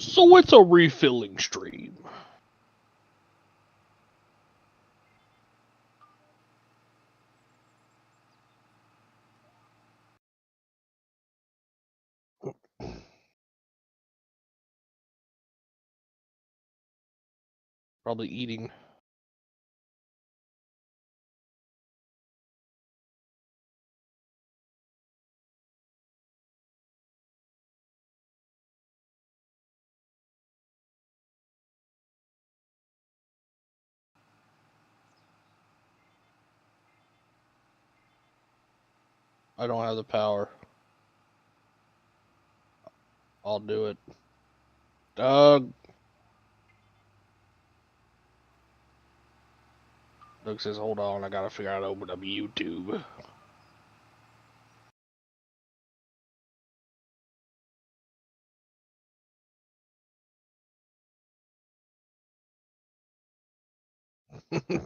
So it's a refilling stream. Probably eating. I don't have the power. I'll do it. Doug. Doug says, hold on, I gotta figure out how to open up YouTube.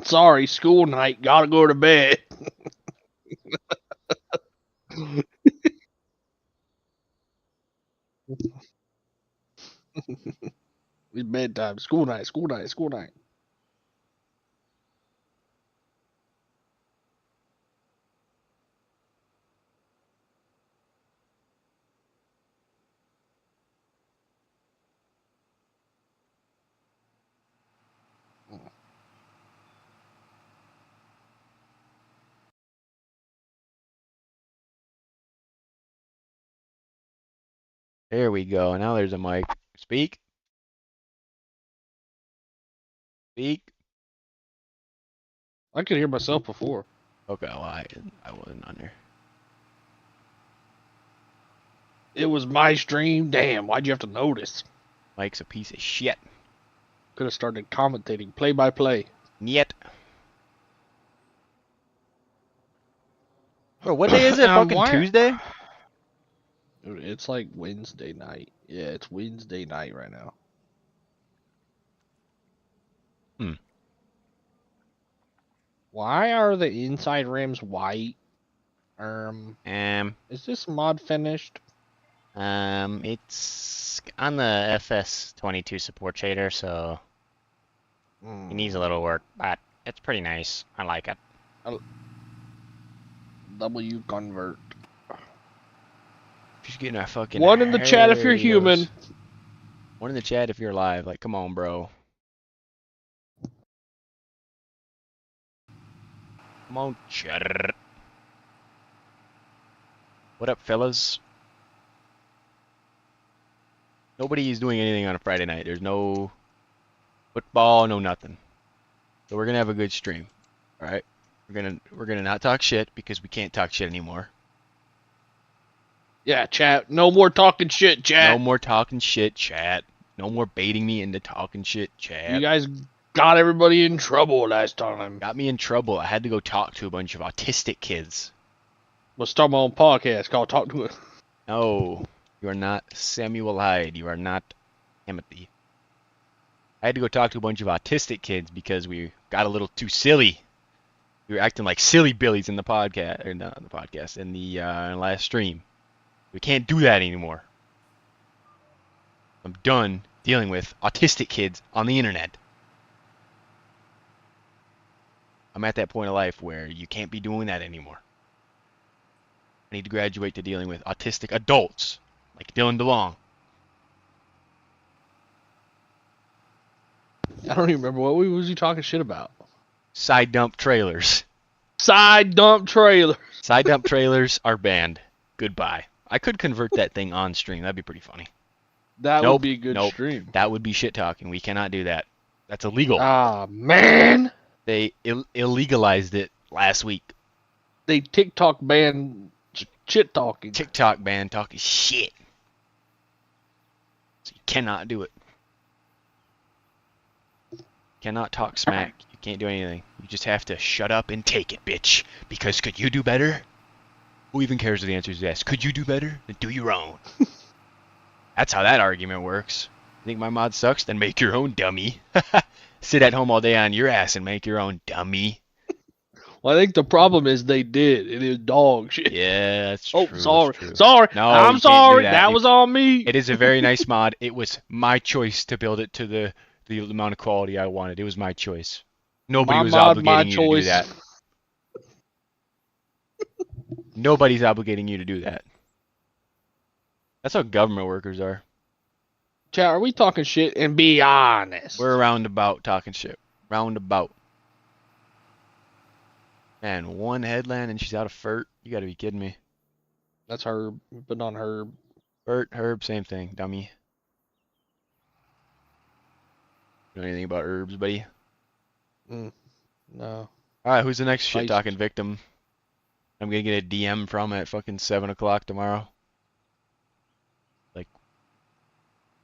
Sorry, school night, gotta go to bed. It's bedtime. School night, school night, school night. There we go. Now there's a mic. Speak. Speak. I could hear myself before. Okay, well, I wasn't on there. It was my stream. Damn, why'd you have to notice? Mike's a piece of shit. Could have started commentating play by play. Yet. Bro, what day is it? Fucking Tuesday? Dude, it's like Wednesday night. Yeah, it's Wednesday night right now. Why are the inside rims white? Is this mod finished? It's on the FS25 support shader, so it needs a little work, but it's pretty nice. I like it. W convert. Just getting our fucking One in the chat if you're human. One in the chat if you're alive. Like, come on, bro. Come on, chat. What up, fellas? Nobody is doing anything on a Friday night. There's no football, no nothing. So we're gonna have a good stream. All right. We're gonna not talk shit because we can't talk shit anymore. Yeah, chat. No more talking shit, chat. No more talking shit, chat. No more baiting me into talking shit, chat. You guys got everybody in trouble last time. Got me in trouble. I had to go talk to a bunch of autistic kids. Let's start my own podcast called Talk to It. No, you are not Samuel Hyde. You are not Timothy. I had to go talk to a bunch of autistic kids because we got a little too silly. We were acting like silly billies in the podcast, or not in the podcast, in the last stream. We can't do that anymore. I'm done dealing with autistic kids on the internet. I'm at that point of life where you can't be doing that anymore. I need to graduate to dealing with autistic adults, like Dylan DeLong. I don't even remember what was you talking shit about. Side dump trailers. Side dump trailers. Side dump trailers are banned. Goodbye. I could convert that thing on stream. That'd be pretty funny. That would be a good stream. That would be shit talking. We cannot do that. That's illegal. Ah, man. They illegalized it last week. They TikTok banned shit talking. TikTok banned talking shit. So you cannot do it. Cannot talk smack. You can't do anything. You just have to shut up and take it, bitch. Because could you do better? Who even cares if the answer is yes? Could you do better? Then do your own. That's how that argument works. You think my mod sucks? Then make your own, dummy. Sit at home all day on your ass and make your own, dummy. Well, I think the problem is they did. It is dog shit. Yeah, that's Oh, true. sorry. That's true. Sorry. No, I'm you can't do sorry. that. That was on me. It is a very nice mod. It was my choice to build it to the amount of quality I wanted. It was my choice. Nobody My was mod, my obligating you to do choice. that. Nobody's obligating you to do that. That's how government workers are. Chat, are we talking shit? And be honest. We're roundabout talking shit. Roundabout. Man, one headland and she's out of Furt. You gotta be kidding me. That's Herb, but on Herb. Furt, Herb, same thing, dummy. You know anything about herbs, buddy? No. Alright, who's the next shit Ice. talking victim? I'm gonna get a DM from at fucking 7 o'clock tomorrow. Like,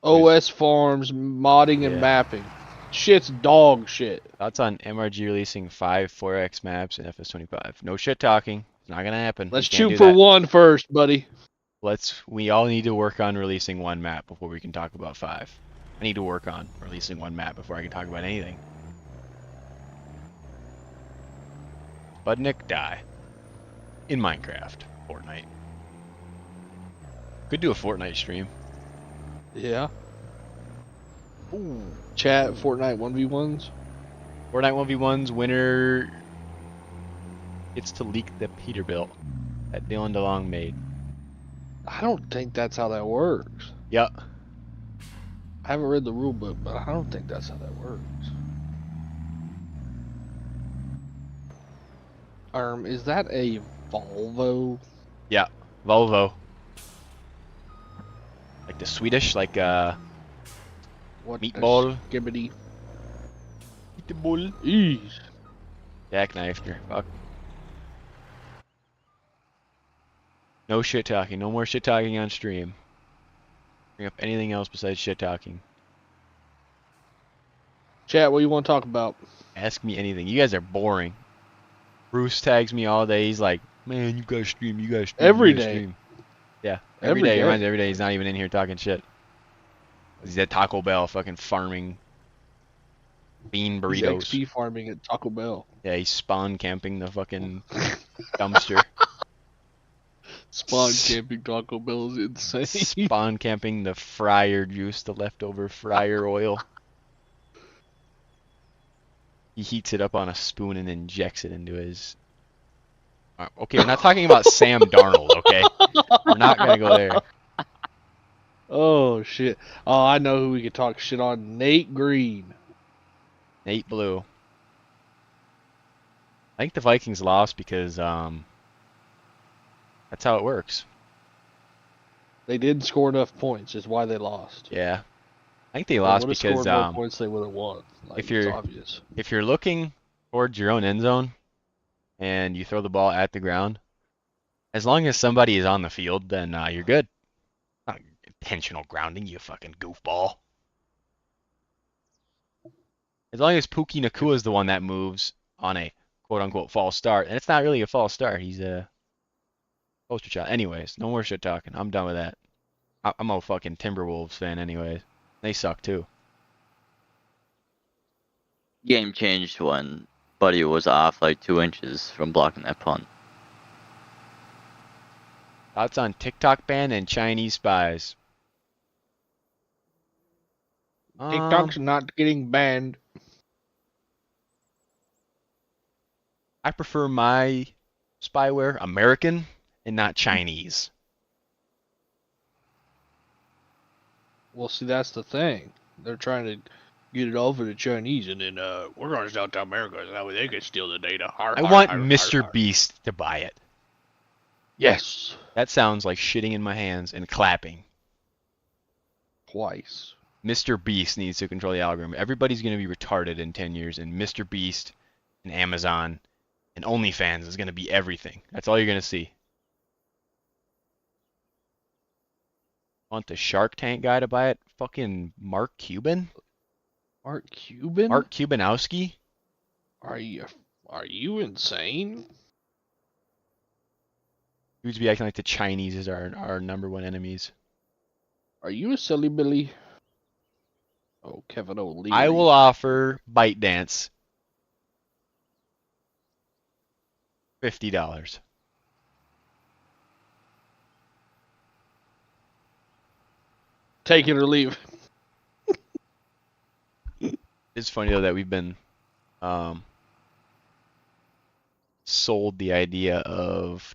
OS Farms, modding and Yeah. mapping. Shit's dog shit. thoughts on MRG releasing 5 4X maps in FS25? No shit talking. It's not gonna happen. Let's We can't shoot do for that. one first, buddy. We all need to work on releasing one map before we can talk about 5. I need to work on releasing one map before I can talk about anything. Budnick, die. In Minecraft. Fortnite. Could do a Fortnite stream. Yeah. Ooh. Chat, Fortnite 1v1s. Fortnite 1v1's winner gets to leak the Peterbilt that Dylan DeLong made. I don't think that's how that works. Yep. I haven't read the rule book, but I don't think that's how that works. Is that a Volvo? Yeah. Volvo. Like the Swedish, like What Meatball. Skibbity. Meatball. Eesh. Jackknifed her. Fuck. No shit talking. No more shit talking on stream. Bring up anything else besides shit talking. Chat, what you want to talk about? Ask me anything. You guys are boring. Bruce tags me all day. He's like, man, you gotta stream. You gotta stream. Every you gotta day. stream. Yeah. Every Every day. day. He reminds me every day he's not even in here talking shit. He's at Taco Bell fucking farming bean He's burritos. XP farming at Taco Bell. Yeah, he's spawn camping the fucking dumpster. Spawn camping Taco Bell is insane. Spawn camping the fryer juice, the leftover fryer oil. He heats it up on a spoon and injects it into his... Okay, we're not talking about Sam Darnold, okay? We're not gonna go there. Oh shit! Oh, I know who we could talk shit on. Nate Green. Nate Blue. I think the Vikings lost because that's how it works. They didn't score enough points. Is why they lost. Yeah. I think they If lost would've because scored more points, they would have won. Like, if you're- it's obvious. if you're looking towards your own end zone and you throw the ball at the ground, as long as somebody is on the field, then you're good. Not intentional grounding, you fucking goofball. As long as Puki Nakua is the one that moves on a quote-unquote false start, and it's not really a false start. He's a poster child. Anyways, no more shit talking. I'm done with that. I'm a fucking Timberwolves fan anyways. They suck too. Game changed when Buddy was off like 2 inches from blocking that punt. Thoughts on TikTok ban and Chinese spies? TikTok's not getting banned. I prefer my spyware American and not Chinese. Well, see, that's the thing. They're trying to get it over to Chinese, and then we're going to sell to America, so that way they can steal the data. I want Mr. Beast to buy it. Yes. That sounds like shitting in my hands and clapping. Twice. Mr. Beast needs to control the algorithm. Everybody's going to be retarded in 10 years, and Mr. Beast and Amazon and OnlyFans is going to be everything. That's all you're going to see. Want the Shark Tank guy to buy it? Fucking Mark Cuban? Mark Cuban? Mark Cubanowski? Are you insane? Dudes be acting like the Chinese is our number one enemies. Are you a silly Billy? Oh, Kevin O'Leary. I will offer ByteDance $50. Take it or leave. It's funny though that we've been sold the idea of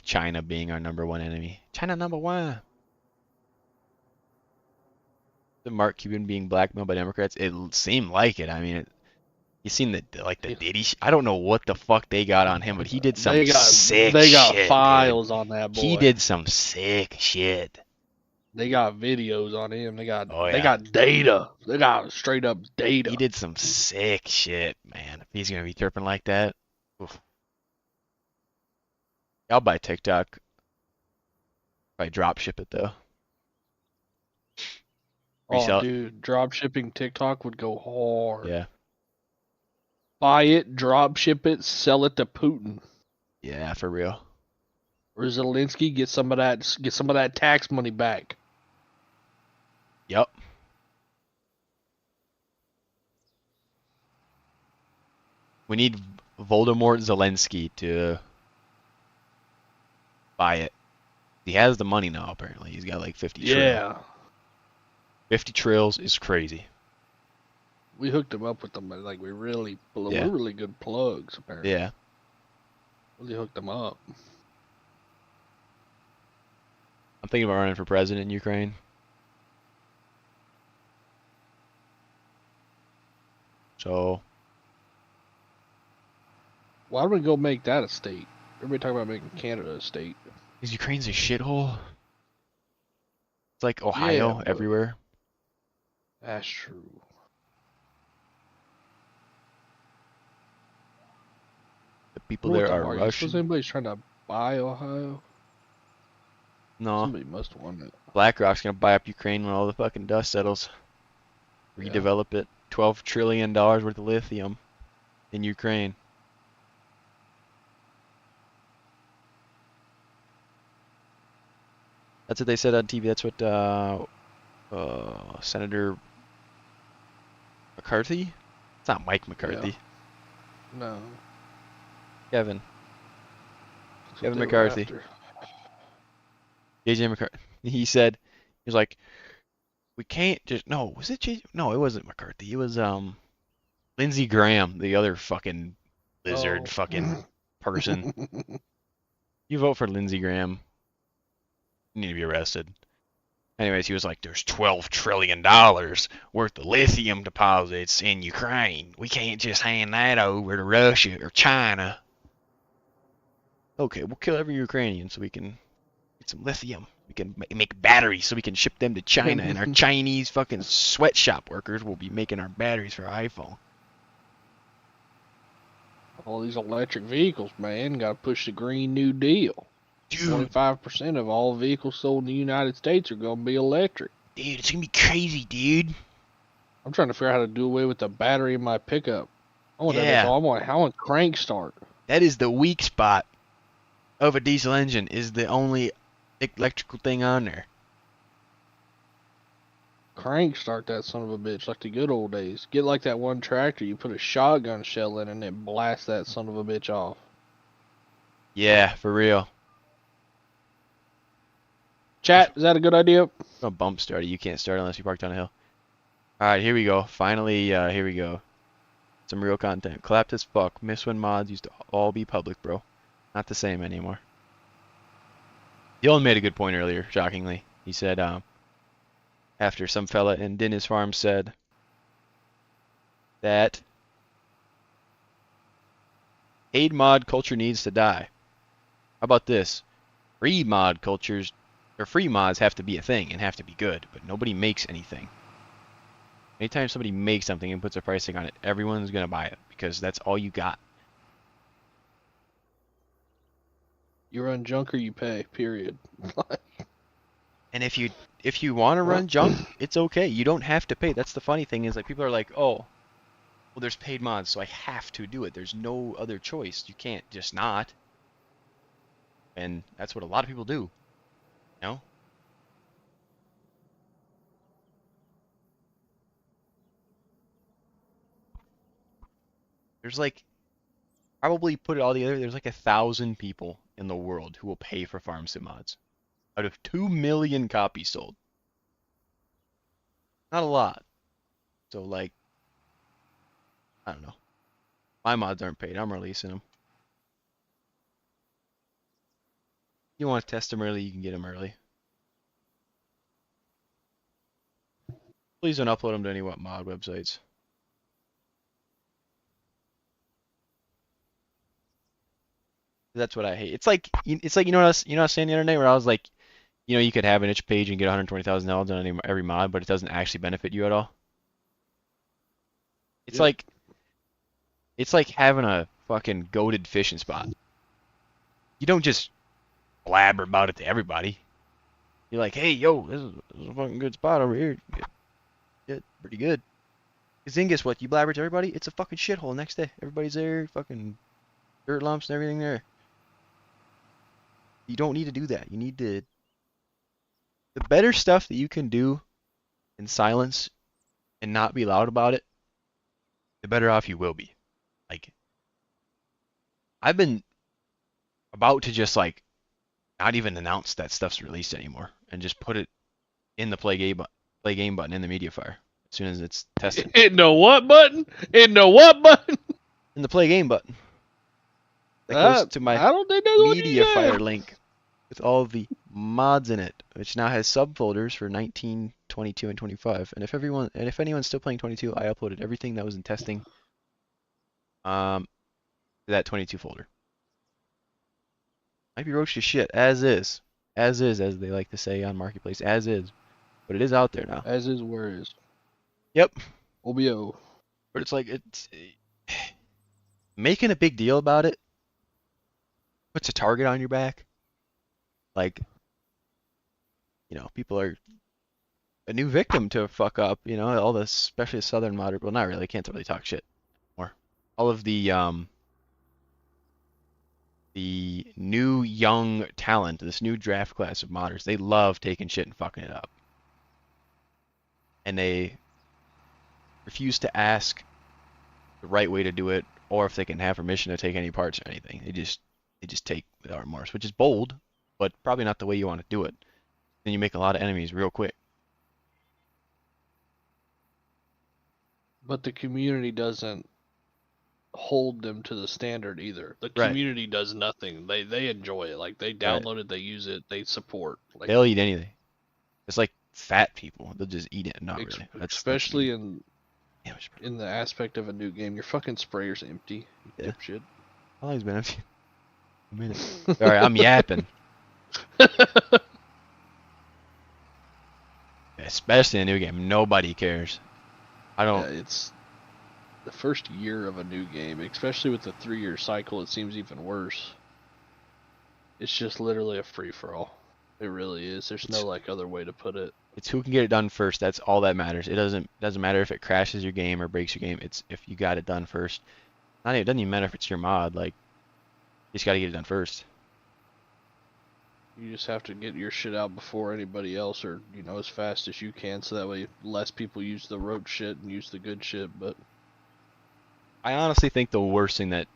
China being our #1 enemy. China #1. The Mark Cuban being blackmailed by Democrats. It seemed like it. I mean, you seen the Diddy? I don't know what the fuck they got on him, but he did some sick they got shit, files dude. on that boy. He did some sick shit. They got videos on him. They got Oh, they yeah. got data. They got straight up data. He did some sick shit, man. If he's gonna be chirping like that, oof. I'll buy TikTok. If I drop ship it though. Resell Oh, it. dude, drop shipping TikTok would go hard. Yeah. Buy it, drop ship it, sell it to Putin Yeah, for real. or Zelensky. Get some of that tax money back. Yep. We need Voldemort Zelensky to buy it. He has the money now, apparently. He's got like 50 trill. Yeah, 50 trills is crazy. we hooked him up with them. Like Yeah. we're really good plugs. Apparently, Yeah. really hooked them up. I'm thinking about running for president in Ukraine. So, Why don't we go make that a state? Everybody talking about making Canada a state. is Ukraine's a shithole? It's like Ohio but- everywhere. That's true. The people What there the are hell? Russian. Suppose anybody's trying to buy Ohio? No, Somebody must want it. BlackRock's gonna buy up Ukraine when all the fucking dust settles. Yeah. Redevelop it. $12 trillion worth of lithium in Ukraine. That's what they said on TV. That's what Senator McCarthy? It's not Mike McCarthy. No. Kevin. That's what Kevin they were McCarthy. after. JJ McCarthy. He said, he was like, we can't just, no, was it JJ? No, it wasn't McCarthy. It was Lindsey Graham, the other fucking lizard Oh. fucking person. You vote for Lindsey Graham, you need to be arrested. Anyways, he was like, there's $12 trillion worth of lithium deposits in Ukraine. We can't just hand that over to Russia or China. Okay, we'll kill every Ukrainian so we can get some lithium. We can make batteries so we can ship them to China, and our Chinese fucking sweatshop workers will be making our batteries for our iPhone. All these electric vehicles, man, got to push the Green New Deal. Dude, 25% of all vehicles sold in the United States are going to be electric. dude, it's gonna be crazy, dude. I'm trying to figure out how to do away with the battery in my pickup. I want Yeah. that. I want crank start. That is the weak spot of a diesel engine, is the only electrical thing on there. Crank start that son of a bitch like the good old days. Get like that one tractor, you put a shotgun shell in and then blast that son of a bitch off. Yeah, for real. Chat, is that a good idea? A bump starter. You can't start unless you park down a hill. Alright, here we go. Finally, here we go. Some real content. Clapped as fuck. Miss when mods used to all be public, bro. Not the same anymore. Dylan made a good point earlier, shockingly. He said, after some fella in Dennis Farm said that paid mod culture needs to die. How about this? Free mod cultures, or free mods have to be a thing and have to be good, but nobody makes anything. Anytime somebody makes something and puts a pricing on it, everyone's gonna buy it because that's all you got. You run junk or you pay, period. And if you want to run junk, it's okay. You don't have to pay. That's the funny thing is like people are like, oh, well there's paid mods, so I have to do it. There's no other choice. You can't just not. And that's what a lot of people do. You know? There's like Probably put it all together, there's like 1,000 people in the world who will pay for farm sim mods. Out of 2 million copies sold. Not a lot. So like, I don't know. My mods aren't paid. I'm releasing them. You want to test them early, you can get them early. Please don't upload them to any mod websites. That's what I hate. It's like you know what I was saying the other day where I was like, you could have an itch page and get 120,000 downloads on every mod, but it doesn't actually benefit you at all. It's Yep. like it's like having a fucking goated fishing spot. You don't just blabber about it to everybody. You're like, hey, yo, this is a fucking good spot over here. Get pretty good. Because then guess what? You blabber to everybody, it's a fucking shithole next day. Everybody's there, fucking dirt lumps and everything there. You don't need to do that. You need to... The better stuff that you can do in silence and not be loud about it, the better off you will be. Like, I've been about to just like not even announce that stuff's released anymore and just put it in the play game button in the media fire as soon as it's tested. In the what button? In the what button? In the play game button. That goes to my I don't think that's what you media said. fire link with all the mods in it, which now has subfolders for 19, 22, and 25. And if anyone's still playing 22, I uploaded everything that was in testing to that 22 folder. Might be roached as shit, as is, as they like to say on Marketplace, as is, but it is out there now. As is, where is? Yep. OBO. But it's like it's making a big deal about it puts a target on your back. Like, people are a new victim to fuck up. All the especially the Southern modder. Well, not really. Can't really talk shit more. All of the new young talent, this new draft class of modders, they love taking shit and fucking it up. And they refuse to ask the right way to do it, or if they can have permission to take any parts or anything. They just take without remorse, which is bold, but probably not the way you want to do it. Then you make a lot of enemies real quick. But the community doesn't hold them to the standard either. The Right. community does nothing. They enjoy it. Like, they download it, they use it, they support. Like, They'll eat anything. It's like fat people. They'll just eat it. Not really. especially in Yeah, the aspect of a new game. Your fucking sprayer's empty. You Yeah. dipshit. how long has it been empty? A minute. Sorry, I'm yapping. Especially in a new game. Nobody cares. I don't. Yeah, it's the first year of a new game, especially with the 3-year cycle. It seems even worse. It's just literally a free for all. It really is. There's no other way to put it. It's who can get it done first. That's all that matters. It doesn't matter if it crashes your game or breaks your game. It's if you got it done first. It doesn't even matter if it's your mod. Like, you just got to get it done first. You just have to get your shit out before anybody else, or as fast as you can, so that way less people use the roach shit and use the good shit. But I honestly think the worst thing that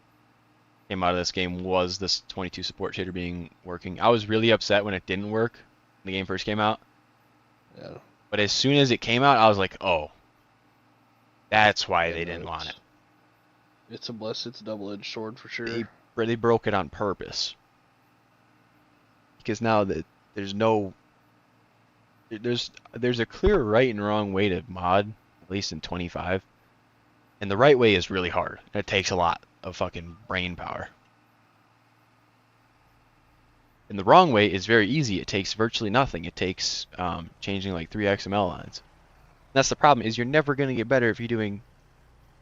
came out of this game was this 22 support shader working. I was really upset when it didn't work when the game first came out. yeah. But as soon as it came out, I was like, oh, that's why they didn't want it. It's a double-edged sword for sure. They broke it on purpose. Because now that there's a clear right and wrong way to mod, at least in 25. And the right way is really hard. It takes a lot of fucking brain power. And the wrong way is very easy. It takes virtually nothing. It takes changing like 3 XML lines. And that's the problem, is you're never going to get better if you're doing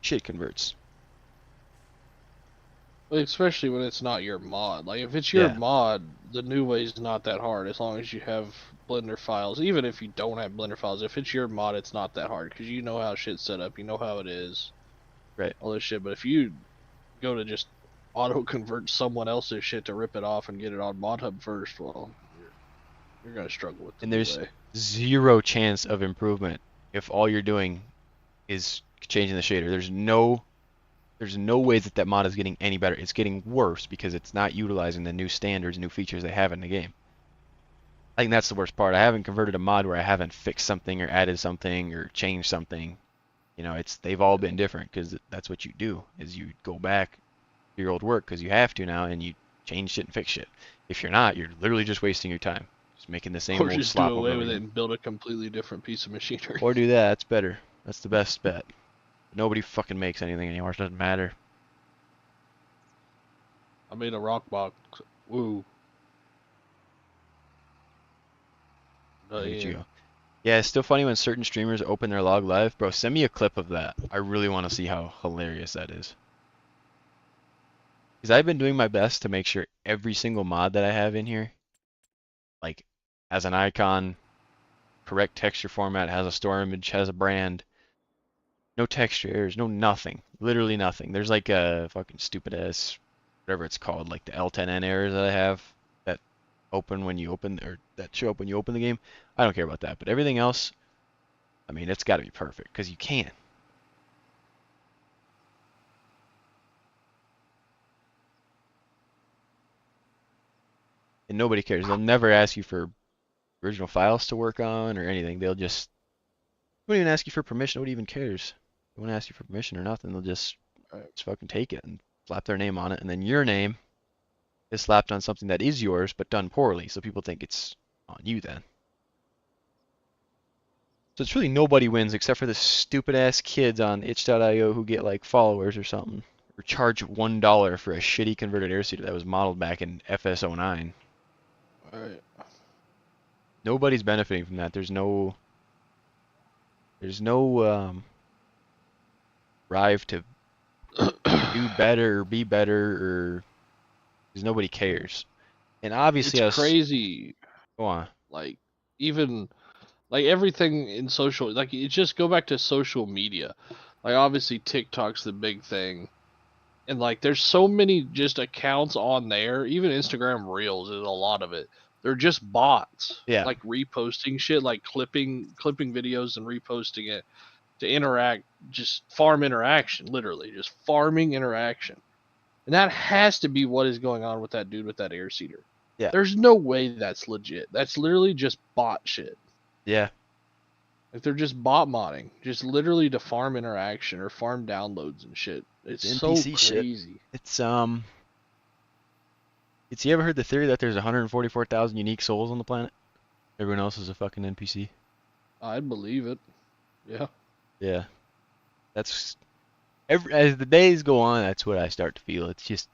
shit converts. Especially when it's not your mod. Like, if it's your Yeah. mod, the new way is not that hard, as long as you have Blender files. Even if you don't have Blender files, if it's your mod, it's not that hard, because you know how shit's set up, you know how it is. Right. All this shit. But if you go to just auto-convert someone else's shit to rip it off and get it on ModHub first, well, you're going to struggle with it. And there's zero chance of improvement if all you're doing is changing the shader. There's no there's no way that that mod is getting any better. It's getting worse because it's not utilizing the new standards, new features they have in the game. I think that's the worst part. I haven't converted a mod where I haven't fixed something or added something or changed something. You know, they've all been different because that's what you do, is you go back to your old work because you have to now, and you change shit and fix shit. If you're not, you're literally just wasting your time, just making the same Or old just slop do over away and with over it again. and build a completely different piece of machinery. Or do that. That's better. That's the best bet. Nobody fucking makes anything anymore. It doesn't matter. I made a rock box. Woo. Look at you Yeah. go. Yeah, it's still funny when certain streamers open their log live. Bro, send me a clip of that. I really want to see how hilarious that is. Because I've been doing my best to make sure every single mod that I have in here, like, has an icon, correct texture format, has a store image, has a brand. No texture errors, no nothing. Literally nothing. There's like a fucking stupid ass, whatever it's called, like the L10N errors that I have that open when you open, or that show up when you open the game. I don't care about that. But everything else, I mean, it's got to be perfect because you can. And nobody cares. They'll never ask you for original files to work on or anything. They won't even ask you for permission. Nobody even cares. They won't ask you for permission or nothing. They'll just fucking take it and slap their name on it, and then your name is slapped on something that is yours but done poorly, so people think it's on you then. So it's really nobody wins except for the stupid ass kids on itch.io who get like followers or something, or charge $1 for a shitty converted airseater that was modeled back in FS09. Alright. Nobody's benefiting from that. There's no drive to do better or be better, or because nobody cares. And obviously, It's crazy. go on. Like, even like everything in social, like, it just go back to social media. Like, obviously TikTok's the big thing, and like there's so many just accounts on there. Even Instagram Reels is a lot of it. They're just bots, Yeah, like reposting shit, like clipping videos and reposting it to interact, just farm interaction, literally just farming interaction. And that has to be what is going on with that dude with that air seeder. yeah, There's no way that's legit. That's literally just bot shit. yeah. Like, they're just bot modding, just literally to farm interaction or farm downloads and shit. It's so NPC shit. crazy. It's you ever heard the theory that there's 144,000 unique souls on the planet? Everyone else is a fucking NPC. I'd believe it. Yeah. Yeah, that's as the days go on, that's what I start to feel. It's just,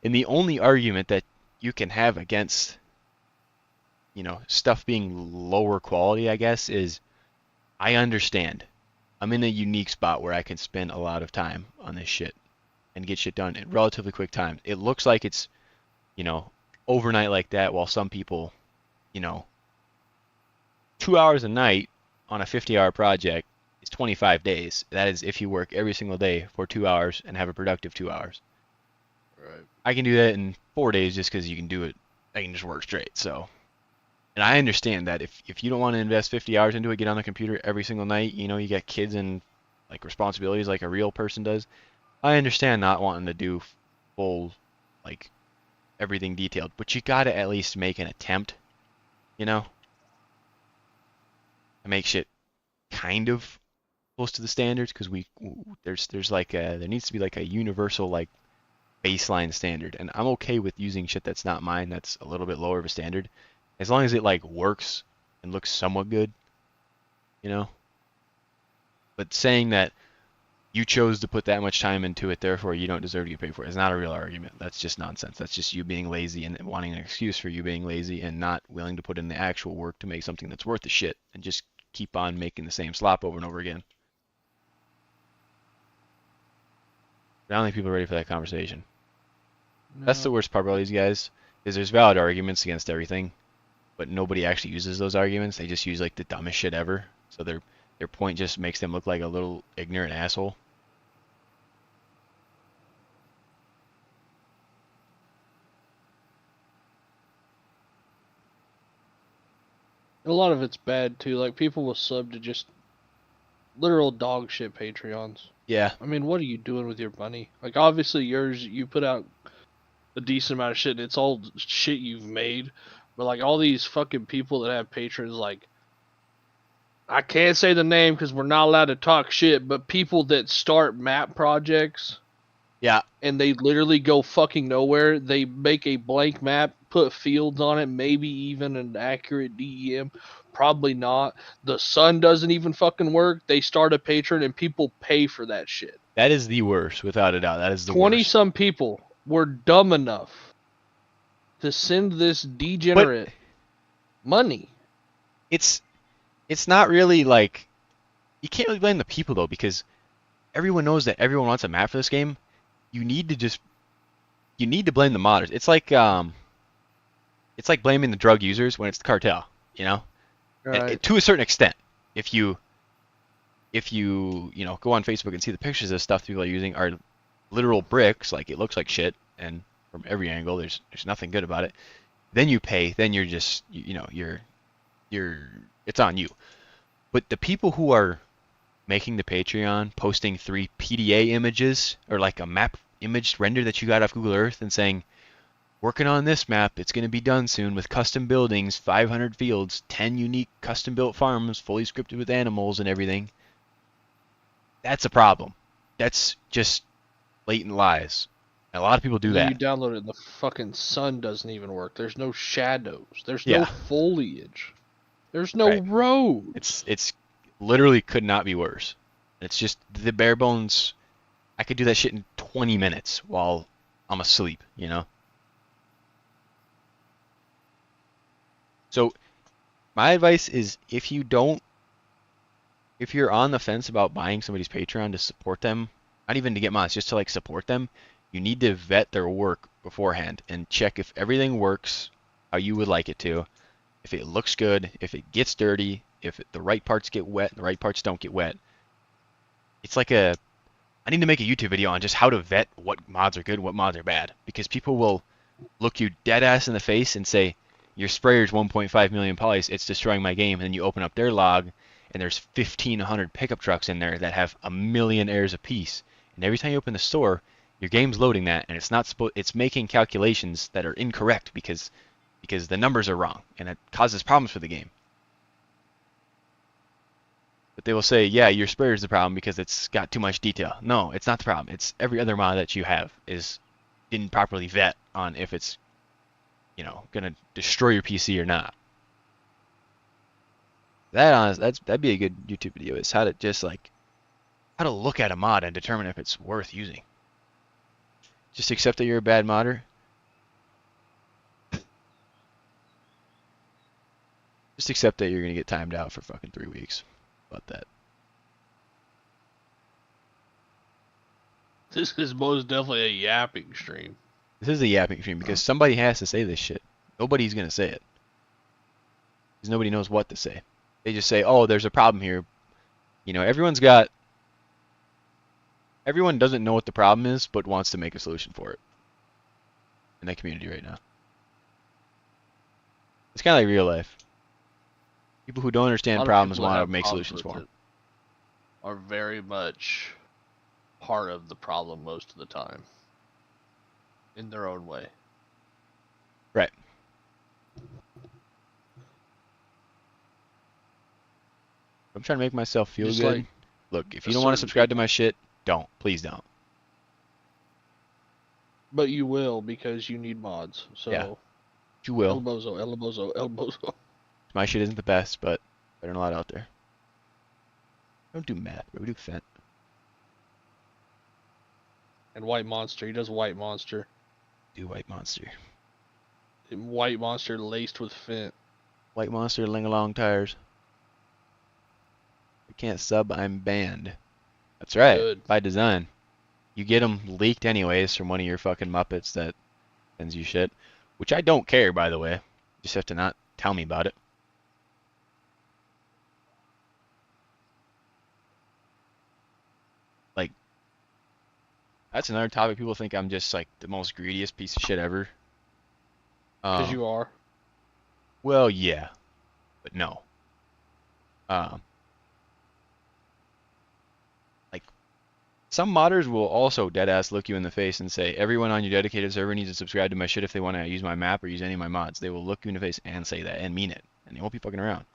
and the only argument that you can have against, stuff being lower quality, I guess, is I understand. I'm in a unique spot where I can spend a lot of time on this shit and get shit done in relatively quick time. It looks like it's, overnight like that, while some people, you know, 2 hours a night on a 50-hour project is 25 days. That is if you work every single day for 2 hours and have a productive 2 hours. Right. I can do that in 4 days just because you can do it. I can just work straight. So, and I understand that if you don't want to invest 50 hours into it, get on the computer every single night, you got kids and like responsibilities like a real person does. I understand not wanting to do full, like, everything detailed, but you gotta at least make an attempt, to make shit kind of close to the standards, because there's like there needs to be like a universal like baseline standard, and I'm okay with using shit that's not mine, that's a little bit lower of a standard, as long as it like works and looks somewhat good, you know. But saying that you chose to put that much time into it, therefore you don't deserve to get paid for it, is not a real argument. That's just nonsense. That's just you being lazy and wanting an excuse for you being lazy and not willing to put in the actual work to make something that's worth the shit and just keep on making the same slop over and over again. I don't think people are ready for that conversation. No. That's the worst part about these guys, is there's valid arguments against everything, but nobody actually uses those arguments. They just use like the dumbest shit ever. So their point just makes them look like a little ignorant asshole. A lot of it's bad too. Like, people will sub to just literal dog shit Patreons. Yeah. I mean, what are you doing with your money? Like, obviously, yours, you put out a decent amount of shit, and it's all shit you've made. But, like, all these fucking people that have patrons, like, I can't say the name because we're not allowed to talk shit, but people that start map projects Yeah. and they literally go fucking nowhere. They make a blank map, put fields on it, maybe even an accurate DEM, probably not. The sun doesn't even fucking work. They start a patron and people pay for that shit. That is the worst, without a doubt. That is the 20 worst. some people were dumb enough to send this But degenerate money. it's not really like you can't really blame the people though, because everyone knows that everyone wants a map for this game. You need to blame the modders. It's like blaming the drug users when it's the cartel, you know? Right. To a certain extent. If you go on Facebook and see the pictures of stuff people are using are literal bricks, like it looks like shit, and from every angle there's nothing good about it. Then you pay, then you're just you're it's on you. But the people who are making the Patreon, posting 3 PDA images or like a map image render that you got off Google Earth and saying, working on this map, it's going to be done soon with custom buildings, 500 fields, 10 unique custom built farms, fully scripted with animals and everything. That's a problem. That's just blatant lies. And a lot of people do And then that. you download it and the fucking sun doesn't even work. There's no shadows. There's no Yeah, foliage. There's no right. roads. It's literally could not be worse. It's just the bare bones. I could do that shit in 20 minutes while I'm asleep, you know? So my advice is if you're on the fence about buying somebody's Patreon to support them, not even to get mods, just to like support them, you need to vet their work beforehand and check if everything works how you would like it to, if it looks good, if it gets dirty, if the right parts get wet and the right parts don't get wet. It's like I need to make a YouTube video on just how to vet what mods are good, what mods are bad, because people will look you dead ass in the face and say, your sprayer's 1.5 million polys, it's destroying my game, and then you open up their log, and there's 1,500 pickup trucks in there that have 1,000,000 airs apiece. And every time you open the store, your game's loading that, and it's making calculations that are incorrect because the numbers are wrong, and it causes problems for the game. But they will say, yeah, your sprayer is the problem because it's got too much detail. No, it's not the problem. It's every other mod that you have didn't properly vet on if it's gonna destroy your PC or not. That'd be a good YouTube video, is how to look at a mod and determine if it's worth using. Just accept that you're a bad modder. Just accept that you're gonna get timed out for fucking 3 weeks. About that. This is most definitely a yapping stream. This is a yapping stream because somebody has to say this shit. Nobody's gonna say it. Because nobody knows what to say. They just say, oh, there's a problem here. Everyone doesn't know what the problem is, but wants to make a solution for it. In that community right now. It's kind of like real life. People who don't understand problems want to make solutions for them. Are very much part of the problem most of the time. In their own way. Right. I'm trying to make myself feel Just good. like Look, if you don't want to subscribe to my shit, don't. Please don't. But you will because you need mods. So Yeah. You will. El bozo. My shit isn't the best, but better than a lot out there. We don't do math, but we do fent. And White Monster. He does White Monster. Do White Monster. White Monster laced with Fent. White Monster, Ling-along tires. I can't sub, I'm banned. That's right. Good. By design. You get them leaked anyways from one of your fucking Muppets that sends you shit. Which I don't care, by the way. You just have to not tell me about it. Like, that's another topic. People think I'm just like the most greediest piece of shit ever. Because you are. Well, yeah. But no. Like, Some modders will also deadass look you in the face and say, everyone on your dedicated server needs to subscribe to my shit if they want to use my map or use any of my mods. They will look you in the face and say that and mean it. And they won't be fucking around.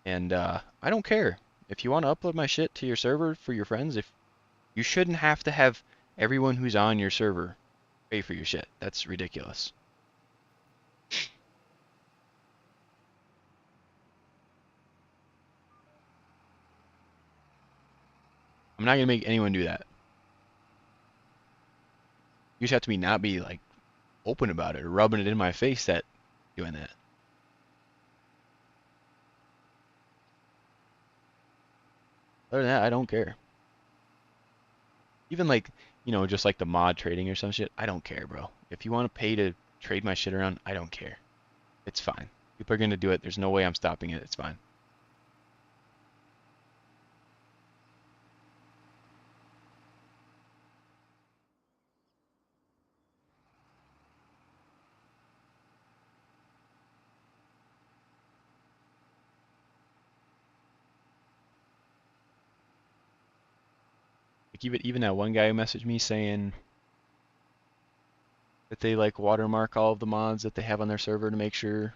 And I don't care. If you want to upload my shit to your server for your friends, if you shouldn't have to have everyone who's on your server pay for your shit. That's ridiculous. I'm not gonna make anyone do that. You just have to not be like open about it or rubbing it in my face that doing that. Other than that, I don't care. Even like, just like the mod trading or some shit, I don't care, bro. If you want to pay to trade my shit around, I don't care. It's fine. People are gonna do it. There's no way I'm stopping it. It's fine. Like even that one guy who messaged me saying that they like watermark all of the mods that they have on their server to make sure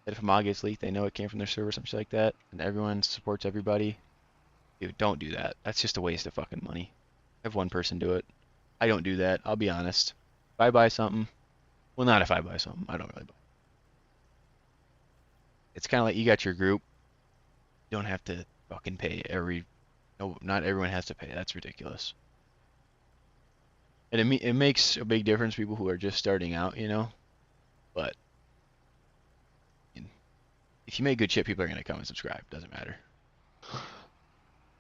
that if a mod gets leaked, they know it came from their server, something like that, and everyone supports everybody. Dude, don't do that. That's just a waste of fucking money. Have one person do it. I don't do that. I'll be honest. If I buy something, well, not if I buy something. I don't really buy. It's kind of like you got your group. You don't have to fucking pay every. No, not everyone has to pay. That's ridiculous. And it makes a big difference people who are just starting out, But if you make good shit, people are gonna come and subscribe. Doesn't matter.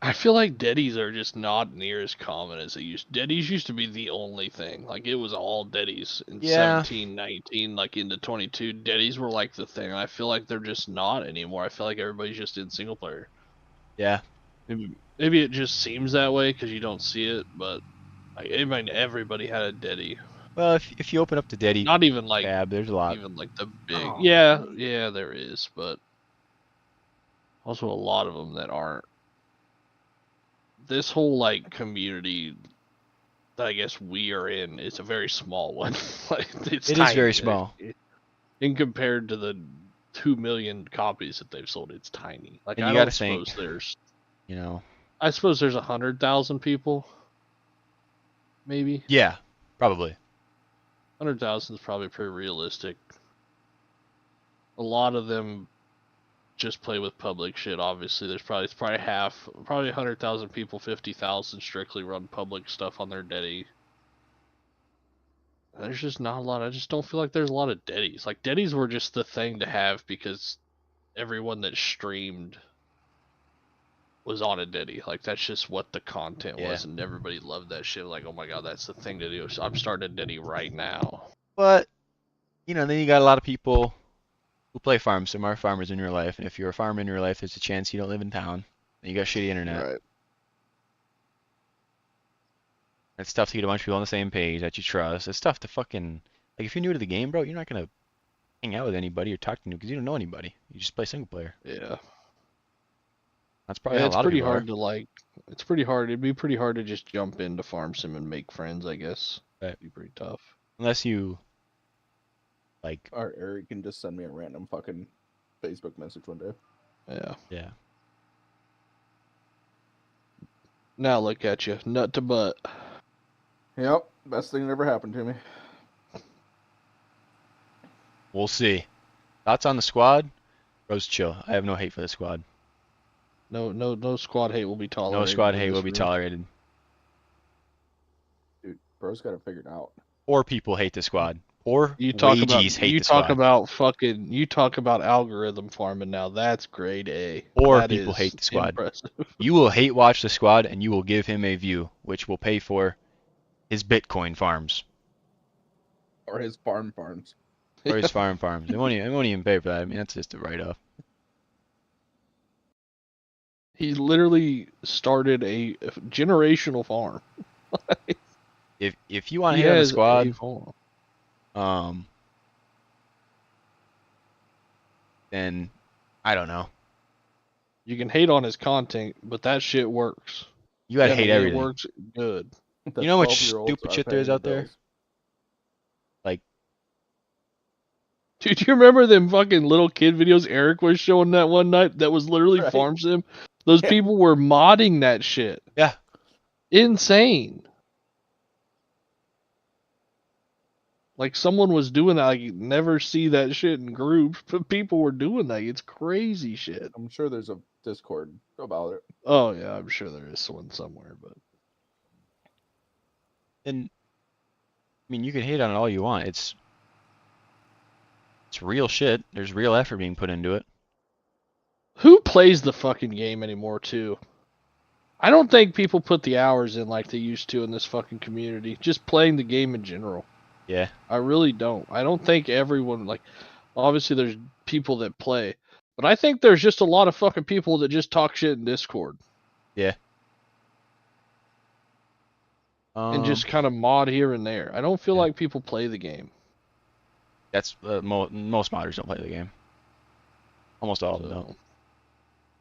I feel like deadies are just not near as common as they used. Deadies used to be the only thing. Like it was all deadies in Yeah. 17, 19, like into 22. Deadies were like the thing. I feel like they're just not anymore. I feel like everybody's just in single player. Yeah. Maybe it just seems that way because you don't see it, but like everybody had a deadie. Well, if you open up the Deddy Not even like tab, there's a lot. even like the big. Oh. Yeah, there is, but also a lot of them that aren't. This whole like community that I guess we are in is a very small one. Like it's It is tiny. very small. In compared to the 2 million copies that they've sold, it's tiny. Like And I you don't gotta think, suppose there's. I suppose there's 100,000 people. Maybe. Yeah, probably. 100,000 is probably pretty realistic. A lot of them just play with public shit. Obviously, it's probably probably 100,000 people, 50,000 strictly run public stuff on their Deddy. There's just not a lot. I just don't feel like there's a lot of Deddies. Like Deddies were just the thing to have because everyone that streamed was on a Deddy. Like that's just what the content was, and everybody loved that shit. Like, oh my god, that's the thing to do. So I'm starting a Deddy right now. But then you got a lot of people who play farms. Some are farmers in real life, and if you're a farmer in real life, there's a chance you don't live in town, and you got shitty internet. Right. It's tough to get a bunch of people on the same page that you trust. It's tough to fucking like if you're new to the game, bro. You're not gonna hang out with anybody or talk to them because you don't know anybody. You just play single player. Yeah. That's probably how a lot of people are. It's pretty hard. It'd be pretty hard to just jump into farm sim and make friends, I guess. Right. It'd be pretty tough. Unless you like. Or you can just send me a random fucking Facebook message one day. Yeah. Yeah. Now look at you, nut to butt. Yep, best thing that ever happened to me. We'll see. Thoughts on the squad? Bro's chill. I have no hate for the squad. No squad hate will be tolerated. No squad hate will be tolerated. Dude, bro's got it figured out. Poor people hate the squad. Poor you talk wages about, hate you the talk squad. about fucking. You talk about algorithm farming now. That's grade A. Poor That people is hate the squad. impressive. You will hate watch the squad, and you will give him a view, which will pay for his Bitcoin farms. Or his farms. Or his farms. It won't even pay for that. I mean, that's just a write-off. He literally started a generational farm. If you want to hate on the squad, then I don't know. You can hate on his content, but that shit works. You gotta hate man, everything. It works good. The You know how much 12-year-olds stupid are shit there is paying the out there? bills. Like, Dude, you remember them fucking little kid videos Eric was showing that one night that was literally Right. Farm Sim? Those Yeah. people were modding that shit. yeah. Insane. Like someone was doing that. Like you never see that shit in groups, but people were doing that. It's crazy shit. I'm sure there's a Discord about it. Oh yeah, I'm sure there is one somewhere, but And I mean, you can hate on it all you want. It's real shit. There's real effort being put into it. who plays the fucking game anymore too? I don't think people put the hours in like they used to in this fucking community. Just playing the game in general. Yeah. I really don't. I don't think everyone like obviously there's people that play, but I think there's just a lot of fucking people that just talk shit in Discord Yeah. and just kind of mod here and there. I don't feel Yeah. like people play the game. That's most modders don't play the game. Almost all of them don't.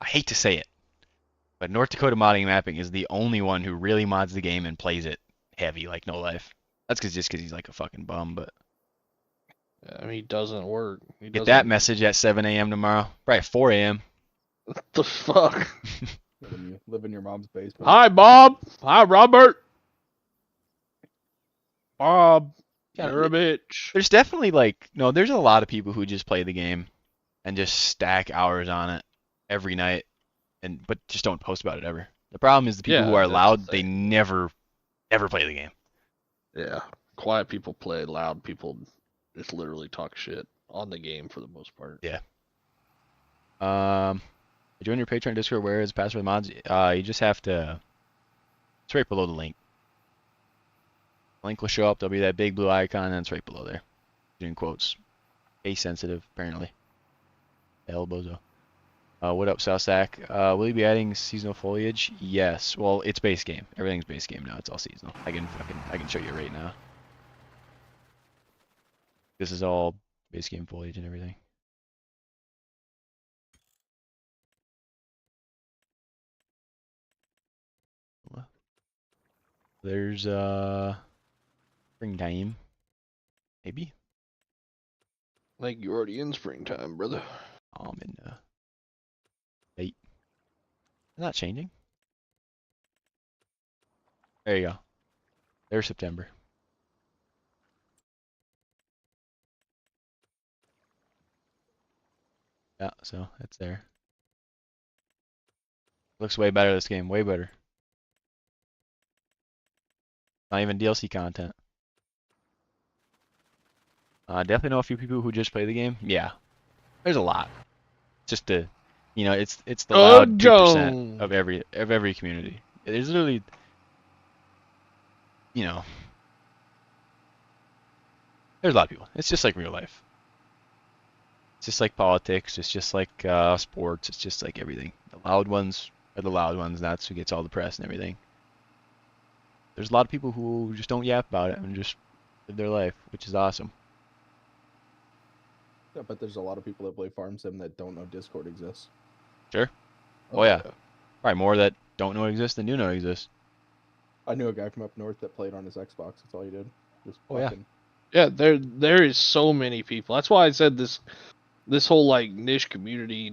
I hate to say it, but North Dakota Modding Mapping is the only one who really mods the game and plays it heavy like no life. That's just because he's like a fucking bum, but I mean, he doesn't work. He get doesn't... that message at 7 a.m. tomorrow. Probably 4 a.m. What the fuck? When you live in your mom's basement. Hi, Bob. Hi, Robert. Bob, Yeah, you're a bitch. There's definitely like, no, there's a lot of people who just play the game and just stack hours on it every night, but just don't post about it ever. The problem is the people who are that's the loud, they thing. never play the game. Yeah, quiet people play, loud people just literally talk shit on the game for the most part. Yeah. Join your Patreon Discord. Where is password mods? You just have to. It's right below the link. Link will show up. There'll be that big blue icon, and it's right below there. In quotes. Case sensitive, apparently. El bozo. What up, Southsack? Will you be adding seasonal foliage? Yes. Well, it's base game. Everything's base game now. It's all seasonal. I can show you right now. This is all base game foliage and everything. There's springtime. Maybe. I think you're already in springtime, brother. I'm in late. Not changing. There you go. There's September. Yeah, so it's there. Looks way better this game, way better. Not even DLC content. Definitely know a few people who just play the game. Yeah, there's a lot. Just to, it's the loud 2% of every community. There's literally, there's a lot of people. It's just like real life. It's just like politics. It's just like sports. It's just like everything. The loud ones are the loud ones. That's who gets all the press and everything. There's a lot of people who just don't yap about it and just live their life, which is awesome. Yeah, but there's a lot of people that play Farm Sim that don't know Discord exists. Sure. Oh yeah. Probably more that don't know it exists than do know it exists. I knew a guy from up north that played on his Xbox. That's all he did. Just fucking... Yeah, there is so many people. That's why I said this whole like niche community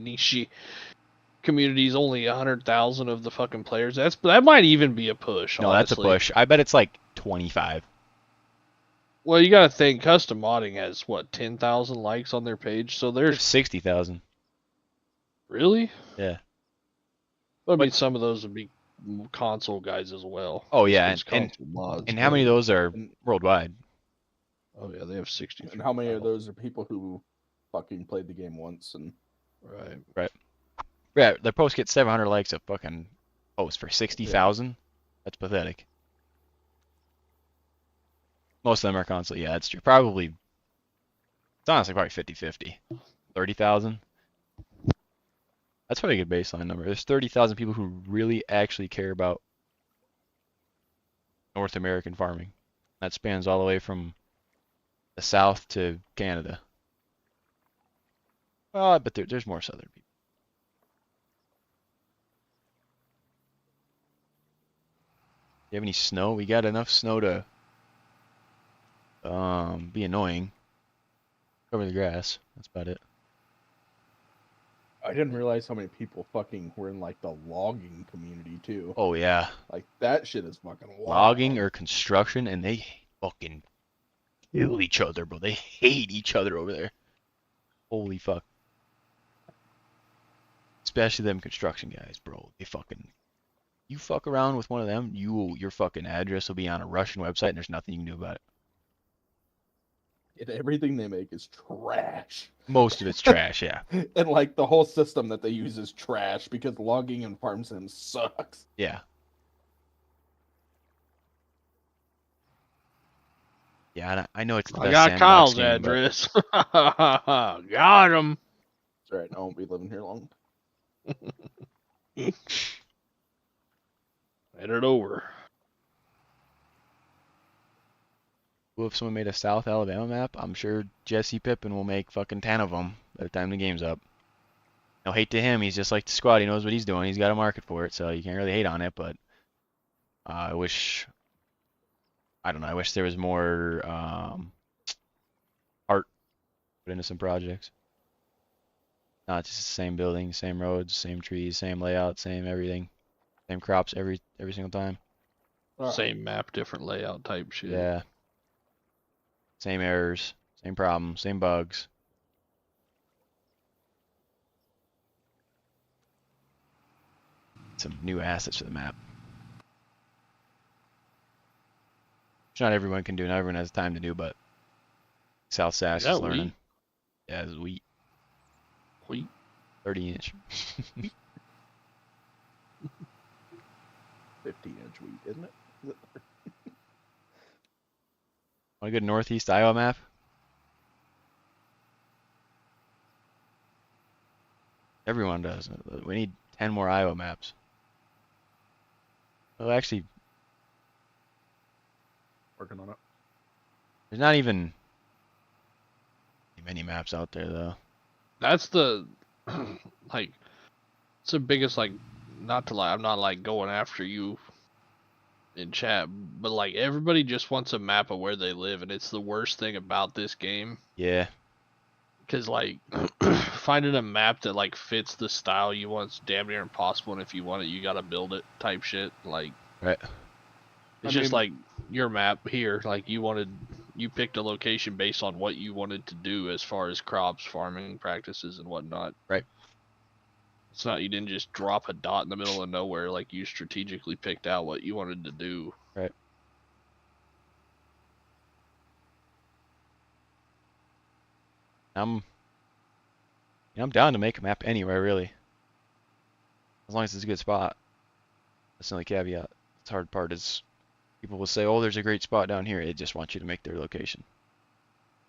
is only 100,000 of the fucking players. That might even be a push. No, honestly. that's a push. I bet it's like 25. Well, you gotta think custom modding has what 10,000 likes on their page, so there's 60,000. Really? Yeah. I mean, some of those would be console guys as well. Oh yeah, and mods, how many of those are worldwide? Oh yeah, they have 60. And how many of those are people who fucking played the game once and Right. Yeah, their post gets 700 likes a fucking post for 60,000. Yeah. That's pathetic. Most of them are console. Yeah, that's true. Probably. It's honestly probably 50-50. 30,000. That's probably a good baseline number. There's 30,000 people who really actually care about North American farming. That spans all the way from the South to Canada. Well, but there's more Southern people. you have any snow? We got enough snow to be annoying. Cover the grass. That's about it. I didn't realize how many people fucking were in like the logging community too. Oh yeah, Like that shit is fucking wild. logging or construction, and they fucking kill each other, bro. They hate each other over there. Holy fuck. Especially them construction guys, bro. They fucking. You fuck around with one of them, your fucking address will be on a Russian website, and there's nothing you can do about it. And everything they make is trash. Most of it's trash, yeah. And like the whole system that they use is trash because logging in farm sim sucks. Yeah. Yeah, and I know it's the I best got sandbox Kyle's game, but address. Got him. It's alright, I won't be living here long. Headed over. well, if someone made a South Alabama map, I'm sure Jesse Pippin will make fucking 10 of them by the time the game's up. No hate to him, he's just like the squad, he knows what he's doing, he's got a market for it, so you can't really hate on it, but I wish there was more art put into some projects. Not just the same buildings, same roads, same trees, same layout, same everything. Same crops every single time. Same map, different layout type shit. Yeah. Same errors, same problems, same bugs. Some new assets for the map. Which not everyone can do, not everyone has time to do, but South Sask is learning. Wheat? Yeah, it's wheat. Wheat. 30-inch. 15-inch wheat, isn't it? Want a good Northeast Iowa map? Everyone does. We need 10 more Iowa maps. Well, actually, Working on it. there's not even many maps out there, though. That's the like. It's the biggest like. Not to lie, I'm not like going after you in chat, but like everybody just wants a map of where they live, and it's the worst thing about this game. Yeah. Because like finding a map that like fits the style you want's damn near impossible, and if you want it, you gotta build it type shit. Like, Right. it's just like your map here. Like you picked a location based on what you wanted to do as far as crops, farming practices, and whatnot. Right. It's not, you didn't just drop a dot in the middle of nowhere. Like, you strategically picked out what you wanted to do. Right. I'm down to make a map anywhere, really. As long as it's a good spot. That's the only caveat. The hard part is people will say, oh, there's a great spot down here. It just wants you to make their location.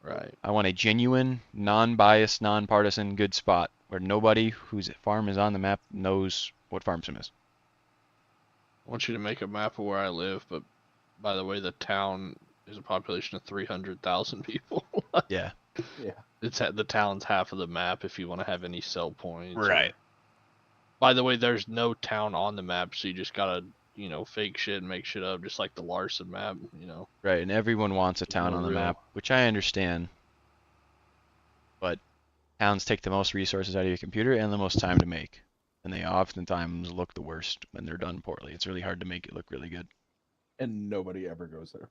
Right. I want a genuine, non-biased, non-partisan, good spot where nobody whose farm is on the map knows what farm sim is. I want you to make a map of where I live, but by the way, the town is a population of 300,000 people. Yeah. Yeah. It's the town's half of the map if you want to have any sell points. Right. By the way, there's no town on the map, so you just gotta, fake shit and make shit up, just like the Larson map, Right, and everyone wants a town No on the real- map, which I understand. But towns take the most resources out of your computer and the most time to make. And they oftentimes look the worst when they're done poorly. It's really hard to make it look really good. And nobody ever goes there.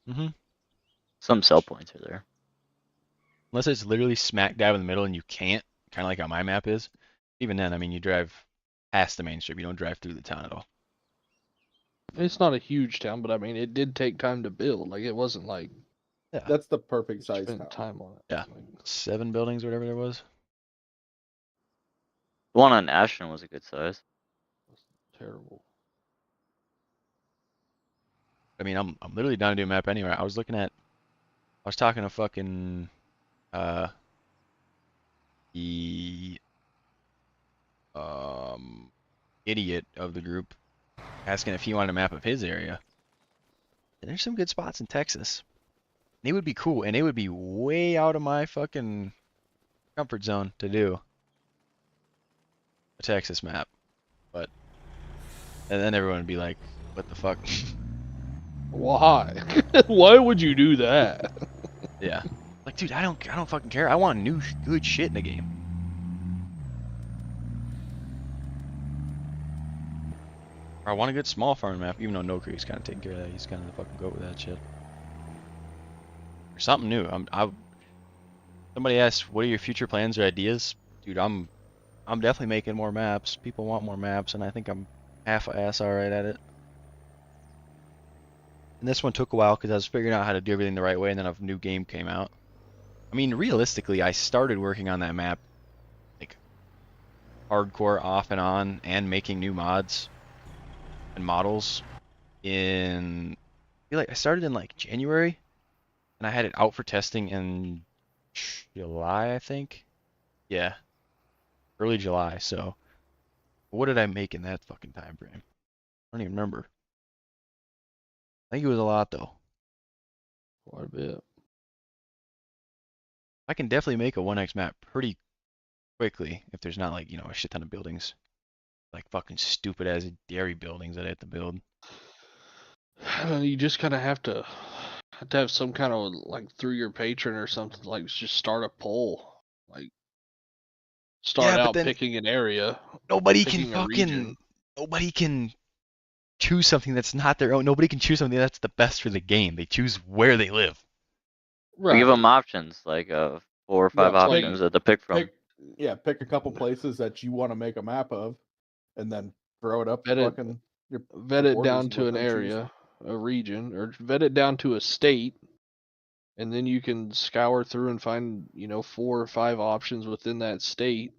Mm-hmm. Some sell points are there. Unless it's literally smack dab in the middle and you can't, kind of like how my map is. Even then, I mean, you drive past the main strip. You don't drive through the town at all. It's not a huge town, but I mean, it did take time to build. Like, it wasn't like Yeah. That's the perfect size spent town. time on it. Yeah. Like, 7 buildings, whatever there was. The one on Ashton was a good size. terrible. I mean, I'm literally down to do a map anywhere. I was talking to fucking the idiot of the group, asking if he wanted a map of his area. And there's some good spots in Texas. They would be cool, and it would be way out of my fucking comfort zone to do a Texas map. And then everyone would be like, what the fuck? Why? Why would you do that? Yeah. Like, dude, I don't fucking care. I want new good shit in the game. Or I want a good small farm map, even though No Creek's kind of taking care of that. He's kind of the fucking goat with that shit. Or something new. Somebody asked, what are your future plans or ideas? Dude, I'm definitely making more maps. People want more maps, and I think I'm half-ass alright at it. And this one took a while because I was figuring out how to do everything the right way, and then a new game came out. I mean, realistically, I started working on that map, like, hardcore off and on, and making new mods and models in, I feel like I started in like January, and I had it out for testing in July, I think. Yeah, early July. So, what did I make in that fucking time frame? I don't even remember. I think it was a lot though. Quite a bit. I can definitely make a 1x map pretty quickly if there's not like, a shit ton of buildings. Like fucking stupid ass dairy buildings that I have to build. You just kind of have to have some kind of like through your patron or something, like just start a poll, like start Yeah, but out then picking an area, nobody can picking a region. nobody can choose something that's not their own. Nobody can choose something that's the best for the game. They choose where they live. We give Right. them options, like 4 or 5 Yeah, like, options to pick from. pick a couple places that you want to make a map of, and then throw it up Vet it- fucking your Vet it borders down and to let an them choose. area, a region, or vet it down to a state, and then you can scour through and find 4 or 5 options within that state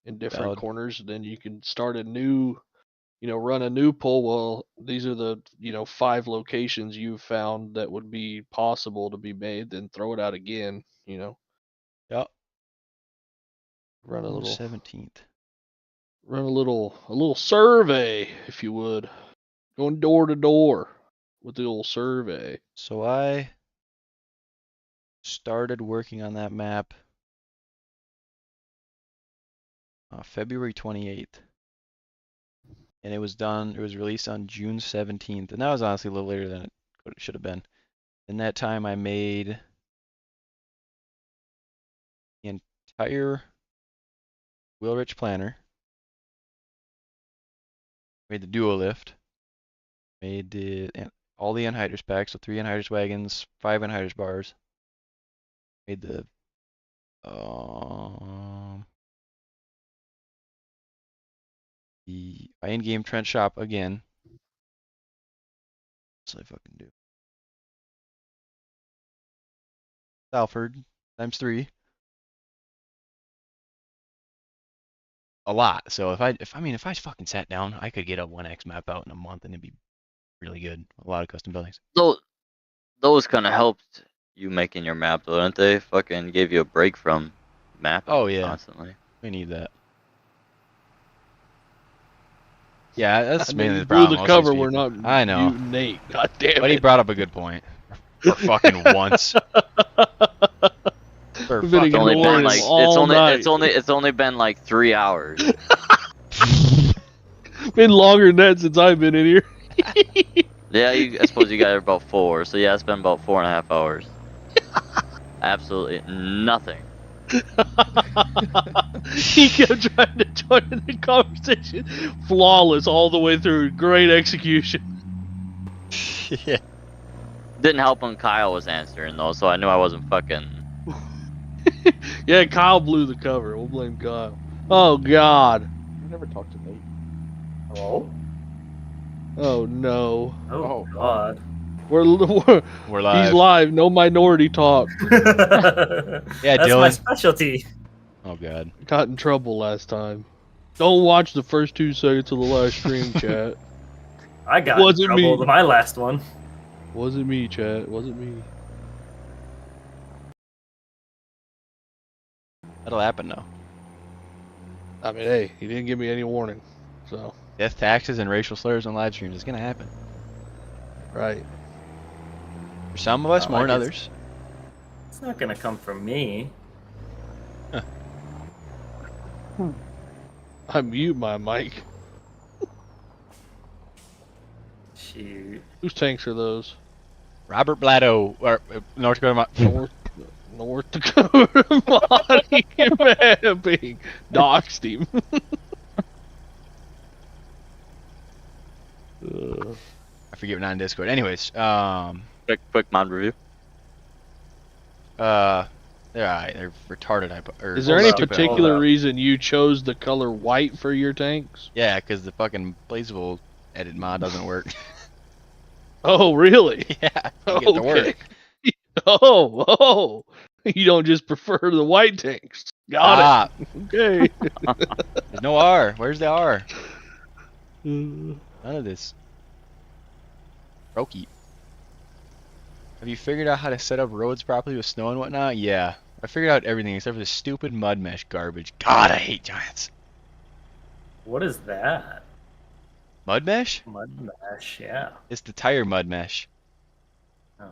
in different Valid. corners. Then you can start a new, run a new poll. Well, these are the 5 locations you've found that would be possible to be made. Then throw it out again. Yep. Run a June little 17th. run a little survey, if you would, going door to door with the old survey. So I started working on that map February 28th. And it was released on June 17th. And that was honestly a little later than it should have been. In that time, I made the entire Wheelrich planner, made the duo lift, made all the anhydrous packs, so 3 anhydrous wagons, 5 anhydrous bars, made the in-game trench shop again. So I fucking do. Salford times 3. A lot. So if I fucking sat down, I could get a 1x map out in a month and it'd be really good. A lot of custom buildings. So those kind of helped you making your map, though, didn't they? Fucking gave you a break from mapping constantly. We need that. Yeah, that's mainly the Blew problem. the cover. We're not. I know. Nate. God damn it. But he brought up a good point. For fucking once. For We've been fucking It's only ignoring been him like all night. it's only been like 3 hours. Been longer than that since I've been in here. Yeah, I suppose you got it about 4. So yeah, it's been about 4.5 hours. Absolutely nothing. He kept trying to join the conversation. Flawless all the way through. Great execution. Yeah. Didn't help when Kyle was answering though, so I knew I wasn't fucking. Yeah, Kyle blew the cover. We'll blame Kyle. Oh God. You never talked to Nate. Hello? Oh no. Oh, Oh, God. We're live. He's live. No minority talk. Yeah, That's Dylan. my specialty. Oh god. Got in trouble last time. Don't watch the first 2 seconds of the last stream, chat. I got in Wasn't trouble me. with my last one. Wasn't me, chat. Wasn't me. That'll happen though. I mean, hey, he didn't give me any warning, so. Death, taxes, and racial slurs on live streams is gonna happen. Right. For some of us, more Like than it's- others. It's not gonna come from me. I mute my mic. Shoot. Whose tanks are those? Robert Blatto, or North Dakota. North Dakota modding mapping. Doxed him. I forget, we're not in Discord. Anyways, Quick mod review. they're alright. They're retarded. Is there any Hold up, particular hold up. reason you chose the color white for your tanks? Yeah, because the fucking Blazable edit mod doesn't work. Oh, really? Yeah, you get to work. Oh, you don't just prefer the white tanks. Got it. Okay. There's no R. Where's the R? None of this. Brokey. Have you figured out how to set up roads properly with snow and whatnot? Yeah. I figured out everything except for this stupid mud mesh garbage. God, I hate giants. What is that? Mud mesh? Mud mesh, yeah. It's the tire mud mesh. Oh.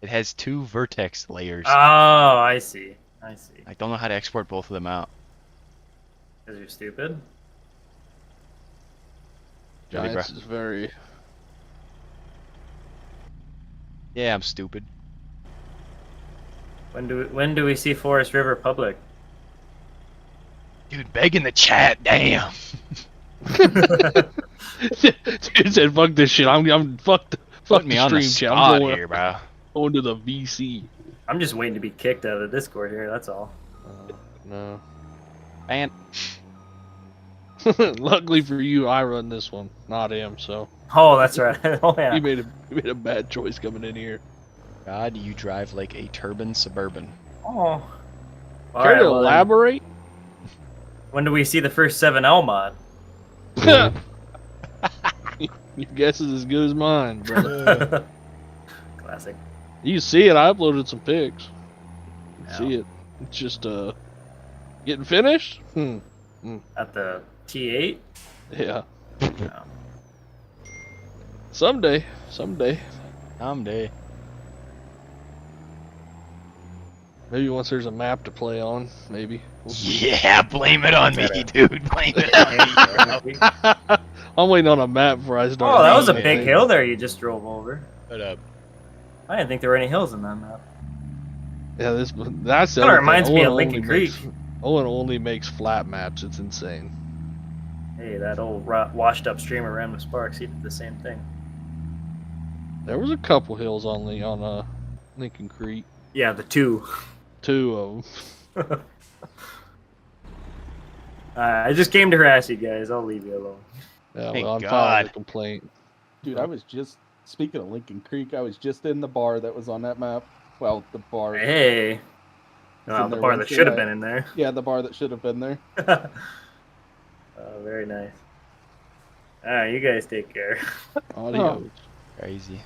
It has 2 vertex layers. Oh, I see. I see. I don't know how to export both of them out. Because you're stupid? Really, bro? Giants is very. Yeah, I'm stupid. When do we see Forest River public? Dude, beg in the chat, damn. Dude said, "Fuck this shit. I'm fucked. Put Fuck me the on the stream chat. spot I'm going, here, bro. going to the VC." I'm just waiting to be kicked out of the Discord here, that's all. No. Man, Luckily for you, I run this one, not him. So Oh, that's right. Oh, yeah. you made a bad choice coming in here. God, you drive like a turban suburban. Oh. All Care right, to well then, elaborate? when do we see the first 7L mod? Your guess is as good as mine, brother. Classic. You see it. I uploaded some pics. You Yeah. see it. It's just getting finished. At the T8? Yeah. No. Someday. Someday. Maybe once there's a map to play on. Maybe. We'll see. Yeah, blame it on me, dude. Blame it on me, bro. I'm waiting on a map before I start. Oh, that was a making big it. hill there you just drove over. Shut up. I didn't think there were any hills in that map. Yeah, that's the Kinda other reminds thing. me of Owen Lincoln only Creek. Owen only makes flat maps. It's insane. Hey, that old washed up streamer ran with Sparks. He did the same thing. There was a couple hills on Lincoln Creek. Yeah, the 2. 2 of them. I just came to harass you guys. I'll leave you alone. Yeah, Thank well, I'm God. filing a complaint. Dude, I was just speaking of Lincoln Creek. I was just in the bar that was on that map. Well, the bar. Hey. Well, in the there bar that Wednesday should have night. been in there. Yeah, the bar that should have been there. Very nice. Alright, you guys take care. Audio. Crazy.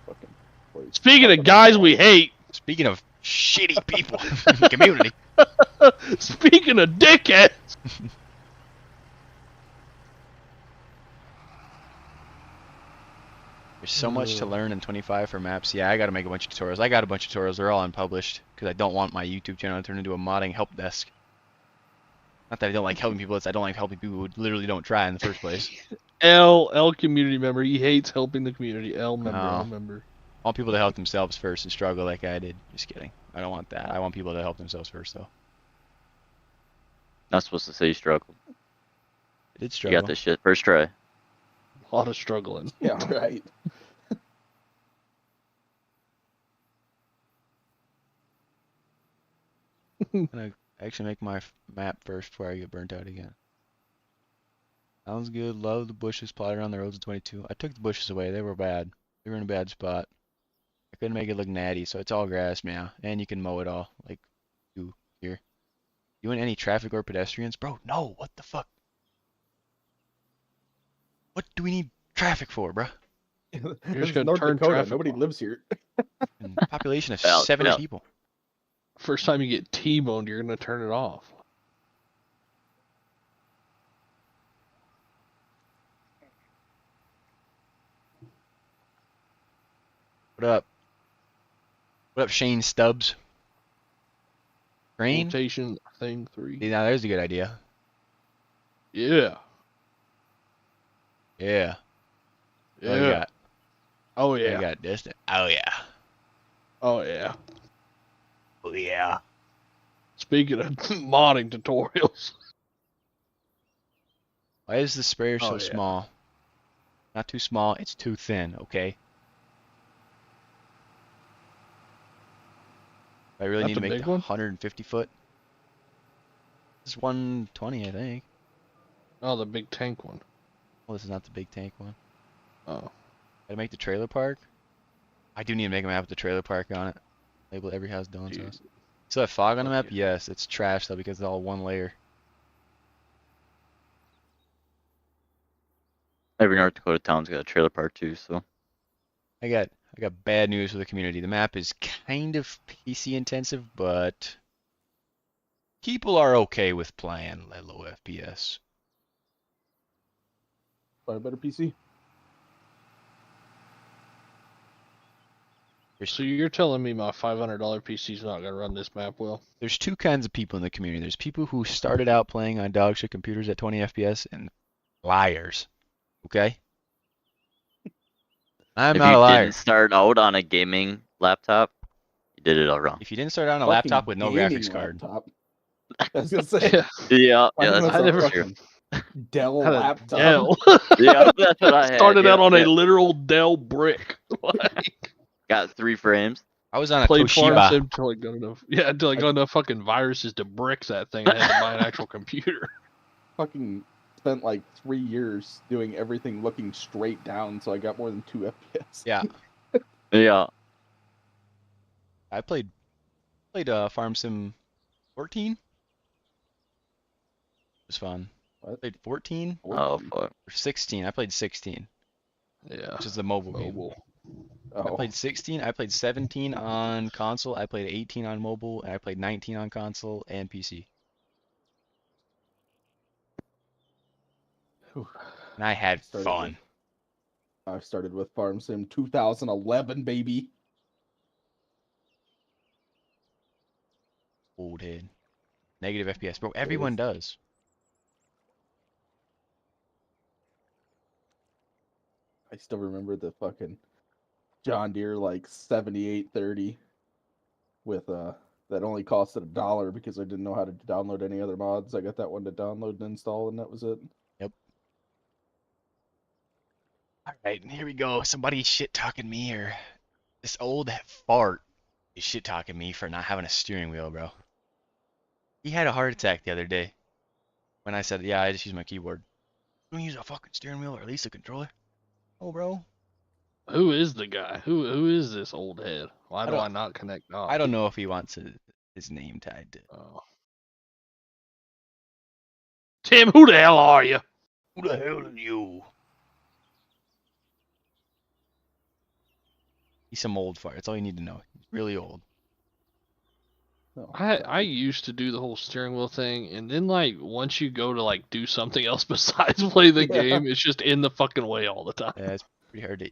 Fucking boys. Speaking of guys we hate. Speaking of shitty people in the community. Speaking of dickheads. There's so much to learn in 25 for maps. Yeah, I gotta make a bunch of tutorials. I got a bunch of tutorials. They're all unpublished because I don't want my YouTube channel to turn into a modding help desk. Not that I don't like helping people, it's I don't like helping people who literally don't try in the first place. L community member. He hates helping the community. L member. No. L member. I want people to help themselves first and struggle like I did. Just kidding. I don't want that. I want people to help themselves first, though. Not supposed to say you struggled. I did You struggle. got this shit first try. A lot of struggling. Yeah, right. I'm gonna actually make my map first before I get burnt out again. Sounds good. Love the bushes plotted around the roads in 22. I took the bushes away. They were bad. They were in a bad spot. I couldn't make it look natty, so it's all grass now. And you can mow it all, like you here. You want any traffic or pedestrians? Bro, no. What the fuck? What do we need traffic for, bro? just This is gonna North turn Dakota. traffic Nobody off. lives here. And population of Yeah, 70 yeah. people. First time you get T-boned, you're gonna turn it off. What up? What up, Shane Stubbs? Rain? Rotation thing 3. See, now there's a good idea. Yeah. Yeah. Yeah. Oh, you got. Oh You yeah. got distant. Oh yeah. Oh yeah. Oh yeah. Speaking of modding tutorials. Why is the sprayer so Oh, yeah. small? Not too small. It's too thin. Okay. I really Not need to the make big the one? 150 foot. This is 120, I think. Oh, the big tank one. Well, this is not the big tank one. Oh. Gotta make the trailer park. I do need to make a map with the trailer park on it. Label every house Dylan's Dude. house. So that fog on the Fuck map? yeah. Yes, it's trash though because it's all one layer. Every North Dakota town's got a trailer park too, so. I got bad news for the community. The map is kind of PC intensive, but people are okay with playing at low FPS. Buy a better PC. So you're telling me my $500 PC's not gonna run this map well? There's two kinds of people in the community. There's people who started out playing on dogshit computers at 20 FPS and liars. Okay? I'm If not you a liar. didn't start out on a gaming laptop, you did it all wrong. If you didn't start on a Fucking laptop with no gaming graphics card, laptop. I was gonna say. Yeah. Yeah, Mine was that's I a never- fucking Dell Had a laptop. Dell. yeah, that's what I had. Started out yeah, on yeah. a literal Dell brick. Like, Got 3 frames. I was on a played Farm Toshiba. Sim until I got enough. Yeah, until I got enough fucking viruses to brick that thing. I had to buy an actual computer. Fucking spent like 3 years doing everything looking straight down, so I got more than 2 FPS. Yeah, Yeah. I played Farm Sim 14. It was fun. I What? played 14 Oh, fuck. or 16. I played 16, Yeah. which is the mobile game. Mobile. I Oh, played 16. I played 17 on console. I played 18 on mobile, and I played 19 on console and PC. Whew. And I had Started fun. I started with Farm Sim 2011, baby. Old head. Negative FPS, bro. Everyone does. I still remember the fucking John Deere like 7830 with that only costed $1 because I didn't know how to download any other mods. I got that one to download and install, and that was it. All right, and here we go. Somebody shit talking me, or this old fart is shit talking me for not having a steering wheel, bro. He had a heart attack the other day when I said, "Yeah, I just use my keyboard." Don't use a fucking steering wheel or at least a controller. Oh, bro. Who is the guy? Who is this old head? Why do don't- I not connect off? I don't know if he wants his name tied to. Oh. Tim, who the hell are you? Who the hell are you? He's some old fart. That's all you need to know. He's really old. Oh, I used to do the whole steering wheel thing, and then like once you go to like do something else besides play the Yeah. game, it's just in the fucking way all the time. Yeah, it's pretty hard to.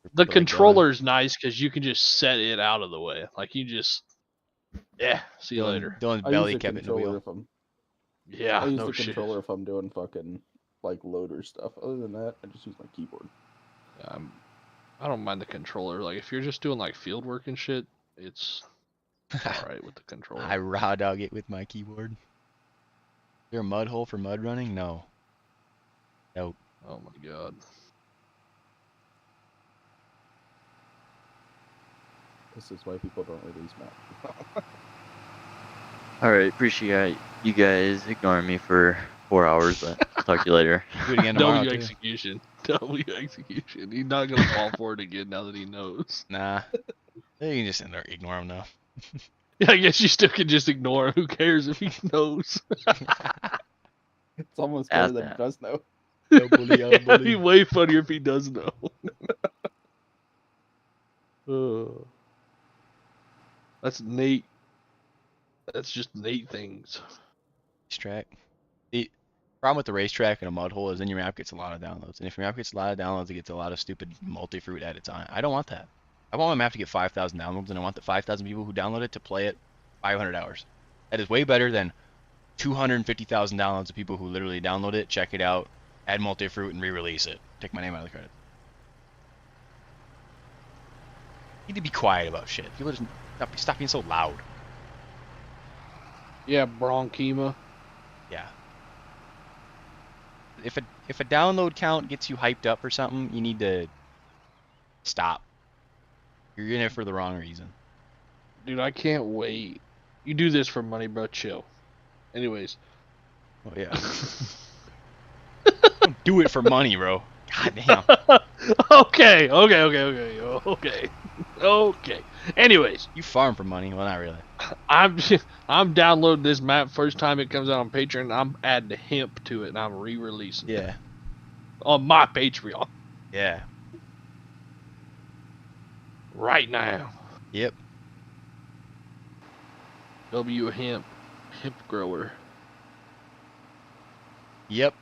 The put, like, controller's nice because you can just set it out of the way. Like you just, yeah. See you later. Dylan's I belly use the kept it in the controller wheel. if I'm Yeah, I use no the shit. controller if I'm doing fucking like loader stuff. Other than that, I just use my keyboard. I don't mind the controller. Like if you're just doing like field work and shit, it's all right with the controller. I raw dog it with my keyboard. Is there a mud hole for mud running? No. Nope. Oh my god. This is why people don't release maps. Alright, appreciate you guys ignoring me for 4 hours, but I'll talk to you later. Do it again tomorrow, W too. execution. W execution. He's not gonna fall for it again now that he knows. Nah. You can just ignore him now. Yeah, I guess you still can just ignore him. Who cares if he knows? It's almost Ask better than that. he does know. Oh, bully, oh, It'd bully. be way funnier if he does know. That's Nate. That's just Nate things. Racetrack. The problem with the racetrack and a mud hole is then your map gets a lot of downloads. And if your map gets a lot of downloads, it gets a lot of stupid multi-fruit edits on it. I don't want that. I want my map to get 5,000 downloads, and I want the 5,000 people who download it to play it 500 hours. That is way better than 250,000 downloads of people who literally download it, check it out, add multi-fruit and re-release it. Take my name out of the credit. You need to be quiet about shit. People just stop being so loud. Yeah, bronchema. Yeah. If a download count gets you hyped up or something, you need to stop. You're in it for the wrong reason. Dude, I can't wait. You do this for money, bro. Chill. Anyways. Oh yeah. Don't do it for money, bro. God damn. Okay. Anyways, You farm for money? Well, not really. I'm downloading this map first time it comes out on Patreon. I'm adding hemp to it and I'm re-releasing it Yeah. on my Patreon Yeah. right now. Yep. W hemp grower. Yep.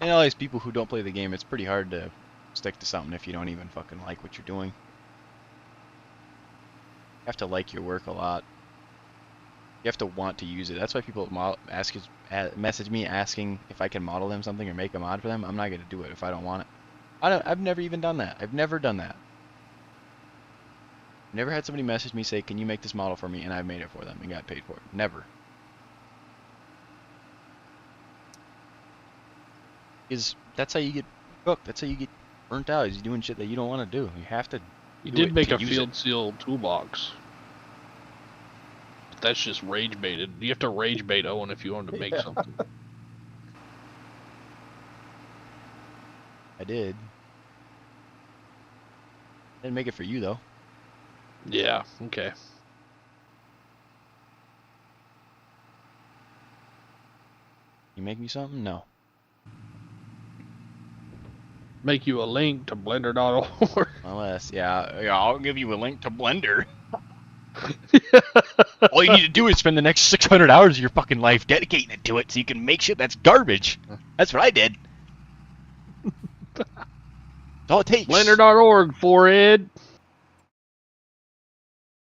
And all these people who don't play the game, it's pretty hard to stick to something if you don't even fucking like what you're doing. You have to like your work a lot. You have to want to use it. That's why people message me asking if I can model them something or make a mod for them. I'm not going to do it if I don't want it. I've never even done that. I've never done that. Never had somebody message me say, can you make this model for me? And I made it for them and got paid for it. Never. Because that's how you get cooked. That's how you get burnt out, is you doing shit that you don't want to do. You have to. You do did it make to a use field it. seal toolbox. But that's just rage baited. You have to rage bait Owen if you want to make something. I did. Didn't make it for you though. Yeah, okay. You make me something? No. Make you a link to blender.org. Unless, yeah, I'll give you a link to Blender. All you need to do is spend the next 600 hours of your fucking life dedicating it to it so you can make shit that's garbage. That's what I did. That's all it takes. Blender.org, forehead.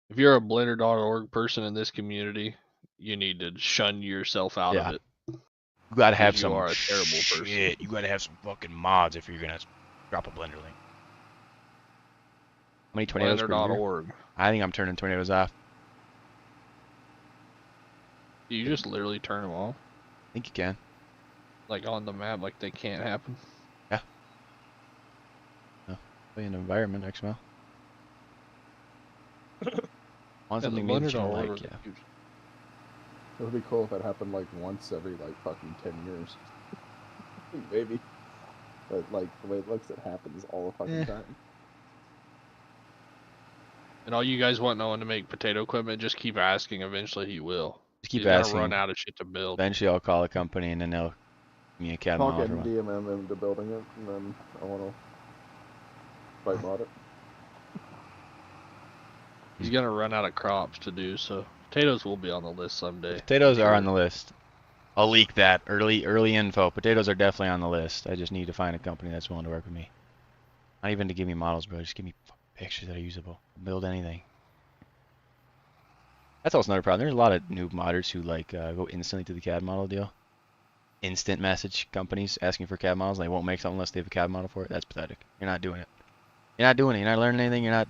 If you're a Blender.org person in this community, you need to shun yourself out of it. You gotta have You some are a terrible person. shit. You gotta have some fucking mods if you're gonna drop a Blender link. How many tornadoes per year? Blender.org. I think I'm turning tornadoes off. You just literally turn them off, I think you can. like on the map, like they can't happen. Yeah. No. Play an environment, XML. Want Yeah, the something maybe you Blender.org like, is yeah. huge. It would be cool if it happened like once every like fucking 10 years. Maybe. But like the way it looks, it happens all the fucking time. And all you guys want Owen to make potato equipment, just keep asking. Eventually he will. Just keep He's gonna asking. run out of shit to build. Eventually I'll call a company and then they'll give me a CAD I'll model get for one. DMM into building it, and then I want to fight mod it. He's gonna run out of crops to do, so potatoes will be on the list someday. Potatoes are on the list. I'll leak that early info. Potatoes are definitely on the list. I just need to find a company that's willing to work with me. Not even to give me models, bro. Just give me pictures that are usable. I'll build anything. That's also another problem. There's a lot of noob modders who like go instantly to the CAD model deal. Instant message companies asking for CAD models. They won't make something unless they have a CAD model for it. That's pathetic. You're not doing it. You're not doing it. You're not learning anything. You're not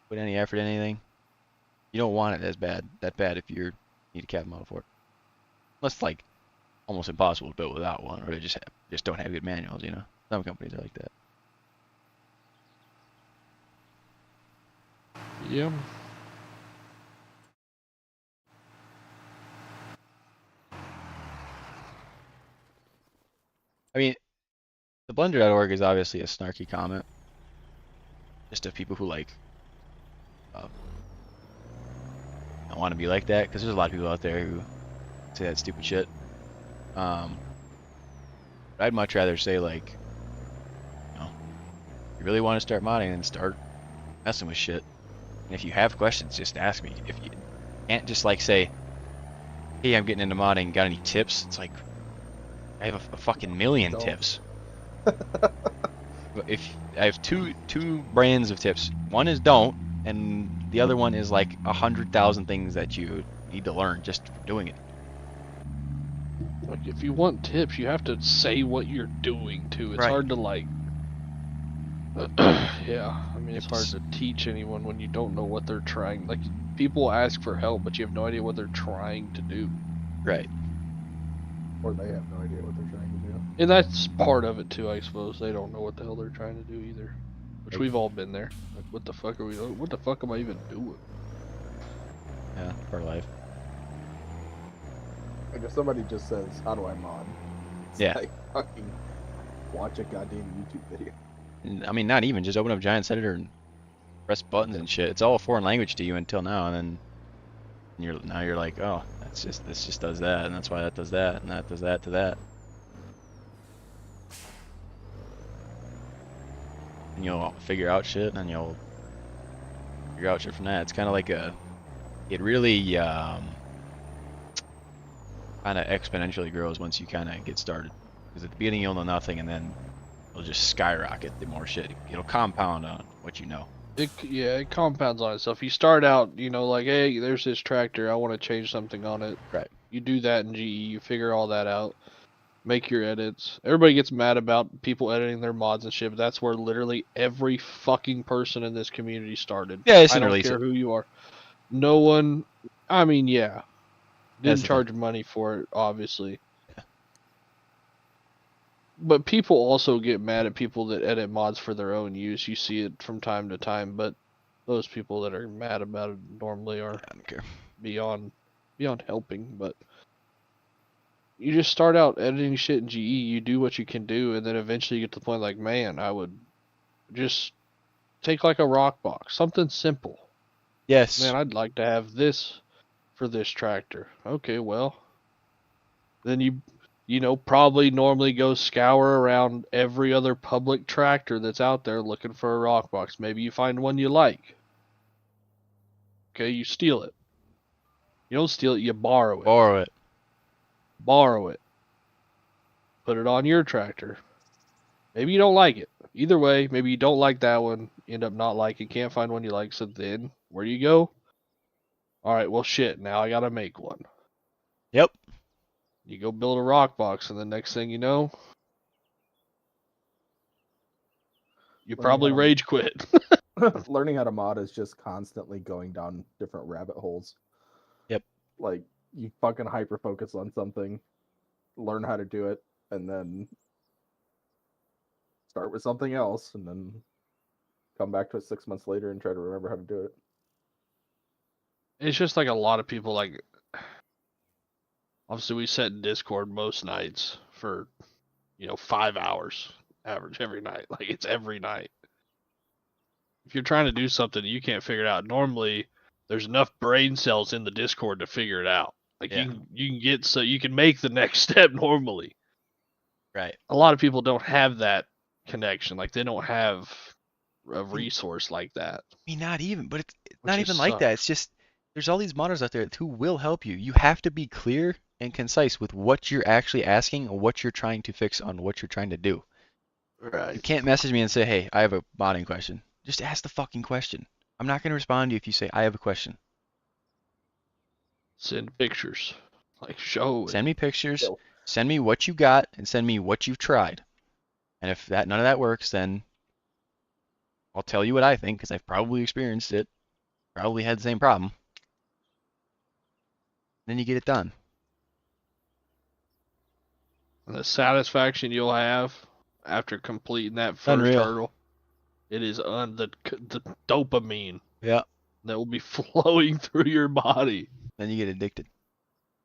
putting any effort in anything. You don't want it that bad if you need a CAD model for it. Unless it's like almost impossible to build without one, or they just don't have good manuals, you know. Some companies are like that. Yeah. I mean, the Blender.org is obviously a snarky comment. Just of people who like don't want to be like that, because there's a lot of people out there who say that stupid shit. But I'd much rather say like, you know, if you really want to start modding, then start messing with shit. And if you have questions, just ask me. If you can't just like say, hey, I'm getting into modding, got any tips? It's like, I have a fucking million Don't. tips. If I have two brands of tips, one is don't, and the other one is like 100,000 things that you need to learn just for doing it. Like, if you want tips, you have to say what you're doing too. It's Right. hard to like. Yeah, I mean, it's hard to teach anyone when you don't know what they're trying. Like, people ask for help, but you have no idea what they're trying to do. Right. Or they have no idea what they're trying to do. And that's part of it too, I suppose. They don't know what the hell they're trying to do either. Which we've all been there. Like, what the fuck are we? What the fuck am I even doing? Yeah, for life. Like if somebody just says, "How do I mod?" It's Yeah. like fucking watch a goddamn YouTube video. I mean, not even. Just open up Giants Editor and press buttons and shit. It's all a foreign language to you until now, and then you're like, oh, this just does that, and that's why that does that, and that does that to that. And you'll figure out shit, and then you'll figure out shit from that. It's kind of like it really kind of exponentially grows once you kind of get started. Because at the beginning you'll know nothing, and then it'll just skyrocket the more shit. It'll compound on what you know. It compounds on itself. You start out, you know, like, hey, there's this tractor, I want to change something on it. Right. You do that in GE, you figure all that out, make your edits. Everybody gets mad about people editing their mods and shit, but that's where literally every fucking person in this community started. Yeah, it's I an don't release care it. who you are. No one, I mean, yeah. That's Didn't the charge money for it, obviously. But people also get mad at people that edit mods for their own use. You see it from time to time, but those people that are mad about it normally are I don't care. beyond helping. But you just start out editing shit in GE, you do what you can do, and then eventually you get to the point like, man, I would just take like a rock box, something simple. Yes. Man, I'd like to have this for this tractor. Okay, well, then you know, probably normally go scour around every other public tractor that's out there looking for a rock box. Maybe you find one you like. Okay, you steal it. You don't steal it, you borrow it. Borrow it. Borrow it. Put it on your tractor. Maybe you don't like it. Either way, maybe you don't like that one, end up not liking, can't find one you like, so then, where do you go? Alright, well shit, now I gotta make one. Yep. You go build a rock box, and the next thing you know, you probably rage quit. Learning how to mod is just constantly going down different rabbit holes. Yep. Like you fucking hyper focus on something, learn how to do it, and then start with something else, and then come back to it 6 months later and try to remember how to do it. It's just like a lot of people, like, obviously we sit in Discord most nights for, 5 hours average every night. Like, it's every night. If you're trying to do something you can't figure it out, normally there's enough brain cells in the Discord to figure it out. Like, Yeah. you can get, so you can make the next step normally. Right. A lot of people don't have that connection. Like, they don't have a resource like that. I mean, not even, but it's Which not just even like that. It's just there's all these modders out there who will help you. You have to be clear and concise with what you're actually asking or what you're trying to fix on what you're trying to do. You Right. can't message me and say, hey, I have a modding question. Just ask the fucking question. I'm not going to respond to you if you say, I have a question. Send pictures. Like, show it. Send me pictures, So- send me what you got, and send me what you've tried. And if none of that works, then I'll tell you what I think, because I've probably experienced it, probably had the same problem. Then you get it done. And the satisfaction you'll have after completing that first Unreal. hurdle, it is the dopamine Yeah. that will be flowing through your body Then you get addicted.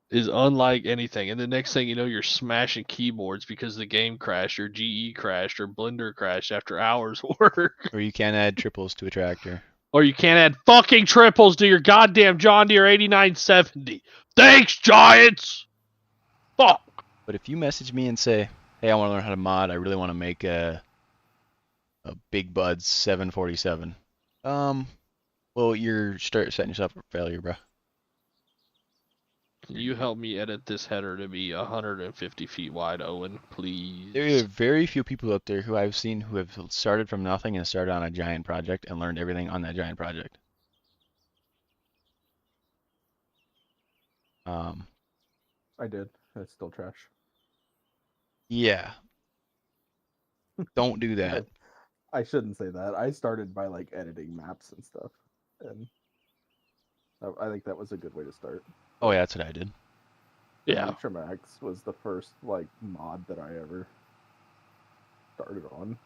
is unlike anything. And the next thing you know, you're smashing keyboards because the game crashed, or GE crashed, or Blender crashed after hours of work. Or you can't add triples to a tractor. Or you can't add fucking triples to your goddamn John Deere 8970. Thanks, Giants! Fuck! But if you message me and say, hey, I want to learn how to mod, I really want to make a Big Bud's 747. Well, you're setting yourself up for failure, bro. Can you help me edit this header to be 150 feet wide, Owen, please? There are very few people out there who I've seen who have started from nothing and started on a giant project and learned everything on that giant project. I did. That's still trash. Yeah. Don't do that. I shouldn't say that. I started by like editing maps and stuff, and I think that was a good way to start. Oh yeah, that's what I did. Yeah. Tremax was the first like mod that I ever started on.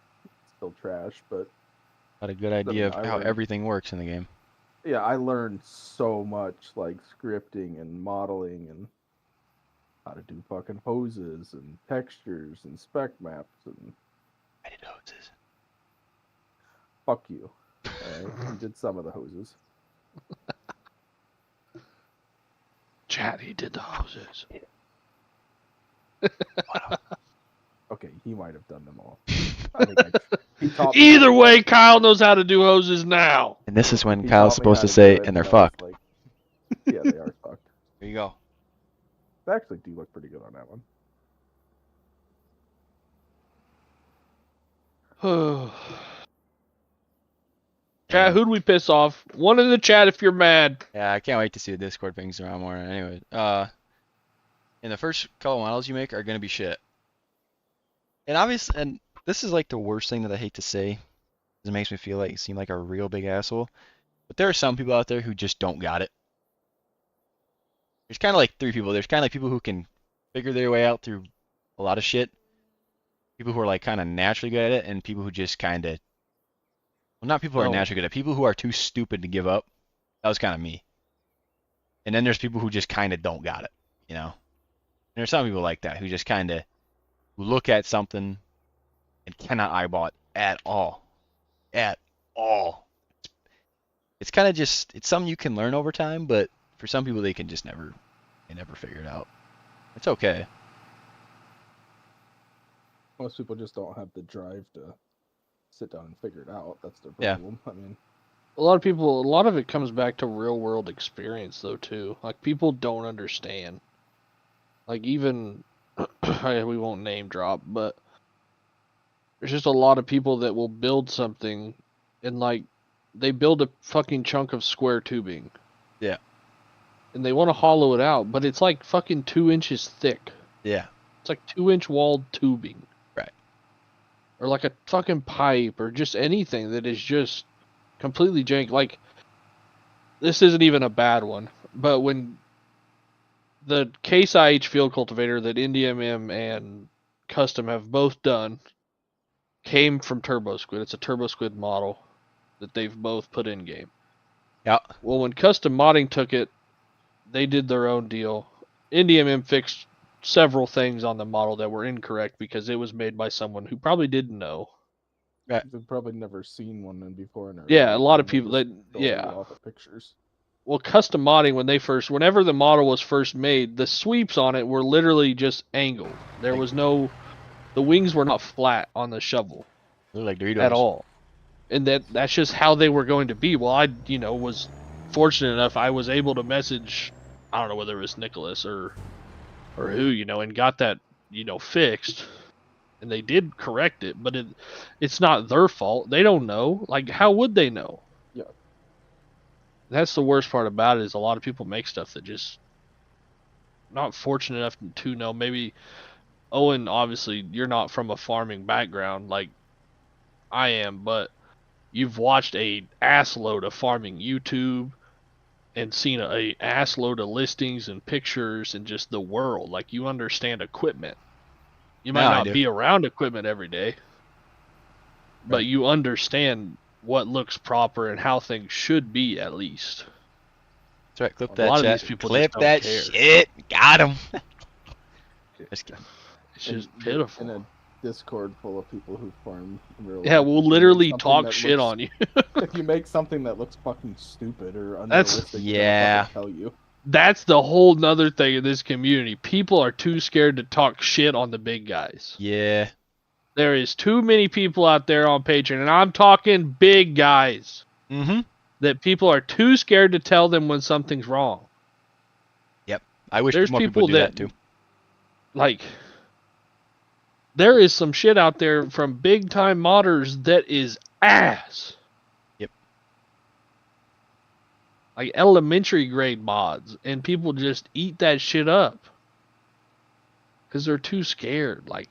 Still trash, but Got a good idea of I how learned- everything works in the game. yeah, I learned so much like scripting and modeling and how to do fucking hoses and textures and spec maps and I did hoses. fuck you. Alright, you did some of the hoses. Chad, he did the hoses. Okay, he might have done them all. I think he taught me Either how- way, Kyle knows how to do hoses now. And this is when he Kyle's taught me supposed how to do say, it, and they're I was fucked. like, yeah, they are fucked. There you go. They actually do look pretty good on that one. Chat, who'd we piss off? One in the chat if you're mad. Yeah, I can't wait to see the Discord things around more. Anyway, and the first couple models you make are gonna be shit. And obviously, and this is like the worst thing that I hate to say, 'cause it makes me feel like you seem like a real big asshole. But there are some people out there who just don't got it. There's kind of like three people. There's kind of like people who can figure their way out through a lot of shit. People who are like kind of naturally good at it, and people who just kind of, well, not people who are No. naturally good at it, people who are too stupid to give up. That was kind of me. And then there's people who just kind of don't got it, you know? And there's some people like that who just kind of look at something and cannot eyeball it at all. At all. It's kind of just, it's something you can learn over time, but for some people they can just never figure it out. It's okay. Most people just don't have the drive to sit down and figure it out. That's their Yeah. problem. I mean, A lot of it comes back to real world experience though too. Like people don't understand. Like even we won't name drop, but there's just a lot of people that will build something and like they build a fucking chunk of square tubing. Yeah. And they want to hollow it out, but it's like fucking 2 inches thick. Yeah. It's like 2-inch walled tubing. Right. Or like a fucking pipe or just anything that is just completely jank. Like, this isn't even a bad one, but when the Case IH field cultivator that NDMM and Custom have both done came from Turbo Squid. It's a Turbo Squid model that they've both put in game. Yeah. Well, when Custom Modding took it, they did their own deal. NDMM fixed several things on the model that were incorrect because it was made by someone who probably didn't know. they've probably never seen one before. In their Yeah, life, a lot of and they people just that go read yeah. off of pictures. Well, custom modding whenever the model was first made, the sweeps on it were literally just angled. There was no, the wings were not flat on the shovel They're like Doritos. at all, and that's just how they were going to be. Well, I was fortunate enough I was able to message, I don't know whether it was Nicholas or who, and got that fixed, and they did correct it, but it's not their fault. They don't know. Like, how would they know? Yeah. That's the worst part about it is a lot of people make stuff that just not fortunate enough to know. Maybe Owen, obviously you're not from a farming background like I am, but you've watched a ass load of farming YouTube and seen a ass load of listings and pictures and just the world. Like, you understand equipment. You might No, I not do. be around equipment every day, but Right. you understand what looks proper and how things should be, at least. That's right. Clip A that lot of chat. these people Clip just don't that care. shit. Got him. Just kidding. It's just In pitiful. a Discord full of people who farm in real Yeah, life, we'll if you make literally something talk that shit looks- on you. If you make something that looks fucking stupid or That's- unrealistic, Yeah. they'll fucking tell you. That's the whole nother thing in this community. People are too scared to talk shit on the big guys. Yeah. There is too many people out there on Patreon, and I'm talking big guys, Mm-hmm. that people are too scared to tell them when something's wrong. I wish There's more people people do that too. Like, there is some shit out there from big time modders that is ass. Yep. Like elementary grade mods, and people just eat that shit up. Because they're too scared, like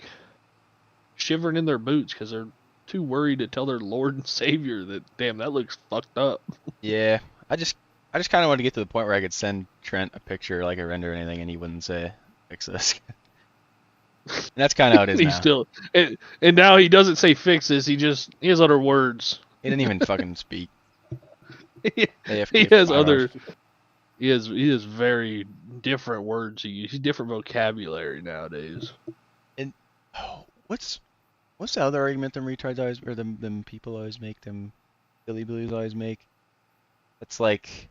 shivering in their boots because they're too worried to tell their Lord and Savior that, damn, that looks fucked up. Yeah, I just kind of wanted to get to the point where I could send Trent a picture, like a render or anything, and he wouldn't say, fix this. And that's kind of how it is He now. still, and now he doesn't say fix this. He has other words. He didn't even fucking speak. he AFK has 5 other. hours. He has very different words he uses. Different vocabulary nowadays. And what's the other argument them retards always, or them people always make, them Billy Blues always make? It's like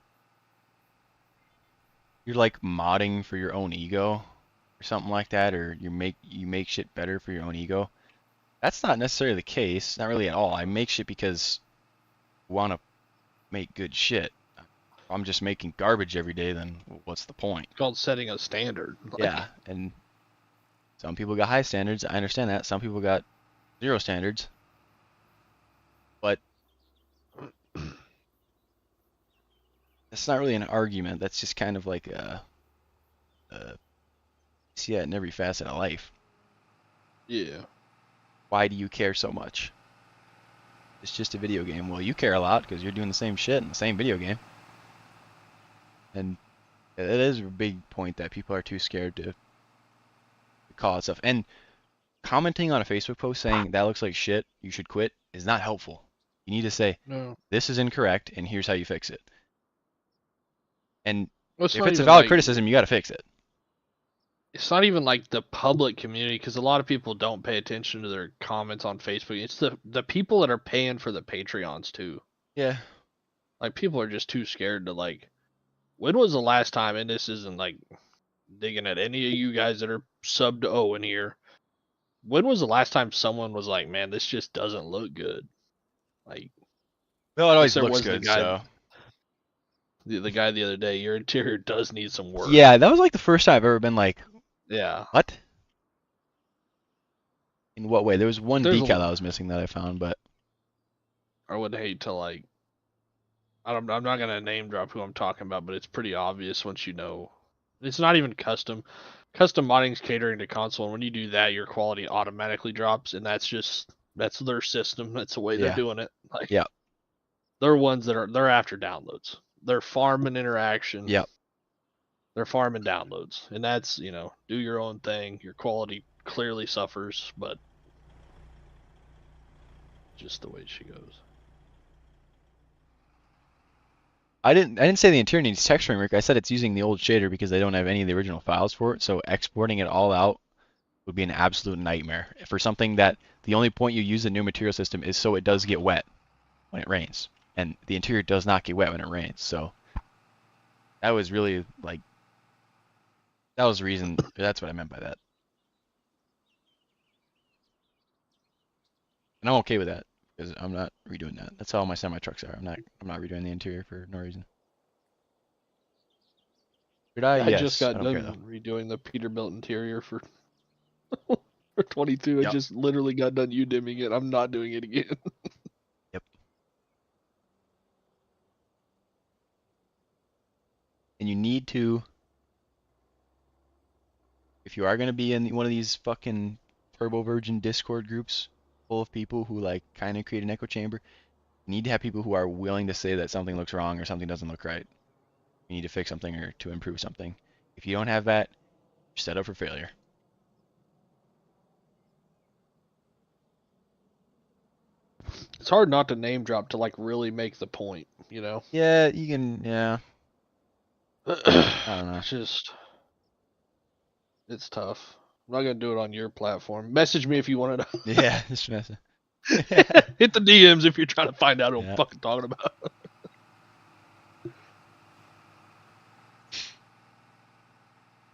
you're like modding for your own ego, or something like that, or you make shit better for your own ego. That's not necessarily the case, not really at all. I make shit because I want to make good shit. If I'm just making garbage every day, then what's the point? It's called setting a standard. Yeah, and some people got high standards. I understand that. Some people got 0 standards. But that's not really an argument. That's just kind of like see that in every facet of life. Yeah. Why do you care so much? It's just a video game. Well, you care a lot because you're doing the same shit in the same video game. And it is a big point that people are too scared to call it stuff. And commenting on a Facebook post saying that looks like shit, you should quit, is not helpful. You need to say, No. this is incorrect and here's how you fix it. And Well, if it's a valid criticism, you got to fix it. It's not even like the public community, because a lot of people don't pay attention to their comments on Facebook. It's the people that are paying for the Patreons too. Yeah. Like, people are just too scared to, like, when was the last time, and this isn't like digging at any of you guys that are subbed to Owen here, when was the last time someone was like, man, this just doesn't look good? Like, Well, it always there looks was the good, guy- so. the guy the other day, your interior does need some work. Yeah, that was like the first time I've ever been like, Yeah. what? In what way? There was one There's a- decal that was missing that I found, but I would hate to, like, I'm not gonna name drop who I'm talking about, but it's pretty obvious once you know. It's not even custom. Custom modding's catering to console, and when you do that, your quality automatically drops, and that's their system. That's the way Yeah. they're doing it. Like, Yeah. they're ones they're after downloads. They're farming interaction. Yep. They're farming downloads, and that's, do your own thing. Your quality clearly suffers, but just the way she goes. I didn't say the interior needs texturing work. I said it's using the old shader because they don't have any of the original files for it. So exporting it all out would be an absolute nightmare for something that the only point you use the new material system is so it does get wet when it rains, and the interior does not get wet when it rains. So that was really like that was the reason. That's what I meant by that, and I'm okay with that. Because I'm not redoing that. That's how all my semi trucks are. I'm not redoing the interior for no reason. Should I? I Yes. just got I don't care, done redoing the Peterbilt interior for for 22. Yep. I just literally got done dimming it. I'm not doing it again. Yep. And you need to, if you are going to be in one of these fucking Turbo Virgin Discord groups full of people who like kind of create an echo chamber, you need to have people who are willing to say that something looks wrong or something doesn't look right. You need to fix something or to improve something. If you don't have that, you're set up for failure. It's hard not to name drop to, like, really make the point, you know? Yeah, you can. Yeah. I don't know. It's tough. I'm not gonna do it on your platform. Message me if you want to. Yeah, just messing. Hit the DMs if you're trying to find out what Yeah. I'm fucking talking about.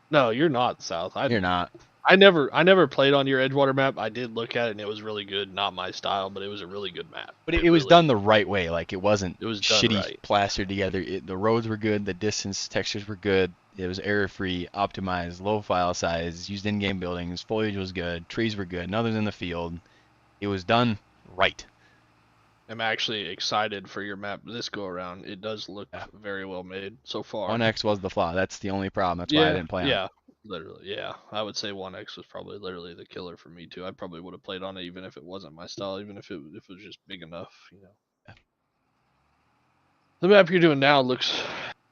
No, you're not South. You're not. I never played on your Edgewater map. I did look at it and it was really good. Not my style, but it was a really good map. But it was really- done the right way. Like it wasn't It was done shitty right. plastered together. The roads were good. The distance textures were good. It was error free, optimized, low file size, used in-game buildings. Foliage was good. Trees were good. Nothing's in the field. It was done right. I'm actually excited for your map this go around. It does look very well made so far. 1x was the flaw. That's the only problem. That's why I didn't play on it. Literally, yeah. I would say 1X was probably literally the killer for me too. I probably would have played on it even if it wasn't my style, even if it was just big enough, you know. Yeah. The map you're doing now looks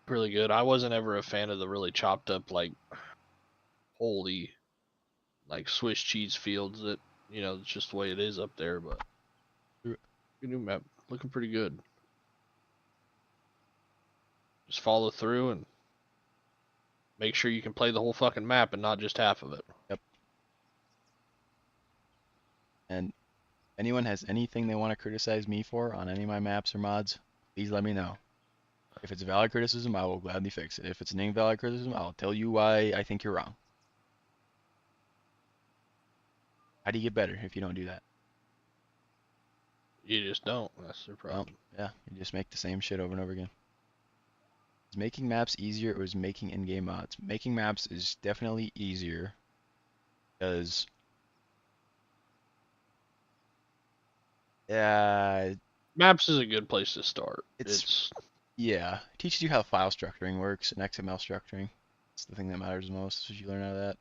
really good. I wasn't ever a fan of the really chopped up, like, holy, like, Swiss cheese fields that, you know, it's just the way it is up there, but your new map looking pretty good. Just follow through and make sure you can play the whole fucking map and not just half of it. Yep. And anyone has anything they want to criticize me for on any of my maps or mods, please let me know. If it's a valid criticism, I will gladly fix it. If it's an invalid criticism, I'll tell you why I think you're wrong. How do you get better if you don't do that? You just don't. That's their problem. Well, yeah, you just make the same shit over and over again. Is making maps easier or is making in-game mods? Making maps is definitely easier because Maps is a good place to start. Yeah, it teaches you how file structuring works and XML structuring. It's the thing that matters most, is you learn out of that.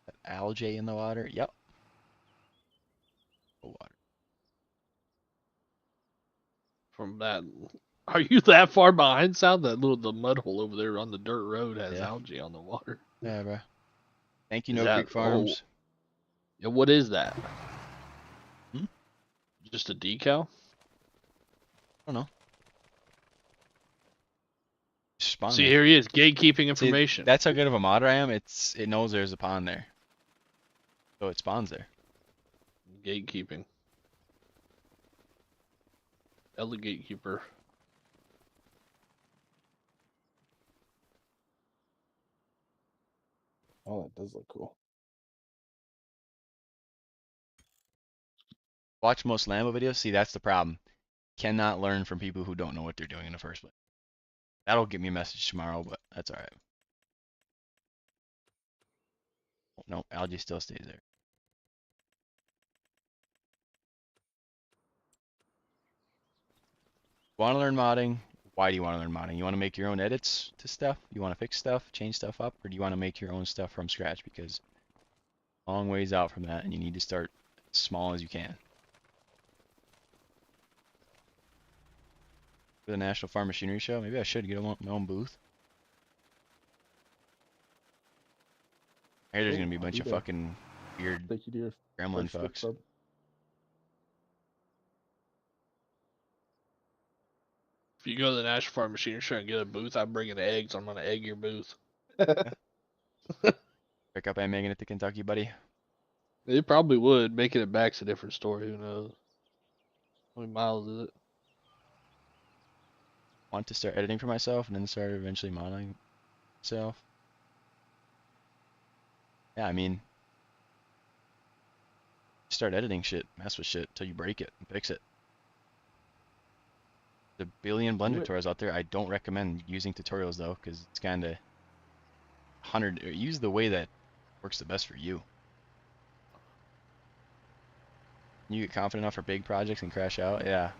That algae in the water, yep. Oh, water. From that, are you that far behind, Sal? The mud hole over there on the dirt road has algae on the water. Yeah, bro. Thank you, Is No that- Creek Farms. Yeah, what is that? Hmm? Just a decal? I don't know. Spawn See, there. here he is, gatekeeping See, information. that's how good of a modder I am. It knows there's a pond there, so it spawns there. Gatekeeping. The gatekeeper. Oh, that does look cool. Watch most Lambo videos. See, that's the problem. Cannot learn from people who don't know what they're doing in the first place. That'll get me a message tomorrow, but that's alright. No, algae still stays there. Want to learn modding? Why do you want to learn modding? You want to make your own edits to stuff? You want to fix stuff, change stuff up? Or do you want to make your own stuff from scratch? Because long ways out from that, and you need to start as small as you can. For the National Farm Machinery Show, maybe I should get my own booth. I hear there's going to be a bunch of fucking weird Thank you, dear. gremlin fucks. If you go to the National Farm Machinery Show and get a booth, I'm bringing eggs. I'm going to egg your booth. Pick up and Megan at the Kentucky, buddy. It probably would. Making it back's a different story. Who knows? How many miles is it? Want to start editing for myself and then start eventually modeling myself. Yeah, I mean, start editing shit, mess with shit till you break it and fix it. The billion blender tutorials out there, I don't recommend using tutorials though, because it's kind of use the way that works the best for you. You get confident enough for big projects and crash out, yeah.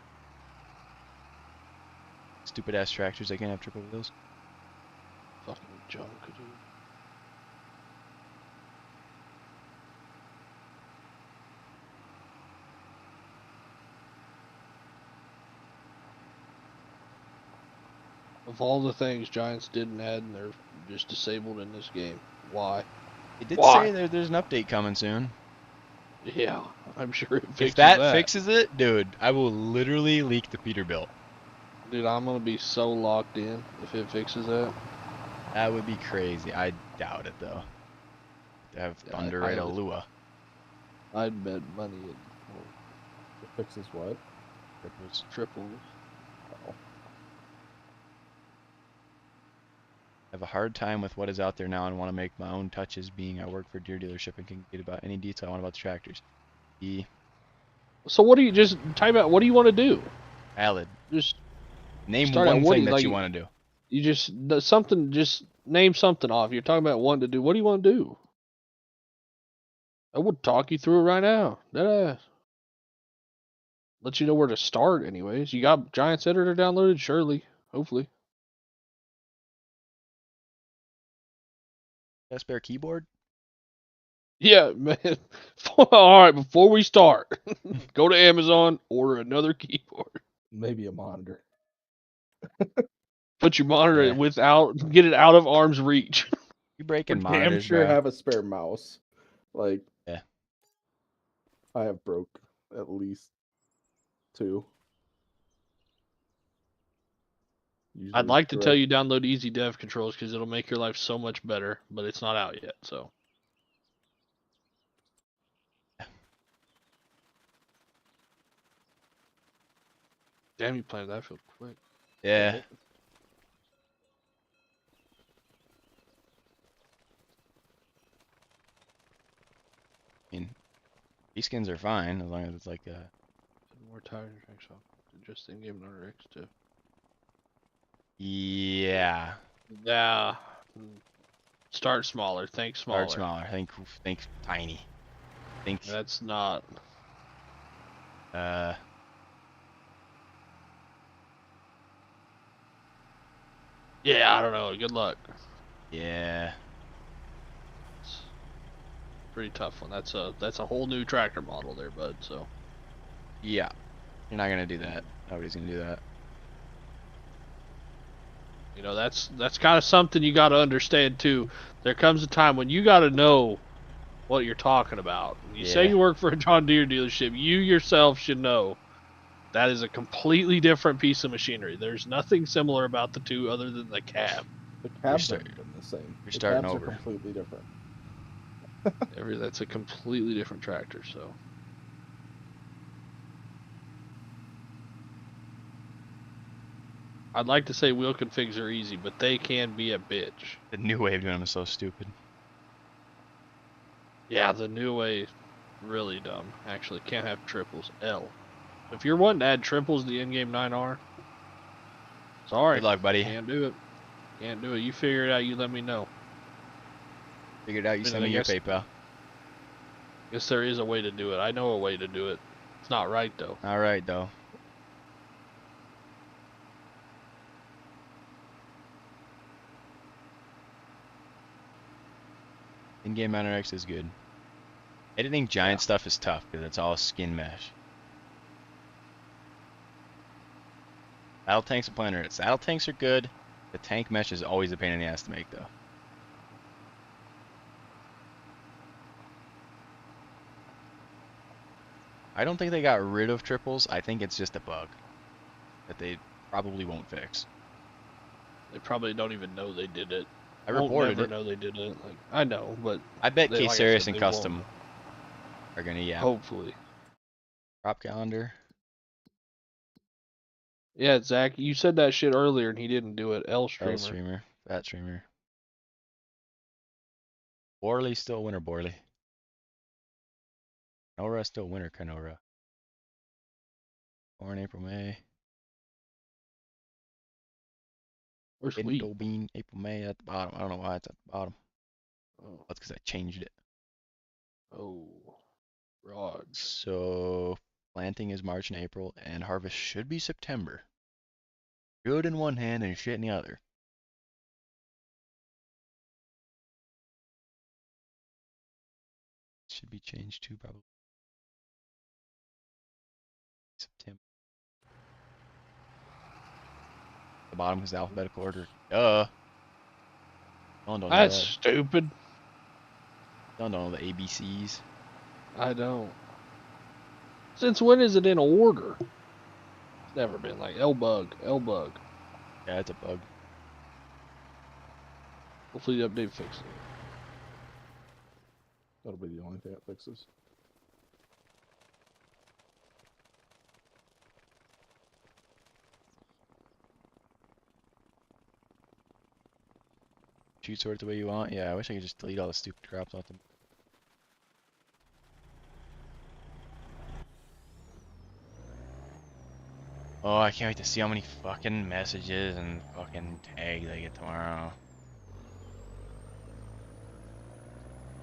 Stupid ass tractors, they can't have triple wheels. Fucking junk, dude. Of all the things Giants didn't add, and they're just disabled in this game. Why? It did say there's an update coming soon. Yeah, I'm sure it fixes If that fixes it, dude, I will literally leak the Peterbilt. Dude, I'm gonna be so locked in if it fixes that. That would be crazy. I doubt it though. To have Thunder right a Lua. I'd bet money it fixes what? Triples. Oh. I have a hard time with what is out there now and want to make my own touches, being I work for a deer dealership and can get about any detail I want about the tractors. So what do you just time out? What do you want to do? Valid. Just name one thing that you want to do. You just something. Just name something off. You're talking about wanting to do. What do you want to do? I would talk you through it right now. Deadass. let you know where to start. Anyways, you got Giants Editor downloaded, surely, hopefully. Got a spare keyboard? Yeah, man. All right, before we start, go to Amazon, order another keyboard. Maybe a monitor. Put your monitor Yeah. get it out of arm's reach. You breaking For damn monitors, sure bro. have a spare mouse. Like, Yeah. I have broke at least 2. I'd Usually like to tell direct. you download Easy Dev Controls because it'll make your life so much better, but it's not out yet. So. Damn, you planted that field quick. Yeah. I mean, these skins are fine as long as it's like More tires and tracks off. Just in game under X too. yeah. Yeah. Start smaller. Think smaller. Start smaller. Think tiny. Think That's not. Yeah, I don't know. Good luck. Yeah. It's a pretty tough one. That's a whole new tractor model there, bud. So. Yeah. You're not gonna do that. Nobody's gonna do that. You know, that's kind of something you got to understand too. There comes a time when you got to know what you're talking about. You say you work for a John Deere dealership, you yourself should know that is a completely different piece of machinery. There's nothing similar about the two other than the cab. The cabs haven't been the same. You're The starting cabs over. are completely different. That's a completely different tractor, so. I'd like to say wheel configs are easy, but they can be a bitch. The new way of doing them is so stupid. Yeah, the new way, really dumb. Actually, can't have triples. L. If you're wanting to add triples to the in-game 9R, sorry. Good luck, buddy. Can't do it. Can't do it. You figure it out. You let me know. Figure it out. You send me your PayPal. Guess there is a way to do it. I know a way to do it. It's not right though. All right, though. In-game Mount X is good. Editing giant stuff is tough because it's all skin mesh. Saddle tanks and planter. Saddle tanks are good. The tank mesh is always a pain in the ass to make, though. I don't think they got rid of triples. I think it's just a bug that they probably won't fix. They probably don't even know they did it. I reported never it. know they did it. Like, I know, but I bet like K-Serious said, and they Custom won't. are gonna, Hopefully. Crop calendar. Yeah, Zach, you said that shit earlier and he didn't do it. L streamer. L streamer. Fat streamer. Borley still winner, Borley. Canora still winner, Canora. Corn, April, May. Where's wheat? Pinto bean, April, May at the bottom. I don't know why it's at the bottom. Oh. That's because I changed it. Oh. Rods. So planting is March and April, and harvest should be September. Good in one hand and shit in the other. Should be changed too, probably. September. The bottom is alphabetical order. Duh. Don't know That's that. stupid. Don't know the ABCs. I don't. Since when is it in order? It's never been like L bug. Yeah, it's a bug. Hopefully the update fixes it. That'll be the only thing it fixes. Shoot sort the way you want. Yeah, I wish I could just delete all the stupid crops off them. Oh, I can't wait to see how many fucking messages and fucking tags I get tomorrow.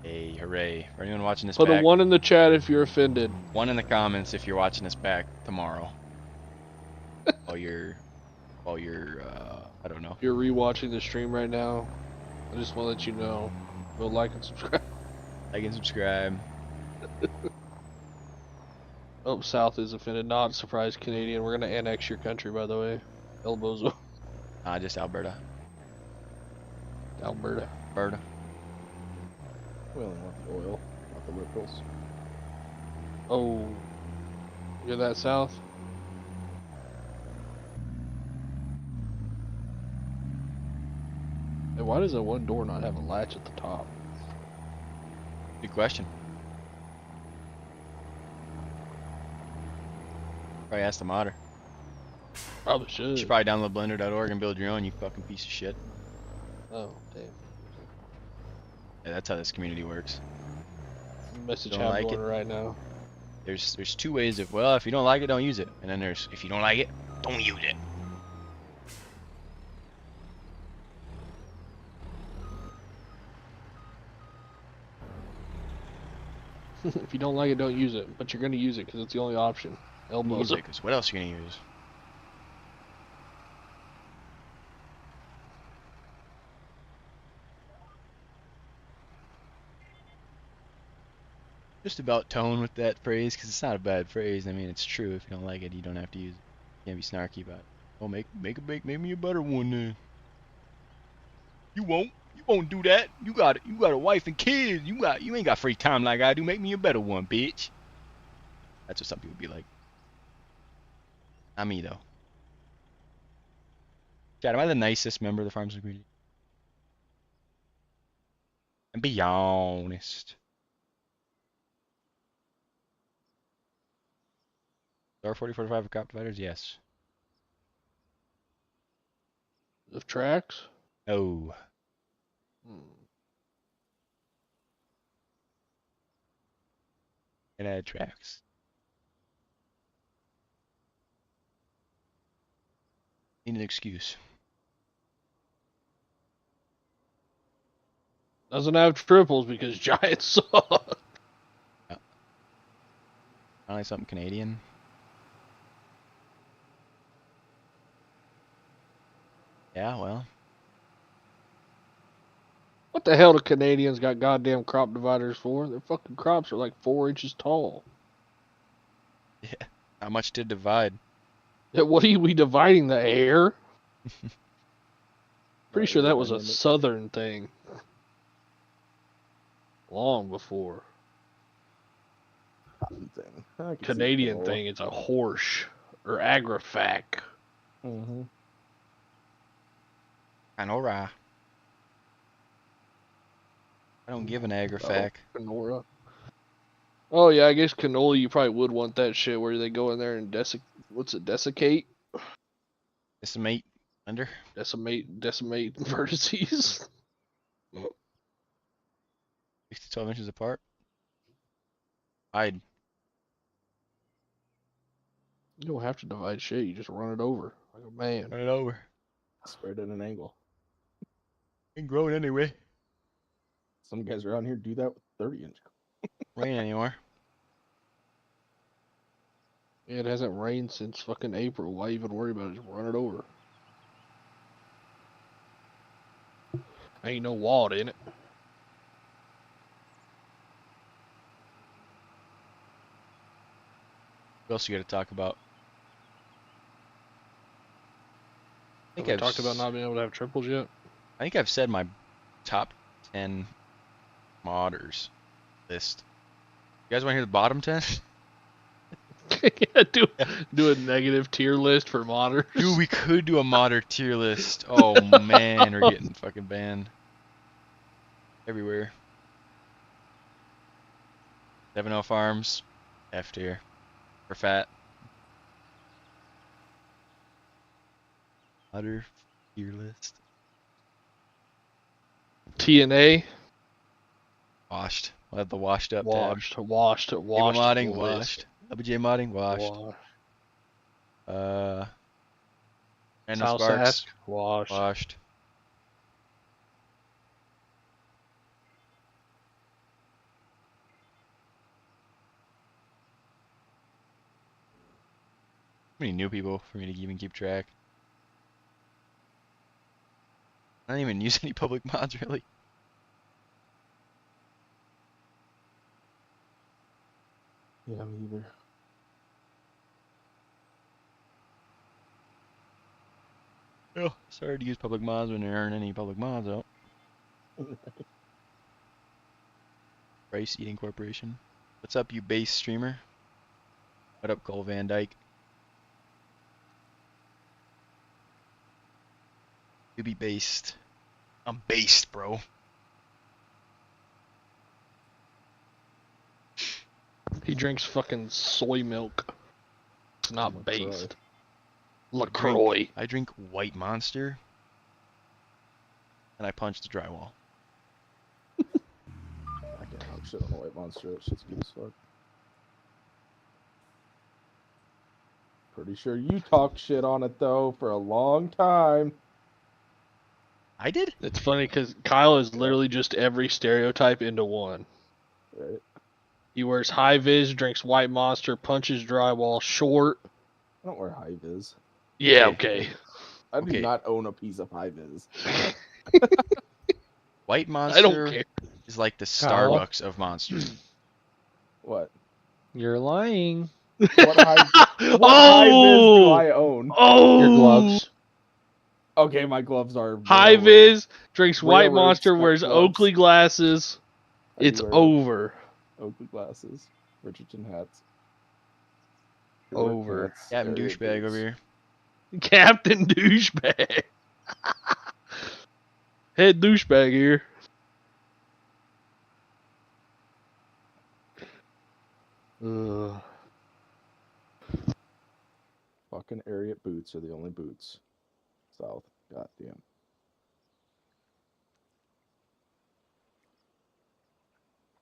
Hey, hooray. For anyone watching this Put a back, 1 in the chat if you're offended. 1 in the comments if you're watching this back tomorrow. while you're, I don't know. If you're rewatching the stream right now, I just want to let you know. Go like and subscribe. Like and subscribe. Oh, South is offended. Not surprised, Canadian. We're gonna annex your country, by the way. El Bozo. Just Alberta. Alberta. Alberta. We only want the oil, not the liberals. Oh. You're that South? Hey, why does that one door not have a latch at the top? Good question. Probably ask the modder. Probably You should. should probably download blender.org and build your own, you fucking piece of shit. Oh, damn. Yeah, that's how this community works. Message Don't have like going it? right now. There's two ways of, well, if you don't like it, don't use it. And then there's, if you don't like it, don't use it. If you don't like it, don't use it. But you're gonna use it because it's the only option. El Use Bozo. it, 'cause what else are you gonna use? Just about tone with that phrase, because it's not a bad phrase. I mean, it's true. If you don't like it, you don't have to use it. You can't be snarky about it. Oh, make me a better one then. You won't do that. You got a wife and kids. You ain't got free time like I do. Make me a better one, bitch. That's what some people be like. Not me though. Chad, am I the nicest member of the farmers community? And be honest. Are 4045 crop dividers? Yes. Of tracks? Oh. And add tracks. Need an excuse. Doesn't have triples because Giants suck. I like something Canadian. Yeah, well. What the hell do Canadians got goddamn crop dividers for? Their fucking crops are like 4 inches tall. Yeah. How much to divide? Yeah, what are we dividing, the air? Pretty sure that was a Aerodynamic. southern thing. Long before. Cotton thing. I can see Canadian canola. thing, it's a horse. Or agrifac. Mm-hmm. Canora. I don't give an agrifac. Canola. Oh yeah, I guess canola you probably would want that shit where they go in there and desiccate? Decimate under. Decimate vertices. 6 to 12 inches apart. I'd. You don't have to divide shit, you just run it over. Like a man. Run it over. Spread at an angle. Can grow it anyway. Some guys around here do that with 30-inch. Rain anymore. Yeah, it hasn't rained since fucking April. Why even worry about it? Just run it over. Ain't no water in it. What else you got to talk about? I Have think we I've talked about not being able to have triples yet? I think I've said my top 10 modders list. You guys want to hear the bottom 10? Yeah, do a negative tier list for modders. Dude, we could do a modder tier list. Oh man, we're getting fucking banned everywhere. 7-0 Farms, F tier. For fat. Modder tier list. TNA. Washed. We'll have the washed up Washed. tab. Washed. Able modding, list. washed. LBJ modding, washed. Random South Sparks, Sask, washed. washed. many new people for me to even keep track. I don't even use any public mods really. Yeah, me either. Oh, sorry to use public mods when there aren't any public mods out. Rice Eating Corporation. What's up, you base streamer? What up, Cole Van Dyke? You be based. I'm based, bro. He drinks fucking soy milk. It's not LaCroix. based. LaCroix. I drink White Monster. And I punch the drywall. I can't talk shit on the White Monster. That shit's good as fuck. Pretty sure you talked shit on it though for a long time. I did? It's funny because Kyle is literally just every stereotype into one. Right? He wears high vis, drinks White Monster, punches drywall, short. I don't wear high vis. Yeah, okay. I do Okay. not own a piece of high vis. White I don't Monster care. is like the Kyle? Starbucks of monsters. What? You're lying. What high vis do I own? Oh! Your gloves. Okay, my gloves are High railroad- vis, drinks White railroad Monster, spec wears gloves. Oakley glasses. I do It's wear over. Oakley glasses, Richardson hats. Over. Pants, Captain area Douchebag boots. over here. Captain Douchebag. Head douchebag here. Ugh. Fucking Ariat boots are the only boots. South. Goddamn.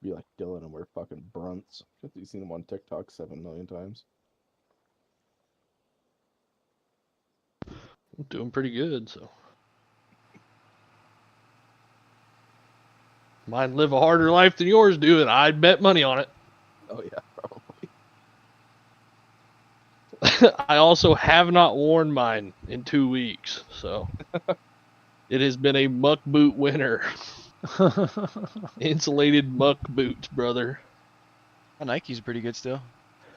Be like Dylan and wear fucking brunts. Have you seen them on TikTok 7 million times? I'm doing pretty good, so. Might live a harder life than yours do, and I'd bet money on it. Oh yeah, probably. I also have not worn mine in 2 weeks, so. It has been a muck boot winter. Insulated muck boots, brother. My Nike's pretty good still.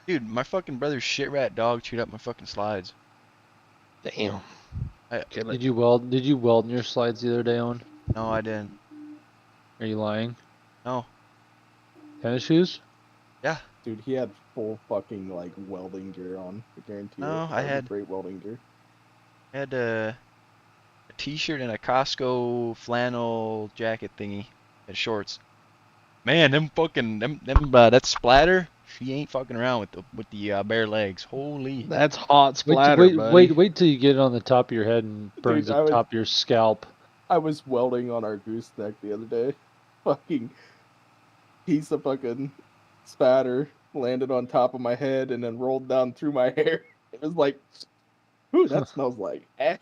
Dude, my fucking brother's shit rat dog chewed up my fucking slides. Damn. Did you weld in your slides the other day, Owen? No, I didn't. Are you lying? No. Tennis shoes? Yeah. Dude, he had full fucking like welding gear on. I guarantee you. No, That I was had- great welding gear. I had a t-shirt and a Costco flannel jacket thingy and shorts. Man, them fucking that splatter. She ain't fucking around with the bare legs. Holy. That's hot splatter, buddy. Wait till you get it on the top of your head and burns Dude, the top of your scalp. I was welding on our gooseneck the other day. Fucking piece of fucking spatter landed on top of my head and then rolled down through my hair. It was like, ooh, that smells like ass.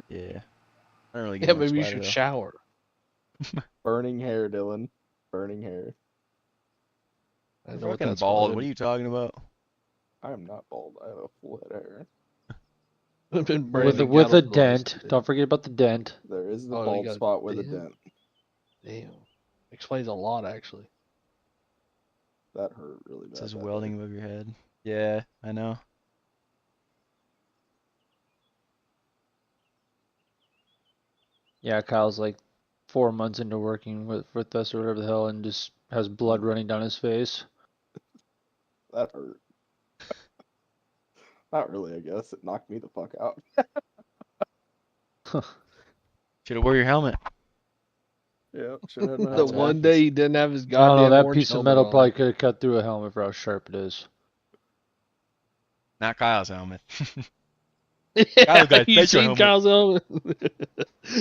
Yeah. I don't really get Yeah, much maybe you splatter, should though. shower. Burning hair, Dylan. Burning hair. I I'm know what fucking that's bald. called. What are you talking about? I am not bald. I have a full head of hair. I've been With branding a cattle dent. for Don't forget about the dent. There is the Oh, you bald got a spot with a dent? dent. Damn. Explains a lot, actually. That hurt really It bad. says that welding day. above your head. Yeah, I know. Yeah, Kyle's like 4 months into working with us or whatever the hell and just has blood running down his face. That hurt. Not really, I guess. It knocked me the fuck out. Should have wore your helmet. Yeah, should have had my The helmet. one day he didn't have his I goddamn don't know, that orange piece of helmet metal on. probably could have cut through a helmet for how sharp it is. Not Kyle's helmet. Yeah, Kyle's got you special seen helmet. Kyle's helmet?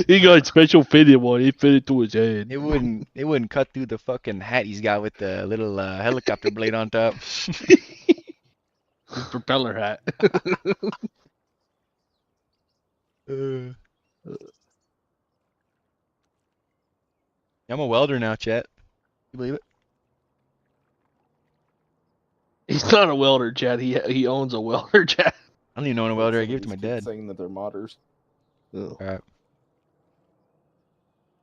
He got a special fitted one. He fit it to his head. It wouldn't cut through the fucking hat he's got with the little helicopter blade on top. His propeller hat. I'm a welder now, chat. You believe it? He's not a welder, Chad. He owns a welder, Chad. I don't even know a welder. I Some gave of it to my these kids dad. saying that they're modders. Oh. Alright.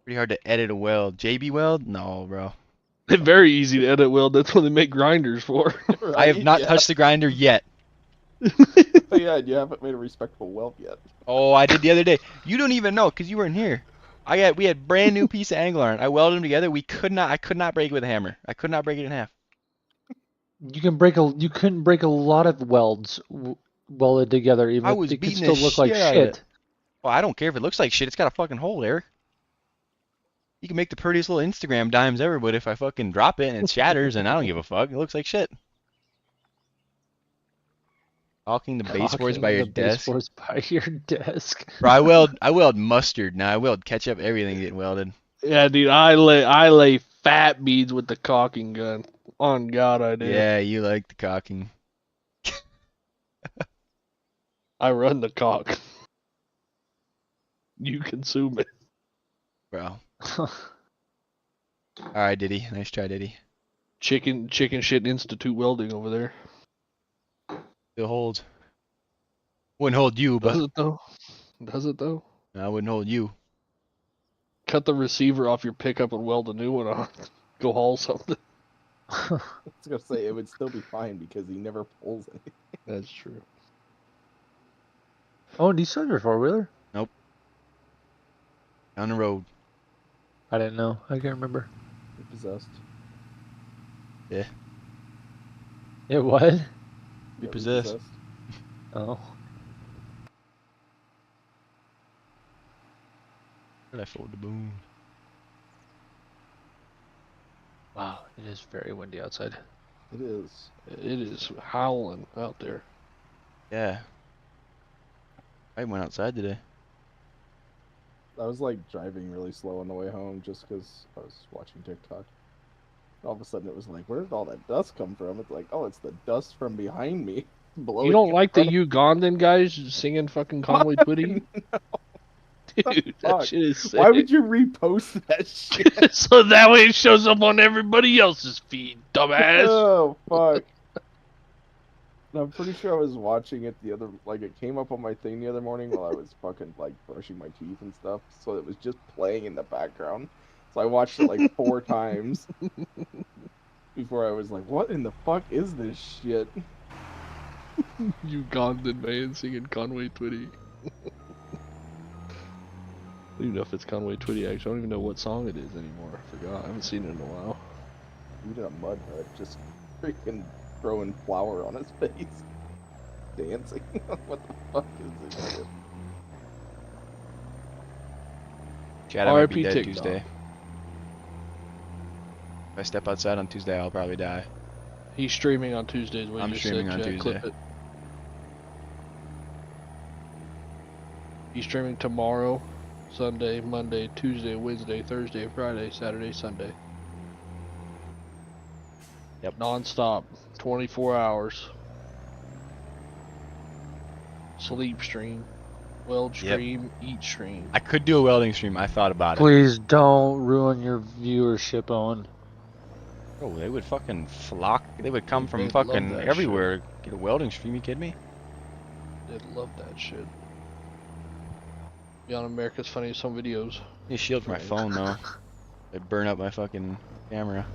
Pretty hard to edit a weld. JB weld? No, bro. They're very easy to edit weld. That's what they make grinders for. I have not Yeah. touched the grinder yet. Oh, yeah, you haven't made a respectable weld yet. Oh, I did the other day. You don't even know because you weren't here. We had brand new piece of angle iron. I welded them together. I could not break it with a hammer. I could not break it in half. You couldn't break a lot of welds welded together. Even I if was it could beating still the look like shit out of it. shit. Well, I don't care if it looks like shit. It's got a fucking hole, Eric. You can make the prettiest little Instagram dimes ever, but if I fucking drop it and it shatters, and I don't give a fuck, it looks like shit. Caulking the baseboards by your desk. Baseboards by your desk. Bro, I weld mustard now. I weld ketchup, everything getting welded. Yeah, dude, I lay fat beads with the caulking gun. On God, I do. Yeah, you like the caulking. I run the caulk. You consume it. Bro. Alright, Diddy. Nice try, Diddy. Chicken shit institute welding over there. Still holds. Wouldn't hold you, Does but it though? Does it though? I wouldn't hold you. Cut the receiver off your pickup and weld a new one on. Go haul something. I was gonna say it would still be fine because he never pulls anything. That's true. Oh, do you sell your 4-wheeler? Down the road. I didn't know. I can't remember. You're possessed. Yeah, what? Yeah, Repossessed. Oh. Where'd I fold the boom? Wow, it is very windy outside. It is. It is howling out there. Yeah. I went outside today. I was like driving really slow on the way home just because I was watching TikTok. All of a sudden it was like, where did all that dust come from? It's like, oh, it's the dust from behind me. Blowing You don't in like the front Ugandan guys singing fucking Conway Twitty? of- Dude, that Fuck. shit is sick. Why would you repost that shit? So that way it shows up on everybody else's feed, dumbass. Oh, fuck. And I'm pretty sure I was watching it it came up on my thing the other morning while I was fucking, like, brushing my teeth and stuff. So it was just playing in the background. So I watched it, like, 4 times before I was like, what in the fuck is this shit? Ugandan man singing Conway Twitty. I don't even know if it's Conway Twitty, actually. I don't even know what song it is anymore. I forgot. I haven't seen it in a while. He did a mud hut, just freaking throwing flour on his face. Dancing. What the fuck is this shit? Chad, I might be RIP dead TikTok. Tuesday. If I step outside on Tuesday, I'll probably die. He's streaming on Tuesdays. What you I'm just streaming said, on Jack. Tuesday. Clip it. He's streaming tomorrow, Sunday, Monday, Tuesday, Wednesday, Thursday, Friday, Saturday, Sunday. Yep. Non-stop, 24 hours. Sleep stream, weld Yep. stream, eat stream. I could do a welding stream. I thought about it. Please don't ruin your viewership, Owen. Oh, they would fucking flock. They would come from They'd love fucking that everywhere. Get a welding stream. You kidding me? They'd love that shit. Be on America's Funniest Home Videos. Need a shield for my phone though. It'd burn up my fucking camera.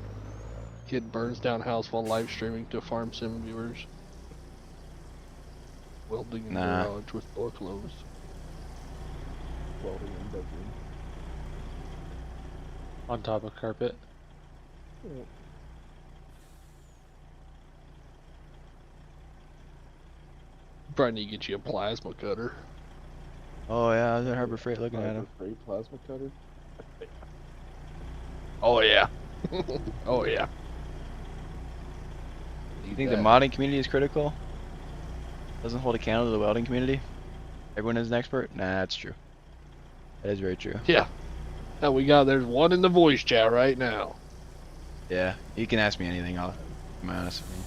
Kid burns down house while live streaming to farm sim viewers. Welding in Nah. garage with door closed. Welding in bedroom. On top of carpet. Probably need to get you a plasma cutter. Oh yeah, I was at Harbor Freight looking at him. Freight plasma cutter. Oh yeah. Oh yeah. Do you think the modding community is critical? Doesn't hold a candle to the welding community? Everyone is an expert? Nah, that's true. That is very true. Yeah. Now there's one in the voice chat right now. Yeah, you can ask me anything. I'll be honest with you.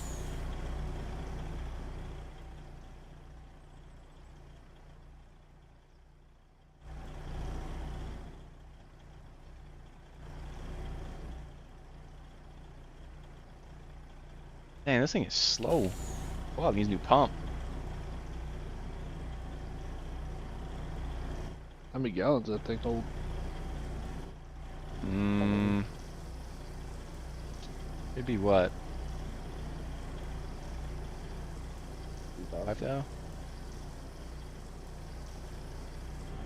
Dang, this thing is slow. Wow, it needs a new pump. How many gallons that thing hold? It'd be what? 5 now?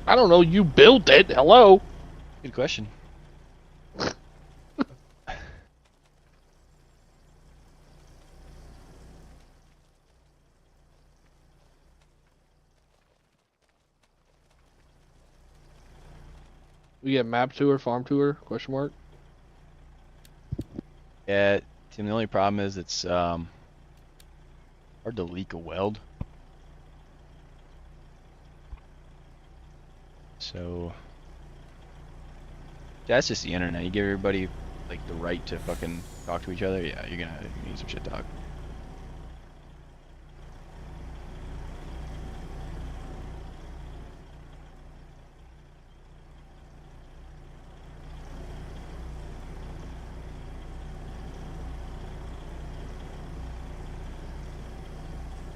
I don't know. You built it. Hello. Good question. We get map tour, farm tour? Question mark. Yeah, Tim, the only problem is it's hard to leak a weld. So that's just the internet. You give everybody like the right to fucking talk to each other. Yeah, you're gonna need some shit talk.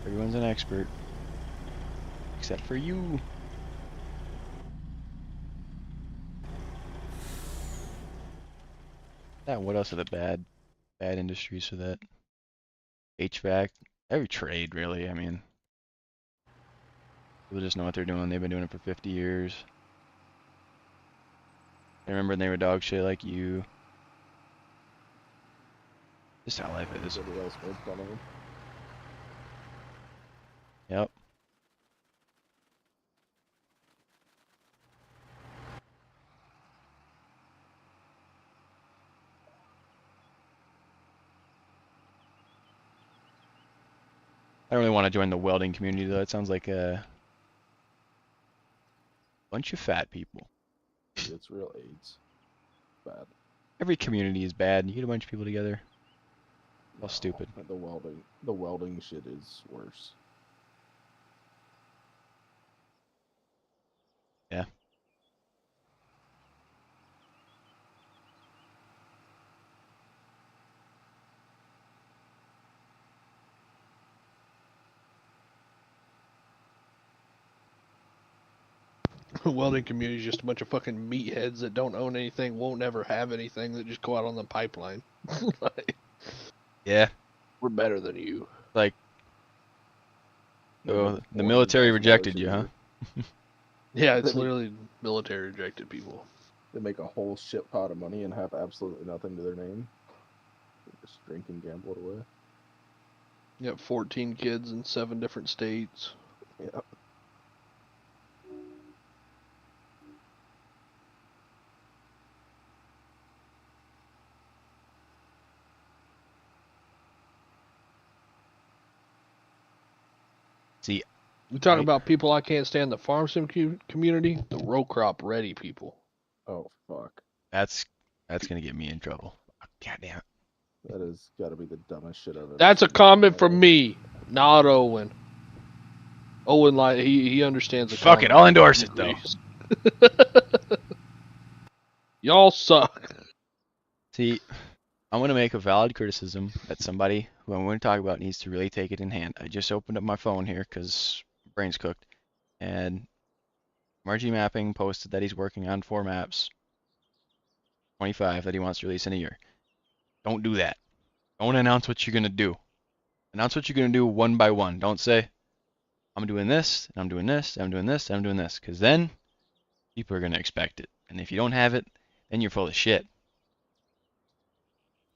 Everyone's an expert. Except for you. What else are the bad industries for that? HVAC, every trade really. I mean, people just know what they're doing. They've been doing it for 50 years. I remember when they were dog shit like you. Just how life is. Everybody else made fun of him. Yep. I don't really want to join the welding community though. It sounds like a bunch of fat people. It's real AIDS. Bad. Every community is bad. You get a bunch of people together. All stupid. The welding shit is worse. Yeah. Welding community is just a bunch of fucking meatheads that don't own anything, won't ever have anything, that just go out on the pipeline. Like, Yeah. we're better than you. Like, oh, the military rejected you, huh? Yeah, it's literally military rejected people. They make a whole shit pot of money and have absolutely nothing to their name. They just drink and gamble it away. You got 14 kids in 7 different states. Yeah. See, We talk about people I can't stand, the farm sim community, the row crop ready people. Oh fuck. that's gonna get me in trouble. God damn it. That has got to be the dumbest shit I've ever That's a seen. comment from me, not Owen. Owen, like, he understands the Fuck it, I'll endorse it though. Y'all suck. See, I'm going to make a valid criticism that somebody who I'm going to talk about needs to really take it in hand. I just opened up my phone here because brain's cooked, and Margie Mapping posted that he's working on 4 maps, 25 that he wants to release in a year. Don't do that. Don't announce what you're going to do. Announce what you're going to do one by one. Don't say, I'm doing this, and I'm doing this, and I'm doing this, and I'm doing this, because then people are going to expect it. And if you don't have it, then you're full of shit.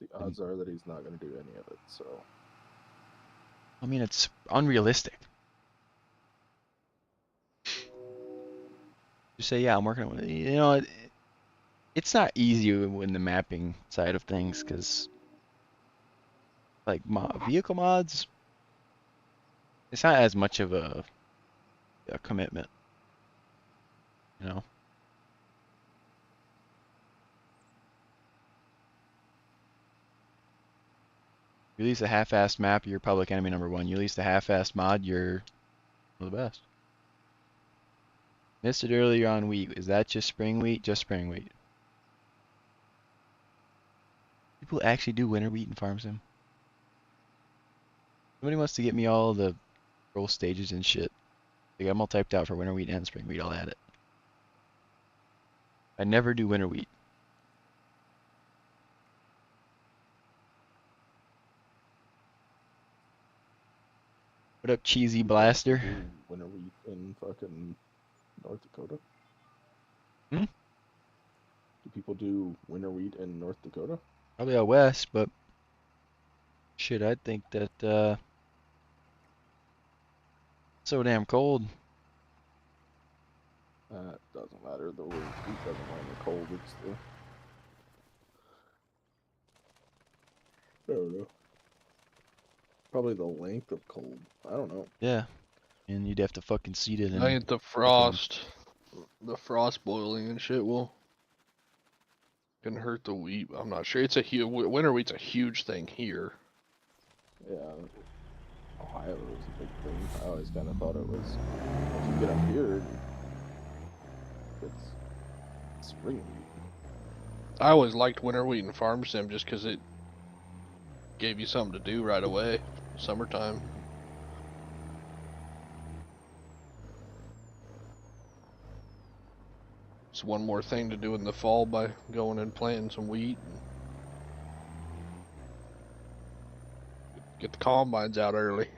The odds are that he's not going to do any of it, so. I mean, it's unrealistic. Just say, yeah, I'm working on it. You know, it's not easy in the mapping side of things, because like vehicle mods, it's not as much of a commitment, you know. You release a half-assed map, you're public enemy #1. You release the half-assed mod, you're one of the best. Missed it earlier on wheat. Is that just spring wheat? Just spring wheat. People actually do winter wheat in farm sim. Somebody wants to get me all the roll stages and shit. Like, I'm all typed out for winter wheat and spring wheat. I'll add it. I never do winter wheat. What up, cheesy blaster? Do winter wheat in fucking North Dakota? Hmm? Do people do winter wheat in North Dakota? Probably out west, but shit, I think that so damn cold. It doesn't matter. The wheat doesn't mind the cold. It's the I don't know. Probably the length of cold. I don't know. Yeah, and you'd have to fucking seed it in. I think the frost boiling and shit can hurt the wheat. I'm not sure. It's a huge winter wheat's a huge thing here. Yeah, Ohio is a big thing. I always kind of thought it was. Once you get up here, it's spring wheat. I always liked winter wheat and farm sim just because it gave you something to do right away. Summertime. It's one more thing to do in the fall by going and planting some wheat. And get the combines out early.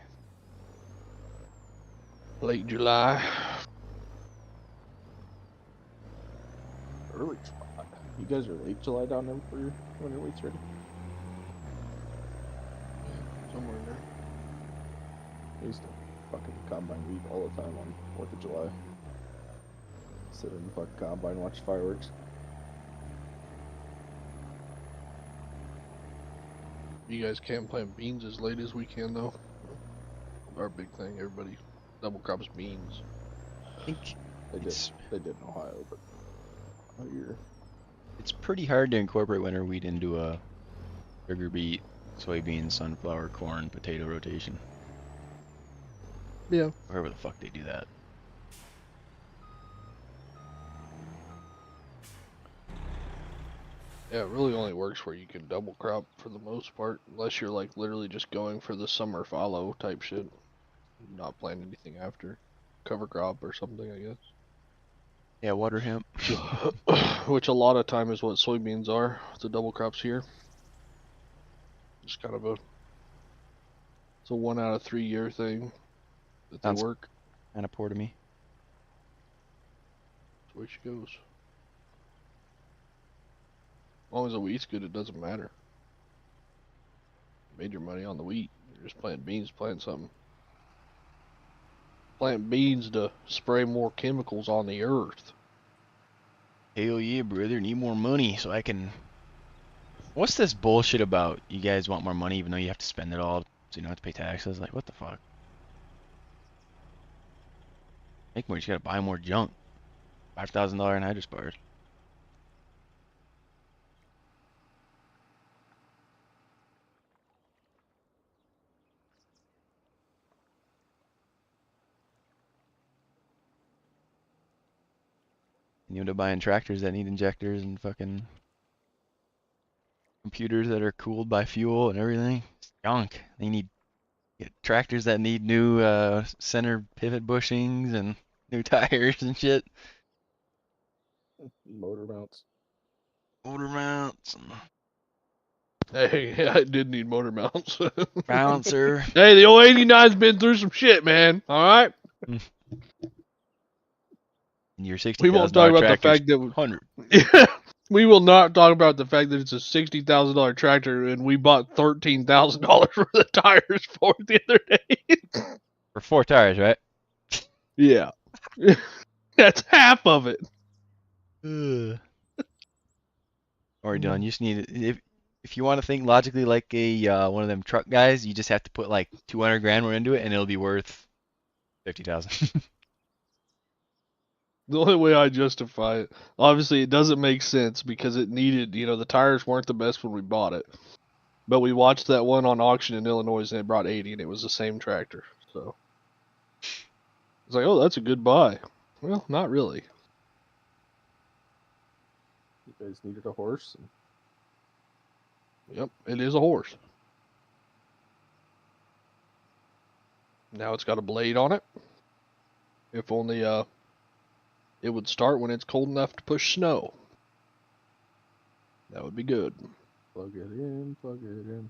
Late July. Early July. You guys are late July down there for your winter wheat's ready? Somewhere in there. I used to fucking combine wheat all the time on 4th of July. Sit in the fucking combine and watch fireworks. You guys can't plant beans as late as we can though. Our big thing, everybody double crops beans. I think They did. it's They did in Ohio, but out here. it's pretty hard to incorporate winter wheat into a sugar beet, soybean, sunflower, corn, potato rotation. Yeah. Wherever the fuck they do that. Yeah, it really only works where you can double crop for the most part, unless you're like literally just going for the summer fallow type shit. Not planting anything after. Cover crop or something, I guess. Yeah, water hemp. Which a lot of time is what soybeans are, the double crops here. Just kind of it's a 1 out of 3 year thing that they Sounds work. kind of poor to me. That's the way she goes. As long as the wheat's good, it doesn't matter. You made your money on the wheat. You're just planting beans, planting something. Plant beans to spray more chemicals on the earth. Hell yeah, brother. Need more money so I can... What's this bullshit about you guys want more money even though you have to spend it all so you don't have to pay taxes? Like, what the fuck? Make more, you just gotta buy more junk. $5,000 anhydrous bars. And you end up buying tractors that need injectors and fucking computers that are cooled by fuel and everything. It's junk. They need tractors that need new center pivot bushings and new tires and shit. Motor mounts. Motor mounts and Hey, yeah, I did need motor mounts. balancer. Hey, the old 89's been through some shit, man. Alright? And your We won't talk $60,000 about the tractor's fact that 100. we will not talk about the fact that it's a $60,000 tractor and we bought $13,000 worth of tires for it the other day. For 4 tires, right? Yeah. That's half of it. Or done. You just need if you want to think logically like a one of them truck guys, you just have to put like 200 grand more into it and it'll be worth 50,000. The only way I justify it, obviously it doesn't make sense because it needed, the tires weren't the best when we bought it. But we watched that one on auction in Illinois and it brought 80 and it was the same tractor. So it's like, oh, that's a good buy. Well, not really. You guys needed a horse. Yep, it is a horse. Now it's got a blade on it. If only it would start when it's cold enough to push snow. That would be good. Plug it in, plug it in.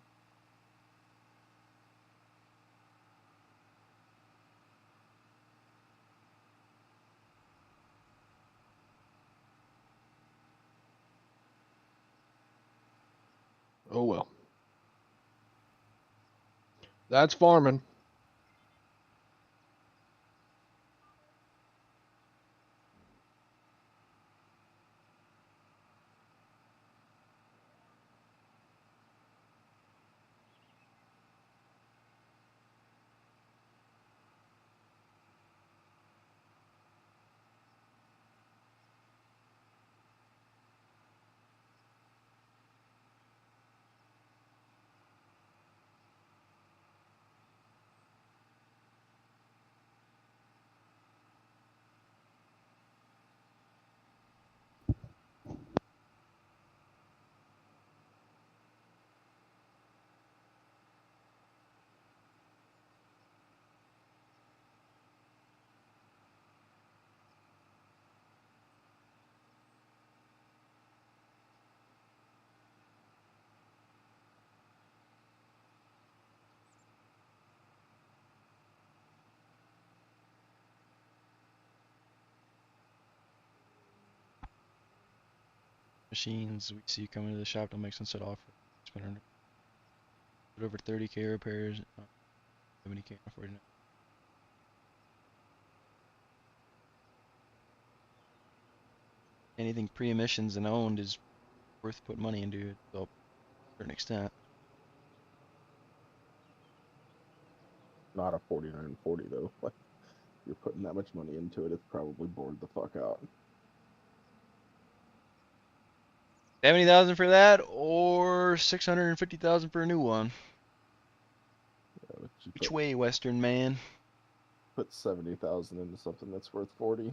Oh well. That's farming. Machines we see coming to the shop don't make sense at all. For spend over 30k repairs. 70k for it. Anything pre-emissions and owned is worth putting money into it, so, to an extent. Not a 4940 though. Like, you're putting that much money into it, it's probably bored the fuck out. 70,000 for that, or 650,000 for a new one. Yeah, but you Which way, Western man? put 70,000 into something that's worth 40.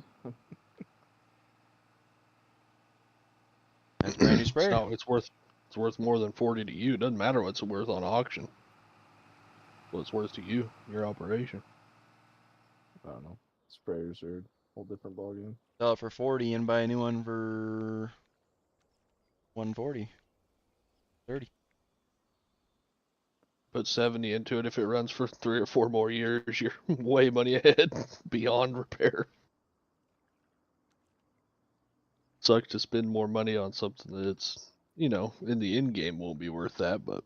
That's brand new sprayer. No, it's worth more than 40 to you. It doesn't matter what it's worth on auction. What it's worth to you, your operation. I don't know. Sprayers are a whole different ballgame. Sell it for 40 and buy a new one for 140. 30. Put 70 into it. If it runs for 3 or 4 more years, you're way money ahead beyond repair. Sucks to spend more money on something that's, in the end game won't be worth that, but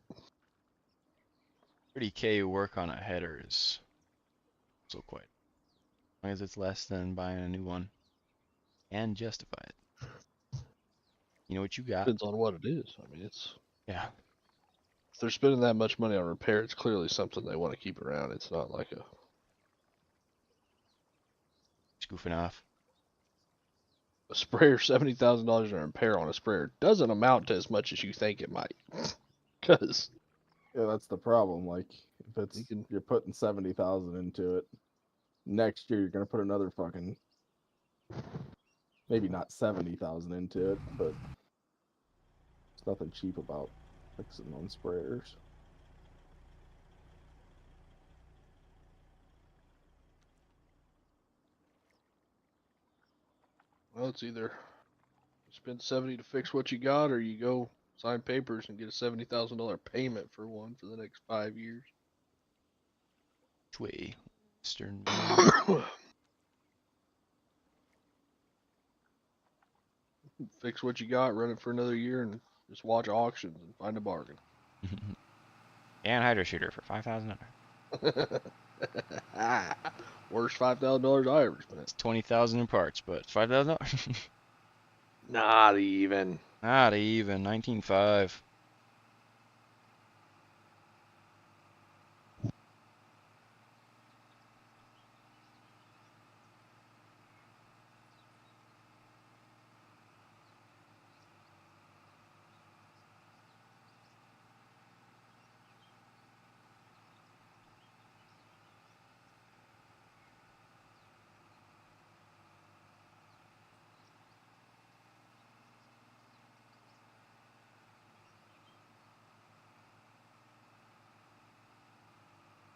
30k work on a header is so quite. As long as it's less than buying a new one. And justify it. You know what you got? depends on what it is. I mean, Yeah. if they're spending that much money on repair, it's clearly something they want to keep around. It's not like a Just goofing off. sprayer. $70,000 in repair on a sprayer doesn't amount to as much as you think it might. Because Yeah, that's the problem. Like, if it's You can- you're putting 70,000 into it, next year you're gonna put another fucking, maybe not 70,000 into it, but there's nothing cheap about fixing on sprayers. well, it's either you spend 70 to fix what you got, or you go sign papers and get a $70,000 payment for one for the next 5 years. Which way? Western man. Fix what you got, run it for another year, and just watch auctions and find a bargain. And hydro shooter for $5,000. Worst $5,000 I ever spent. It's 20,000 in parts, but $5,000. Not even. Not even 19.5.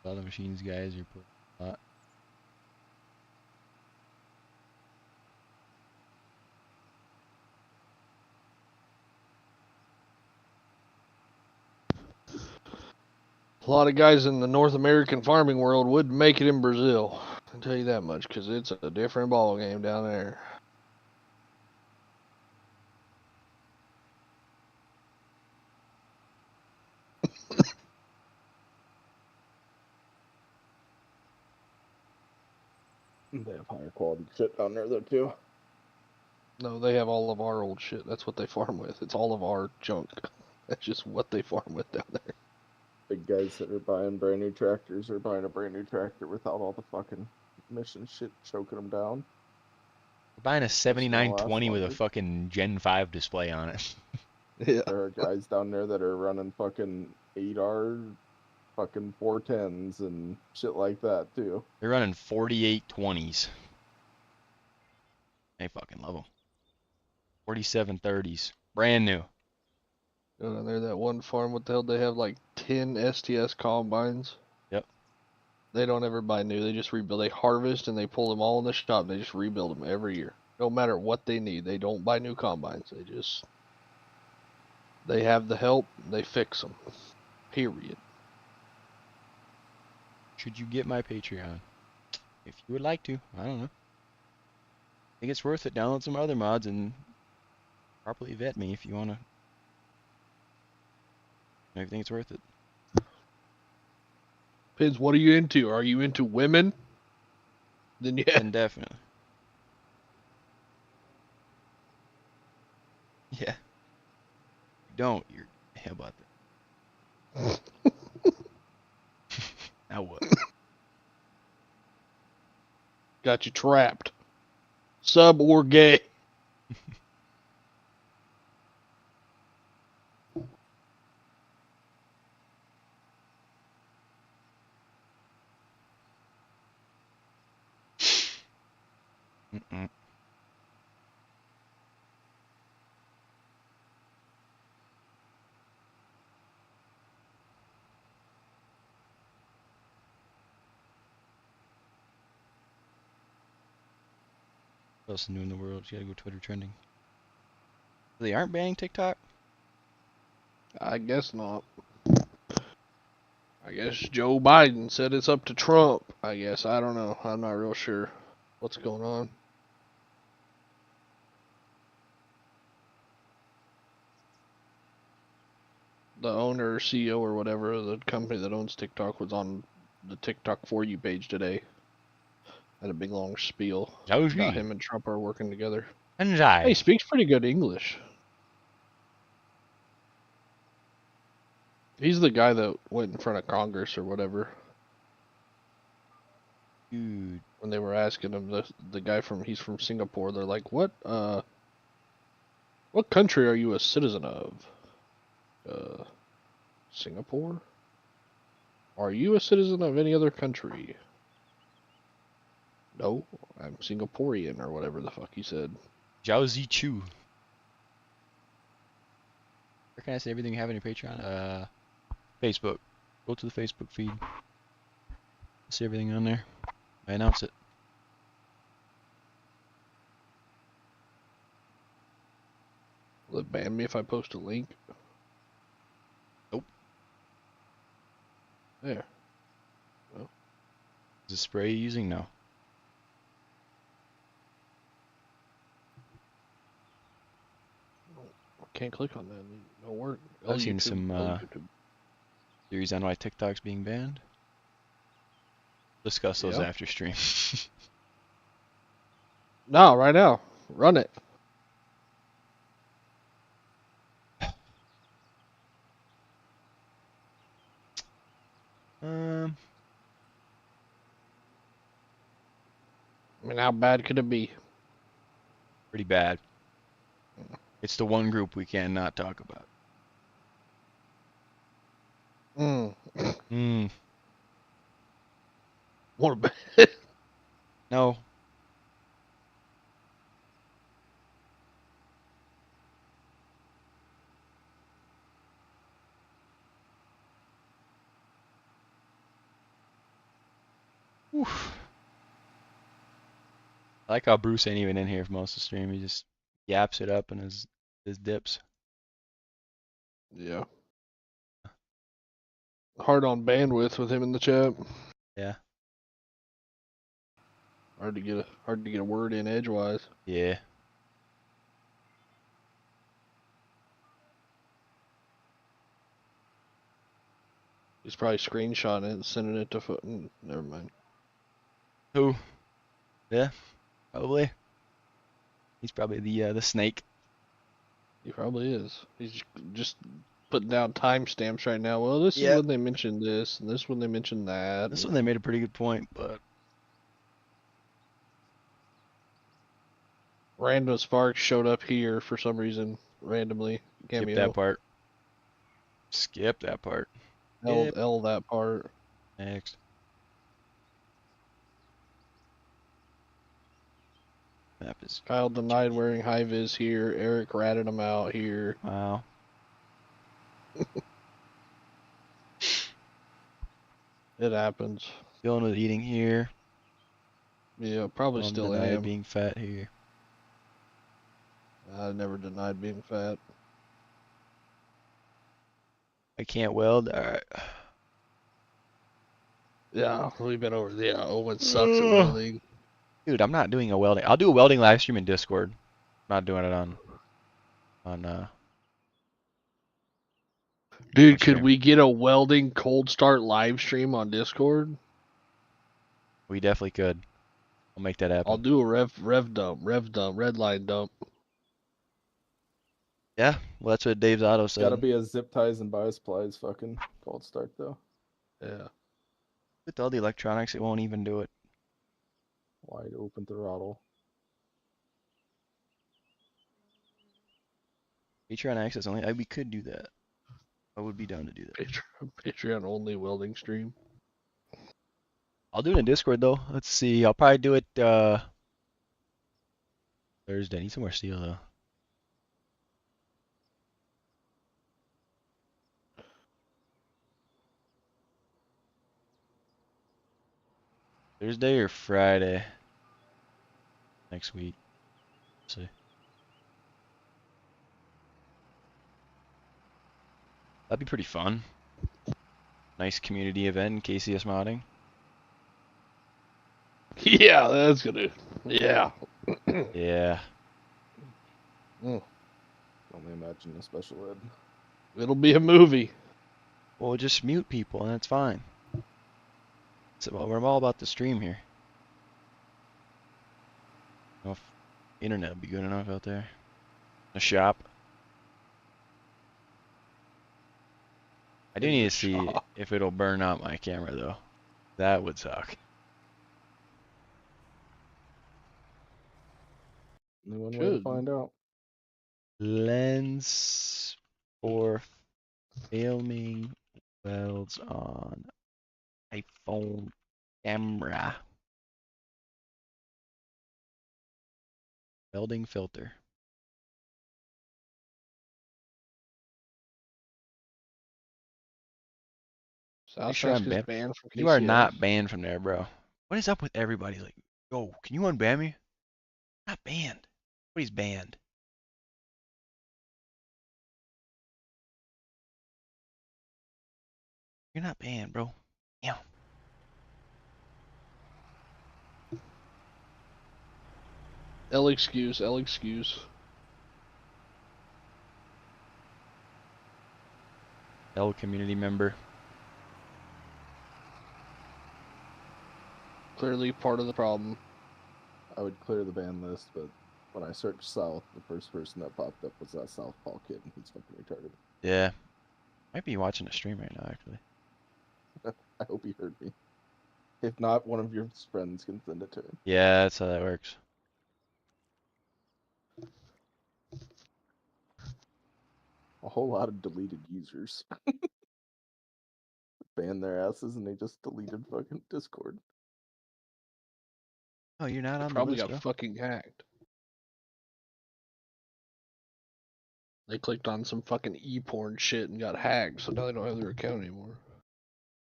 A lot of machines guys are putting a lot. A lot of guys in the North American farming world would make it in Brazil. I'll tell you that much, because it's a different ball game down there. They have higher quality shit down there though too. No, they have all of our old shit. That's what they farm with. It's all of our junk. That's just what they farm with down there. Big guys that are buying brand new tractors are buying a brand new tractor without all the fucking emission shit choking them down. We're buying a It's gonna last 7920 with a longer. fucking Gen 5 display on it. Yeah. There are guys down there that are running fucking 8R fucking 410s and shit like that too. They're running 4820s. I fucking love them. 4730s. Brand new. Go down there, that one farm, what the hell, they have like 10 STS combines. Yep. They don't ever buy new. They just rebuild. They harvest and they pull them all in the shop. And they just rebuild them every year. No matter what they need. They don't buy new combines. They have the help. They fix them. Period. Should you get my Patreon? If you would like to. I don't know. I think it's worth it. Download some other mods and properly vet me if you want to. I think it's worth it. Depends, what are you into? Are you into women? Then yeah. And definitely. Yeah. You don't. You're. How about that? Now what? Got you trapped. Sub or gay. Mm-mm. What else is new in the world? You gotta go Twitter trending. They aren't banning TikTok? I guess not. I guess Joe Biden said it's up to Trump. I guess. I don't know. I'm not real sure what's going on. The owner or CEO or whatever of the company that owns TikTok was on the TikTok For You page today. Had a big long spiel about him and Trump are working together. Hey, he speaks pretty good English. He's the guy that went in front of Congress or whatever. Dude. When they were asking him, the guy he's from Singapore, they're like, what country are you a citizen of? Singapore? Are you a citizen of any other country? No, I'm Singaporean or whatever the fuck he said. Zhao Zichu. Where can I say everything you have on your Patreon? Facebook. Go to the Facebook feed. See everything on there. I announce it. Will it ban me if I post a link? Nope. There. Well. Is the spray you're using? No. Can't click on that. It don't work. I've seen some theories on why TikTok's being banned. Discuss those after stream. No, right now. Run it. I mean, how bad could it be? Pretty bad. It's the one group we cannot talk about. What a bad. No. Oof. I like how Bruce ain't even in here for most of the stream. He just yaps it up in his dips. Yeah. Hard on bandwidth with him in the chat. Yeah. Hard to get a word in edgewise. Yeah. He's probably screenshotting it and sending it to never mind. Who? Yeah, probably. He's probably the snake. He probably is. He's just putting down timestamps right now. Well, this is Yeah. when they mentioned this, and this when they mentioned that. This one they made a pretty good point, but Random Sparks showed up here for some reason, randomly. skip Cameo. that part. Skip that part. Skip. L that part. Next. Map is. Kyle denied wearing high vis here. Eric ratted him out here. Wow. It happens. Dylan was eating here. Yeah, probably Dylan still denied am. being fat here. I never denied being fat. I can't weld. Alright. Yeah, we've been over. Yeah, Owen sucks at welding. Dude, I'm not doing a welding. I'll do a welding live stream in Discord. I'm not doing it on Dude, stream. could we get a welding cold start live stream on Discord? We definitely could. I'll make that happen. I'll do a rev dump, red line dump. Yeah, well that's what Dave's Auto It's said. gotta be a zip ties and biosplies fucking cold start though. Yeah. With all the electronics, it won't even do it. Wide open throttle. Patreon access only. We could do that. I would be down to do that. Patreon only welding stream. I'll do it in Discord though. Let's see. I'll probably do it Thursday. I need some more steel though. Thursday or Friday next week. Let's see. That'd be pretty fun. Nice community event in KCS modding. Yeah, that's gonna. Yeah. Yeah. Only imagine a special ed. It'll be a movie. Well, just mute people and that's fine. So we're all about the stream here. I don't know if internet would be good enough out there. The shop. I do need to see if it'll burn out my camera though. That would suck. Only one way to Should. find out. Lens for filming welds on iPhone camera. Welding filter. South Sure I'm is banned. banned from KCS. You are not banned from there, bro. What is up with everybody? Like, yo, can you unban me? Not banned. Nobody's banned. You're not banned, bro. Damn. L excuse. L community member. Clearly part of the problem. I would clear the ban list, but when I searched South, the first person that popped up was that Southpaw kid, and he's fucking retarded. Yeah. Might be watching a stream right now, actually. I hope he heard me. If not, one of your friends can send it to him. Yeah, that's how that works. A whole lot of deleted users. Banned their asses and they just deleted fucking Discord. Oh, you're not on the Probably list, got bro. fucking hacked. They clicked on some fucking e-porn shit and got hacked, so now they don't have their account anymore.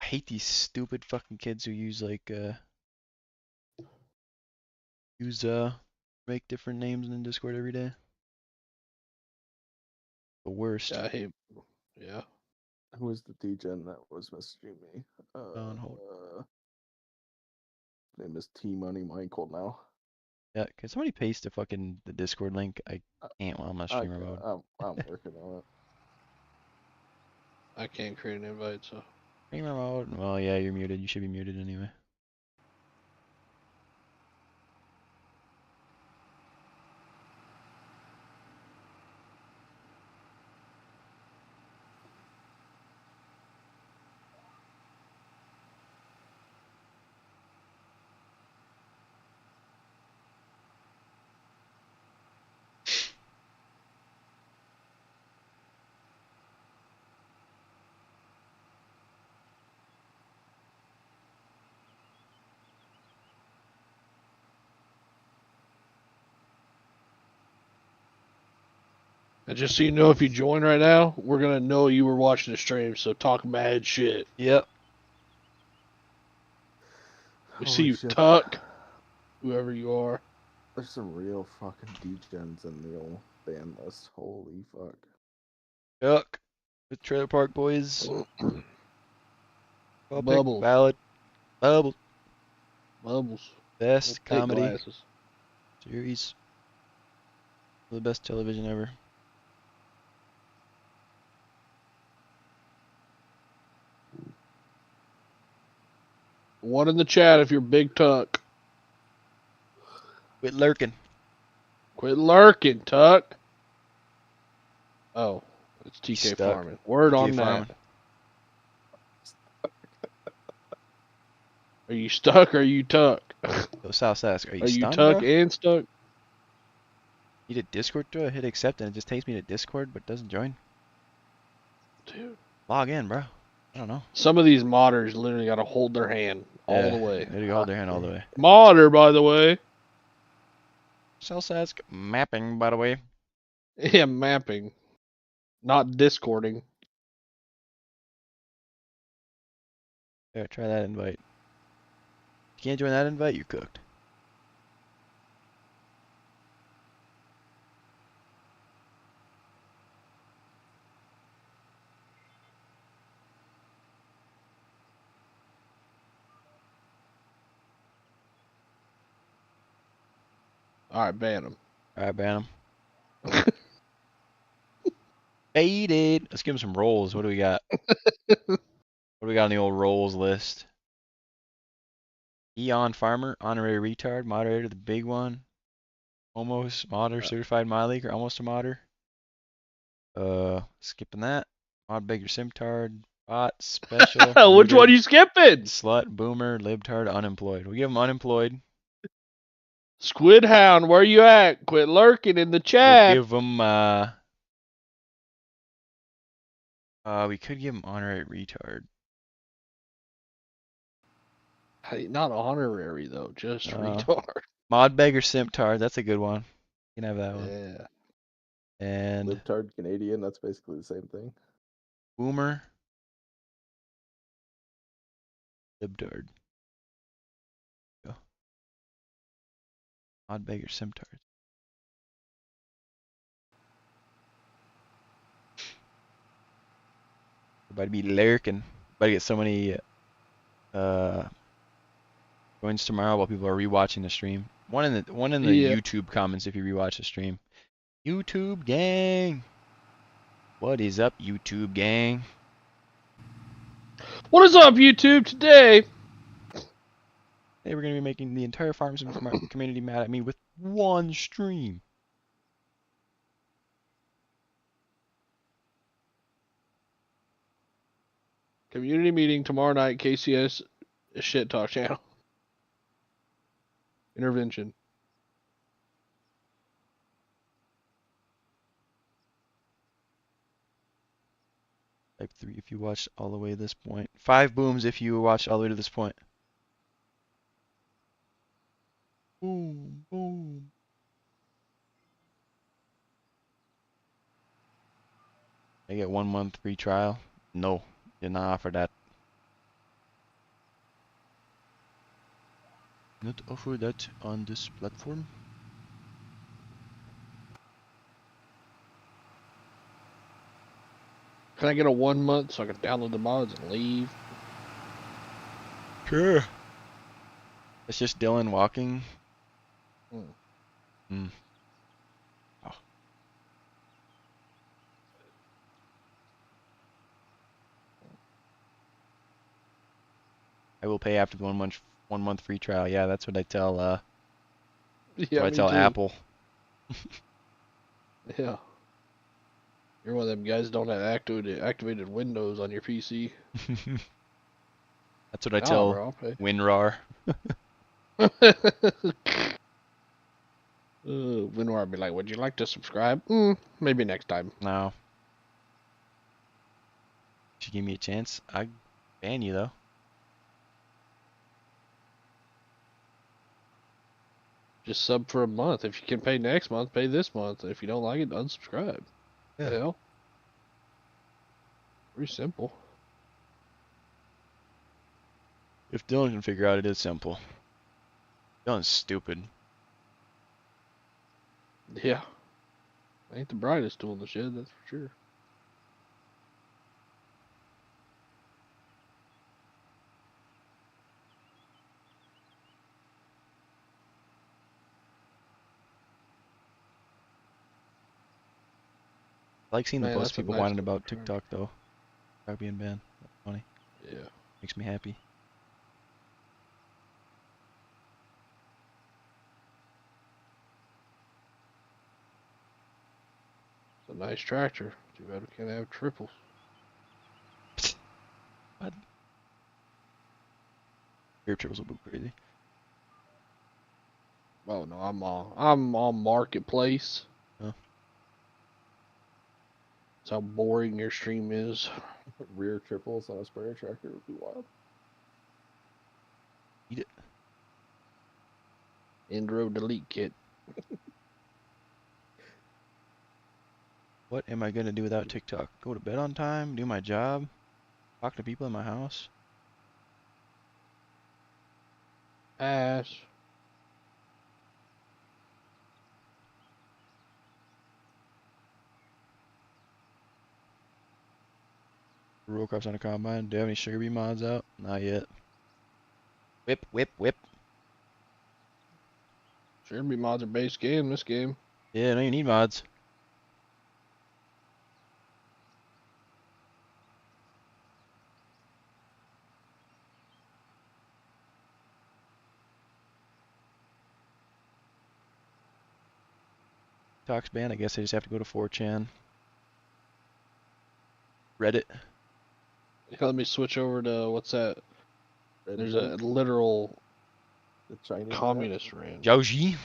I hate these stupid fucking kids who use like make different names in Discord every day. The worst. Yeah, I hate. Yeah. Who was the DGen that was messaging me? On hold. Name is T Money Michael now. Yeah, can somebody paste the Discord link? I can't while I'm on streamer mode. I'm working on it. I can't create an invite, so. Streamer mode. Well, yeah, you're muted. You should be muted anyway. And just so you know, if you join right now, we're gonna know you were watching the stream, so talk mad shit. Yep. We see Holy you, shit. Tuck. Whoever you are. There's some real fucking degens in the old ban list. Holy fuck. Duck. The Trailer Park Boys. Well, Bubbles. Ballad. Bubbles. Bubbles. Best Thick comedy glasses. series. The best television ever. One in the chat if you're Big Tuck. Quit lurking. Quit lurking, Tuck. Oh, it's TK Stuck. Farming. Word TK on Farming. that. Are you stuck or are you Tuck? Yo, South Sask, are you Are you stunned, Tuck bro? and stuck? You did Discord to it, hit accept, and it just takes me to Discord, but doesn't join. Dude. Log in, bro. I don't know. Some of these modders literally got to hold their hand all the way. There you hold their hand all the way. Modder, by the way. South Sask mapping, by the way. Yeah, mapping. Not discording. There, try that invite. If you can't join that invite, you're cooked. Alright, ban him. Alright, ban him. Faded. Let's give him some rolls. What do we got? What do we got on the old rolls list? Eon Farmer, honorary retard, moderator, the big one. Almost modder, certified mod leaguer, almost a modder. Skipping that. Mod beggar, simtard, bot, special. Which one are you skipping? Slut, boomer, libtard, unemployed. We'll give him unemployed. Squid Hound, where you at? Quit lurking in the We'll chat. give him we could give him honorary retard. Hey, not honorary though, just retard. Mod beggar, simtard, that's a good one. You can have that one. Yeah. And Libtard Canadian, that's basically the same thing. boomer, libtard. Go. Mod beggar, simtard. Everybody be lurking. Everybody get so many joins tomorrow while people are rewatching the stream. One in the Yeah. YouTube comments if you rewatch the stream. YouTube gang. What is up, YouTube gang? What is up, YouTube, today? They were gonna be making the entire farms community mad at me with one stream. Community meeting tomorrow night, KCS Shit Talk channel. Intervention. Type 3 if you watched all the way to this point. 5 booms if you watched all the way to this point. Boom, boom. I get 1 month free trial. No, did not offer that. Not offer that on this platform. Can I get a 1 month so I can download the mods and leave? Sure. It's just Dylan walking. Hmm. Hmm. Oh. I will pay after the 1 month free trial. Yeah, that's what I tell Yeah, what I me tell too. Apple. Yeah. You're one of them guys don't have activated Windows on your PC. That's what I Nah, tell bro, I'll pay. WinRAR. Winrar would be like, would you like to subscribe? Maybe next time. No. If you give me a chance, I'd ban you though. Just sub for a month. If you can pay next month, pay this month. If you don't like it, unsubscribe. Yeah. The hell? Pretty simple. If Dylan can figure out, it is simple. Dylan's stupid. Yeah. Ain't the brightest tool in the shed, that's for sure. I like seeing the Man, posts that's a people nice whining looking about car. TikTok though. TikTok being banned. That's funny. Yeah. Makes me happy. It's a nice tractor. Too bad we can't have triples. What? Your triples will go crazy. Oh no, I'm on Marketplace. Oh. That's how boring your stream is. Rear triples on a sprayer tractor would be wild. Eat it. End-row delete kit. What am I gonna do without TikTok? Go to bed on time? Do my job? Talk to people in my house? Pass. Roll crops on a combine. Do you have any sugar bee mods out? Not yet. Whip, whip, whip. Sure, be mods are base game this game. Yeah, no, you need mods. TikTok's banned. I guess I just have to go to 4chan. Reddit. Let me switch over to what's that? Red There's a Link, literal the Chinese communist ran. Zhaoji.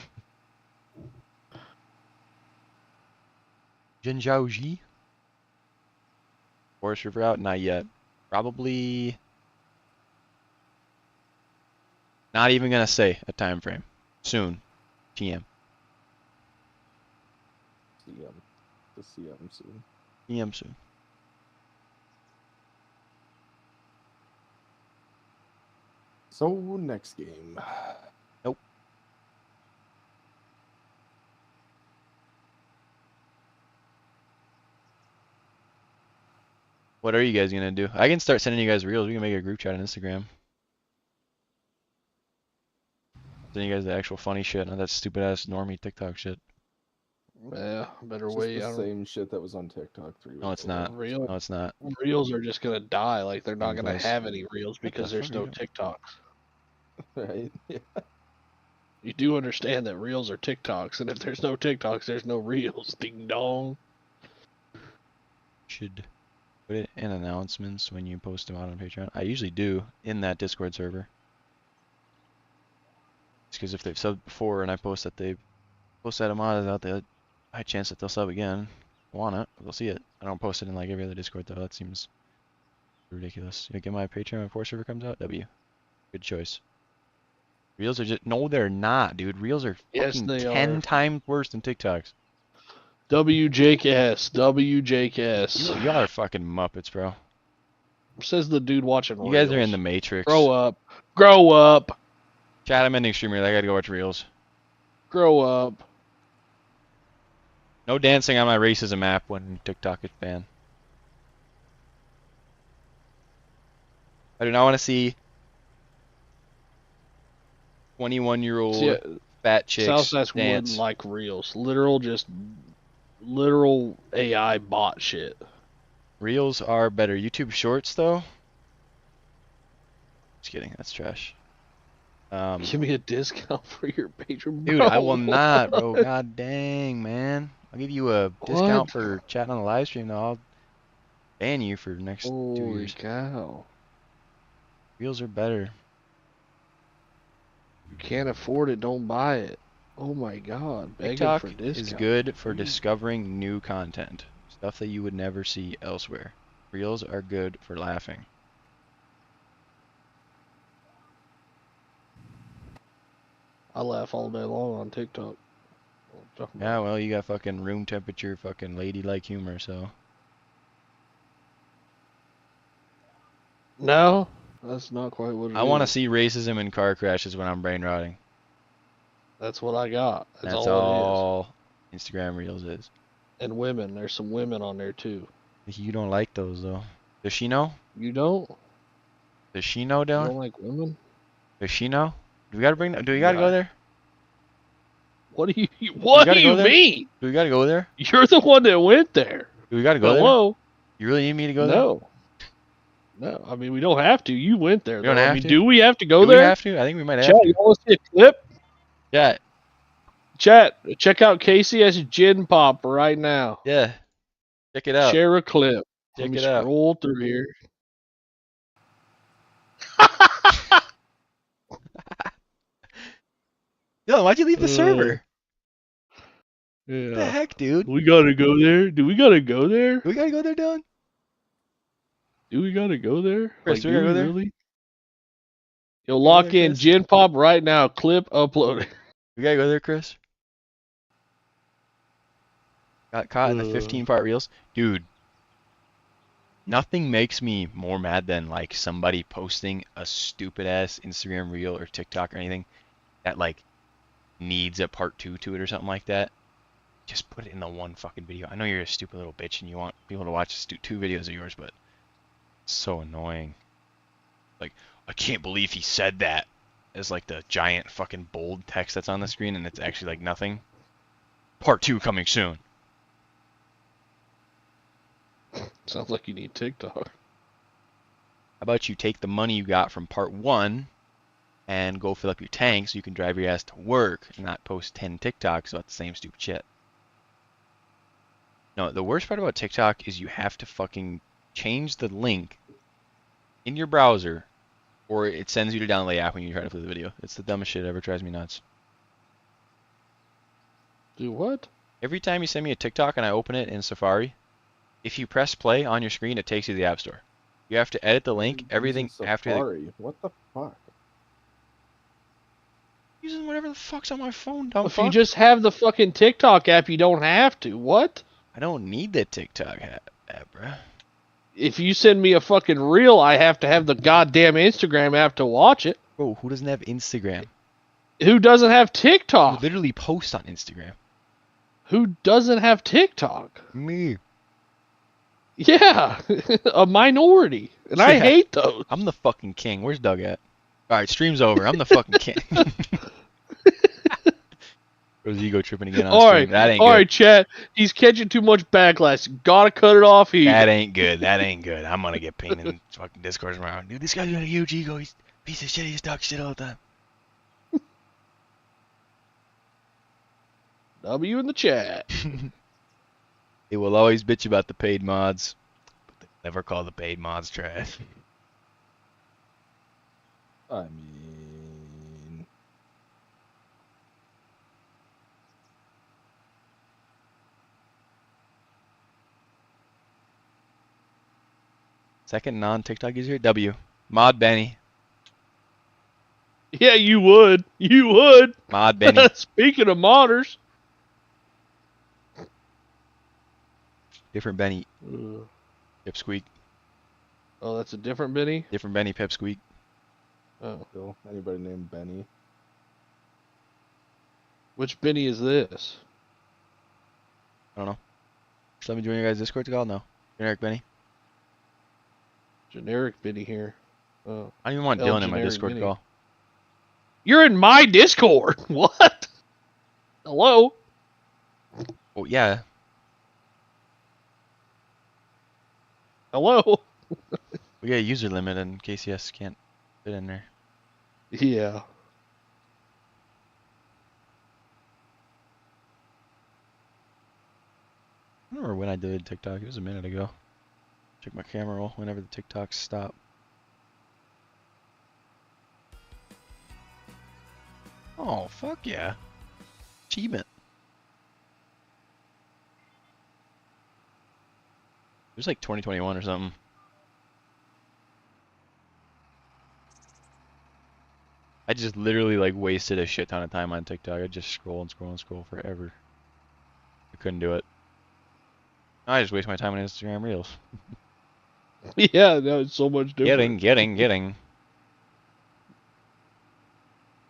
Jin Zhaoji. Forest River out? Not yet. Probably. Not even gonna say a time frame. Soon. TM. CM. The CM soon. TM soon. So next game. Nope. What are you guys gonna do? I can start sending you guys reels. We can make a group chat on Instagram. Send you guys the actual funny shit, not that stupid ass normie TikTok shit. Yeah, better It's way. just I the don't. same shit that was on TikTok 3 weeks No, it's ago. not. Real No, it's not. reels are just gonna die. Like they're not gonna Does. have any reels What the because there's fuck are no you TikToks. Right? Yeah. You do understand that reels are TikToks, and if there's no TikToks, there's no reels. Ding dong. Should put it in announcements when you post them out on Patreon. I usually do in that Discord server. It's because if they've subbed before and I post that they post that a mod is out there, high chance that they'll sub again. Want it? They'll see it. I don't post it in like every other Discord though. That seems ridiculous. You get my Patreon when Force server comes out. W. Good choice. Reels are just no, they're not, dude. Reels are Yes, fucking they 10 are. times worse than TikToks. WJKS. WJKS. Y'all are fucking muppets, bro. Says the dude watching You reels. guys are in the Matrix. Grow up. Grow up. Chat, I'm ending streamer. I gotta go watch Reels. Grow up. No dancing on my racism app when TikTok is banned. I do not want to see 21-year-old See, fat chicks Southside's wouldn't dance. like reels. Literal AI bot shit. Reels are better. YouTube Shorts, though? Just kidding. That's trash. Give me a discount for your patron, bro. Dude, I will not, bro. God dang, man. I'll give you a discount What? for chatting on the live stream, though. I'll ban you for the next 2 Holy years. cow. Reels are better. You can't afford it, don't buy it. Oh my god, begging TikTok for a discount. is good for discovering new content. Stuff that you would never see elsewhere. Reels are good for laughing. I laugh all day long on TikTok. Yeah, well, you got fucking room temperature, fucking ladylike humor, so. No, that's not quite what it is. I want to see racism in car crashes when I'm brain rotting. That's what I got. That's That's all Instagram Reels is. And women. There's some women on there too. You don't like those, though. Does she know? You don't? Does she know, You Dylan? don't like women? Does she know? Do we gotta go there? What do you mean? Do we gotta go there? You're the one that went there. Do we gotta go there? Hello? You really need me to go there? No. No, I mean we don't have to. You went there. We don't though. have I mean, to? do we have to go Do we there? have to? I think we might have Chat, to. you want to see a clip? Yeah, Chat, check out Casey as Gin Pop right now. yeah. Check it out. Share a clip. Check Let me it out. scroll through here. Dylan, why'd you leave the server? Yeah. What the heck, dude? We gotta go there. Do we gotta go there? Do we gotta go there, Dylan? Do we gotta go there? Chris, do we gotta go there? Really? Yo, lock there, in Chris? Gin Pop right now. Clip uploaded. We gotta go there, Chris. Got caught in the 15-part reels. Dude, nothing makes me more mad than like somebody posting a stupid ass Instagram reel or TikTok or anything that like needs a part 2 to it or something like that. Just put it in the one fucking video. I know you're a stupid little bitch and you want people to watch 2 videos of yours, but it's so annoying. Like, I can't believe he said that as like the giant fucking bold text that's on the screen and it's actually like nothing. Part 2 coming soon. Sounds like you need TikTok. How about you take the money you got from part 1 and go fill up your tank so you can drive your ass to work and not post 10 TikToks about the same stupid shit. No, the worst part about TikTok is you have to fucking change the link in your browser or it sends you to download the app when you try to play the video. It's the dumbest shit ever. Drives me nuts. Do what? Every time you send me a TikTok and I open it in Safari, if you press play on your screen, it takes you to the App Store. You have to edit the link, everything after the... What the fuck? Using whatever the fuck's on my phone, dumb If fuck. you just have the fucking TikTok app, you don't have to. What? I don't need the TikTok app, bruh. If you send me a fucking reel, I have to have the goddamn Instagram app to watch it. Bro, who doesn't have Instagram? Who doesn't have You TikTok? literally post on Instagram. Who doesn't have TikTok? Me. Yeah, a minority. And I Yeah. hate those. I'm the fucking king. Where's Doug at? Alright, stream's over. I'm the fucking king. Bro's ego tripping again on stream. That ain't good. Alright, chat. He's catching too much backlash. Gotta cut it off here. That ain't good. That ain't good. I'm gonna get pinged in fucking discourse around. Dude, this guy's got a huge ego. He's a piece of shit. He just talks shit all the time. W in the chat. They will always bitch about the paid mods, but they never call the paid mods trash. I mean, Second non-TikTok user, W. Mod Benny. Yeah, you would. You would. Mod Benny. Speaking of modders. Different Benny. Uh, Pipsqueak. oh, that's a different Benny? Different Benny, Pipsqueak. Oh. still anybody named Benny? Which Benny is this? I don't know. Just let me join your guys' Discord call? No. Generic Benny. Generic Benny here. I don't even want Dylan in my generic Discord mini. call. You're in my Discord. What? Hello? Oh yeah. Hello? We got a user limit and KCS can't fit in there. Yeah. I don't remember when I deleted TikTok. It was a minute ago. Check my camera roll whenever the TikToks stop. Oh, fuck yeah. Achievement. It was like 2021 or something. I just literally like wasted a shit ton of time on TikTok. I just scroll and scroll and scroll forever. I couldn't do it. I just waste my time on Instagram Reels. Yeah, no, it's so much different. Getting.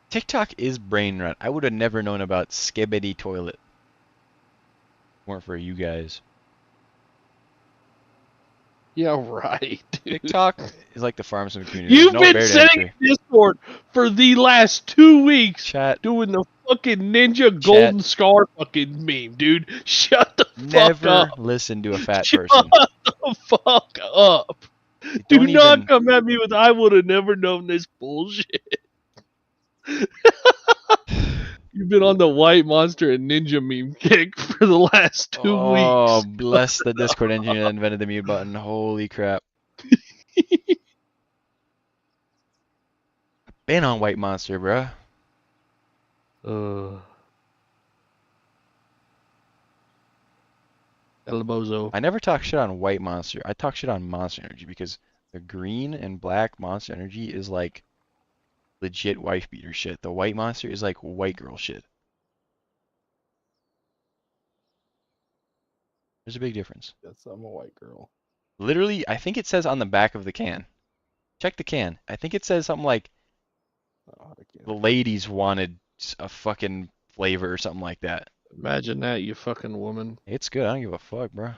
TikTok is brain rot. I would have never known about Skibbity Toilet. If it weren't for you guys. Yeah, right, dude. TikTok is like the farm sim community. You've There's no been barrier to sitting entry. in Discord for the last 2 weeks Chat. doing the fucking Ninja Golden Scar fucking meme, dude. Shut the fuck Never up. listen to a fat Shut person. the fuck up. They Do don't not even. come at me with I would have never known this bullshit. You've been on the White Monster and Ninja meme kick for the last 2 Oh, weeks. bless the Discord engineer that invented the mute button. Holy crap. Been on White Monster, bruh. El Bozo. I never talk shit on White Monster. I talk shit on Monster Energy because the green and black Monster Energy is like legit wife beater shit. The White Monster is like white girl shit. There's a big difference. Yes, I'm a white girl. Literally, I think it says on the back of the can. Check the can. I think it says something like Oh, I can't. the ladies wanted a fucking flavor or something like that. Imagine that, you fucking woman. It's good. I don't give a fuck, bro.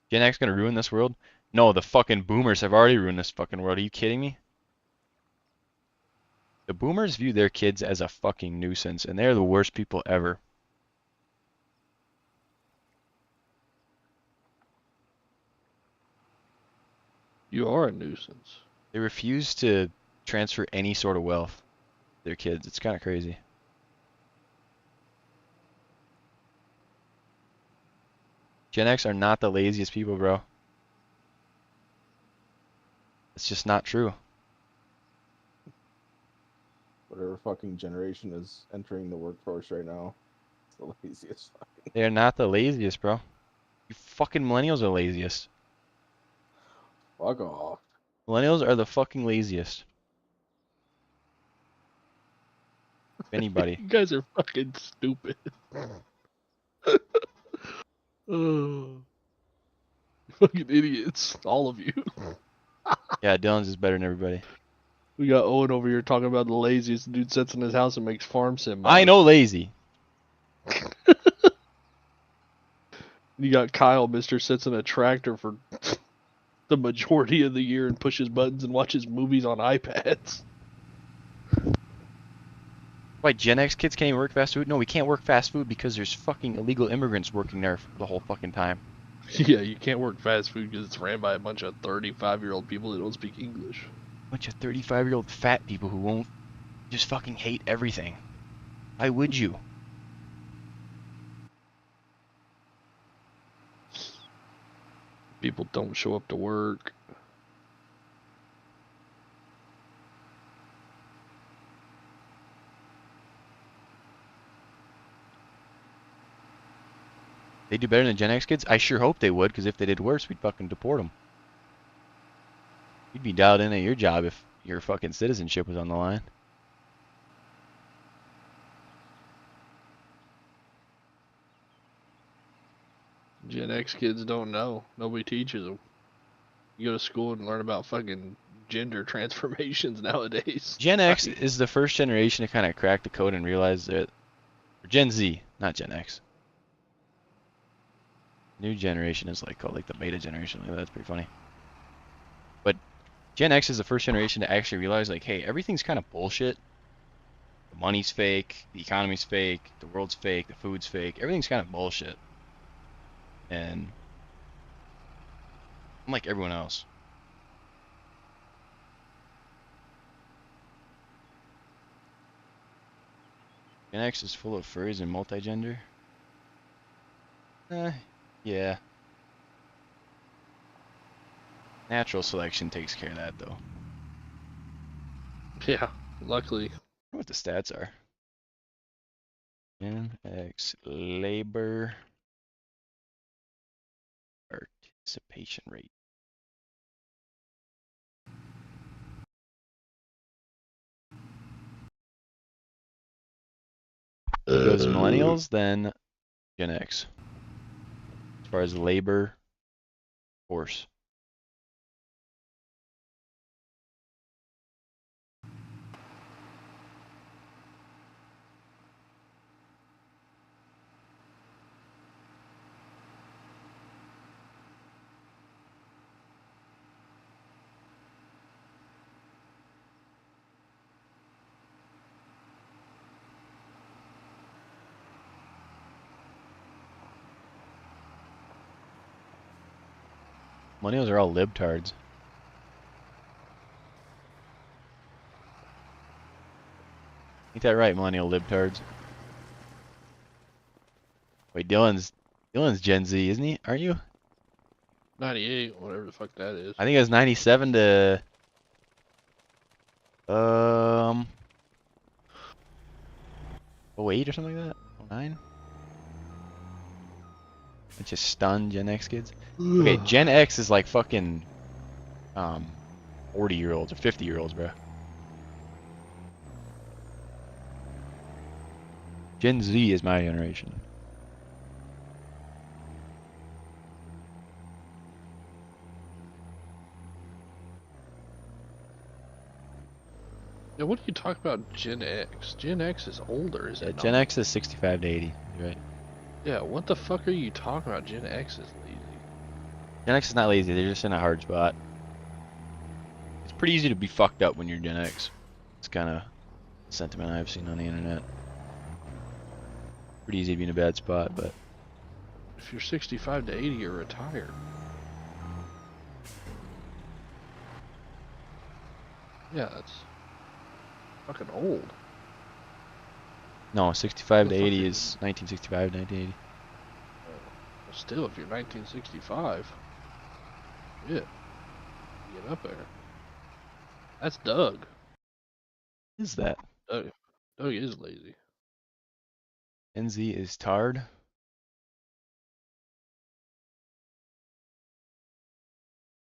Gen X gonna ruin this world? No, the fucking boomers have already ruined this fucking world. Are you kidding me? The boomers view their kids as a fucking nuisance, and they're the worst people ever. You are a nuisance. They refuse to transfer any sort of wealth to their kids. It's kind of crazy. Gen X are not the laziest people, bro. It's just not true. Whatever fucking generation is entering the workforce right now, it's the laziest fucking. They are not the laziest, bro. You fucking millennials are the laziest. Fuck off. Millennials are the fucking laziest. If anybody. You guys are fucking stupid. Oh. Fucking idiots. All of you. Yeah, Dylan's is better than everybody. We got Owen over here talking about the laziest dude sits in his house and makes farm sim. I know lazy. You got Kyle, Mr. sits in a tractor for the majority of the year and pushes buttons and watches movies on iPads. Why, Gen X kids can't even work fast food? No, we can't work fast food because there's fucking illegal immigrants working there the whole fucking time. Yeah, you can't work fast food because it's ran by a bunch of 35-year-old people that don't speak English. Bunch of 35-year-old fat people who won't just fucking hate everything. Why would you? People don't show up to work. They do better than Gen X kids? I sure hope they would, because if they did worse, we'd fucking deport them. You'd be dialed in at your job if your fucking citizenship was on the line. Gen X kids don't know. Nobody teaches them. You go to school and learn about fucking gender transformations nowadays. Gen X is the first generation to kind of crack the code and realize that... Or Gen Z, not Gen X. New generation is like called like the beta generation. That's pretty funny. But Gen X is the first generation to actually realize, like, hey, everything's kind of bullshit. The money's fake, the economy's fake, the world's fake, the food's fake. Everything's kind of bullshit. And I'm like everyone else. Gen X is full of furries and multigender. Yeah. Natural selection takes care of that, though. Yeah, luckily. I wonder what the stats are. Gen X labor participation rate. If it goes millennials, then Gen X. As far as labor force. Millennials are all libtards. Ain't that right, millennial libtards? Wait, Dylan's Gen Z, isn't he? Aren't you? 98, whatever the fuck that is. I think it was 97 to 08 or something like that. 09. Bunch of stunned Gen X kids. Okay, Gen X is like fucking 40-year-olds or 50-year-olds, bro. Gen Z is my generation. Yeah, what do you talk about Gen X? Gen X is older, is it Gen not? X is 65 to 80, right? Yeah, what the fuck are you talking about? Gen X is lazy. Gen X is not lazy, they're just in a hard spot. It's pretty easy to be fucked up when you're Gen X. It's kind of sentiment I've seen on the internet. Pretty easy to be in a bad spot, but If you're 65 to 80, you're retired. Yeah, that's fucking old. no, 65 to The fuck 80 is- is 1965 to 1980. Well, still, if you're 1965, shit, get up there. That's Doug. What is that? Doug is lazy. Gen Z is tard.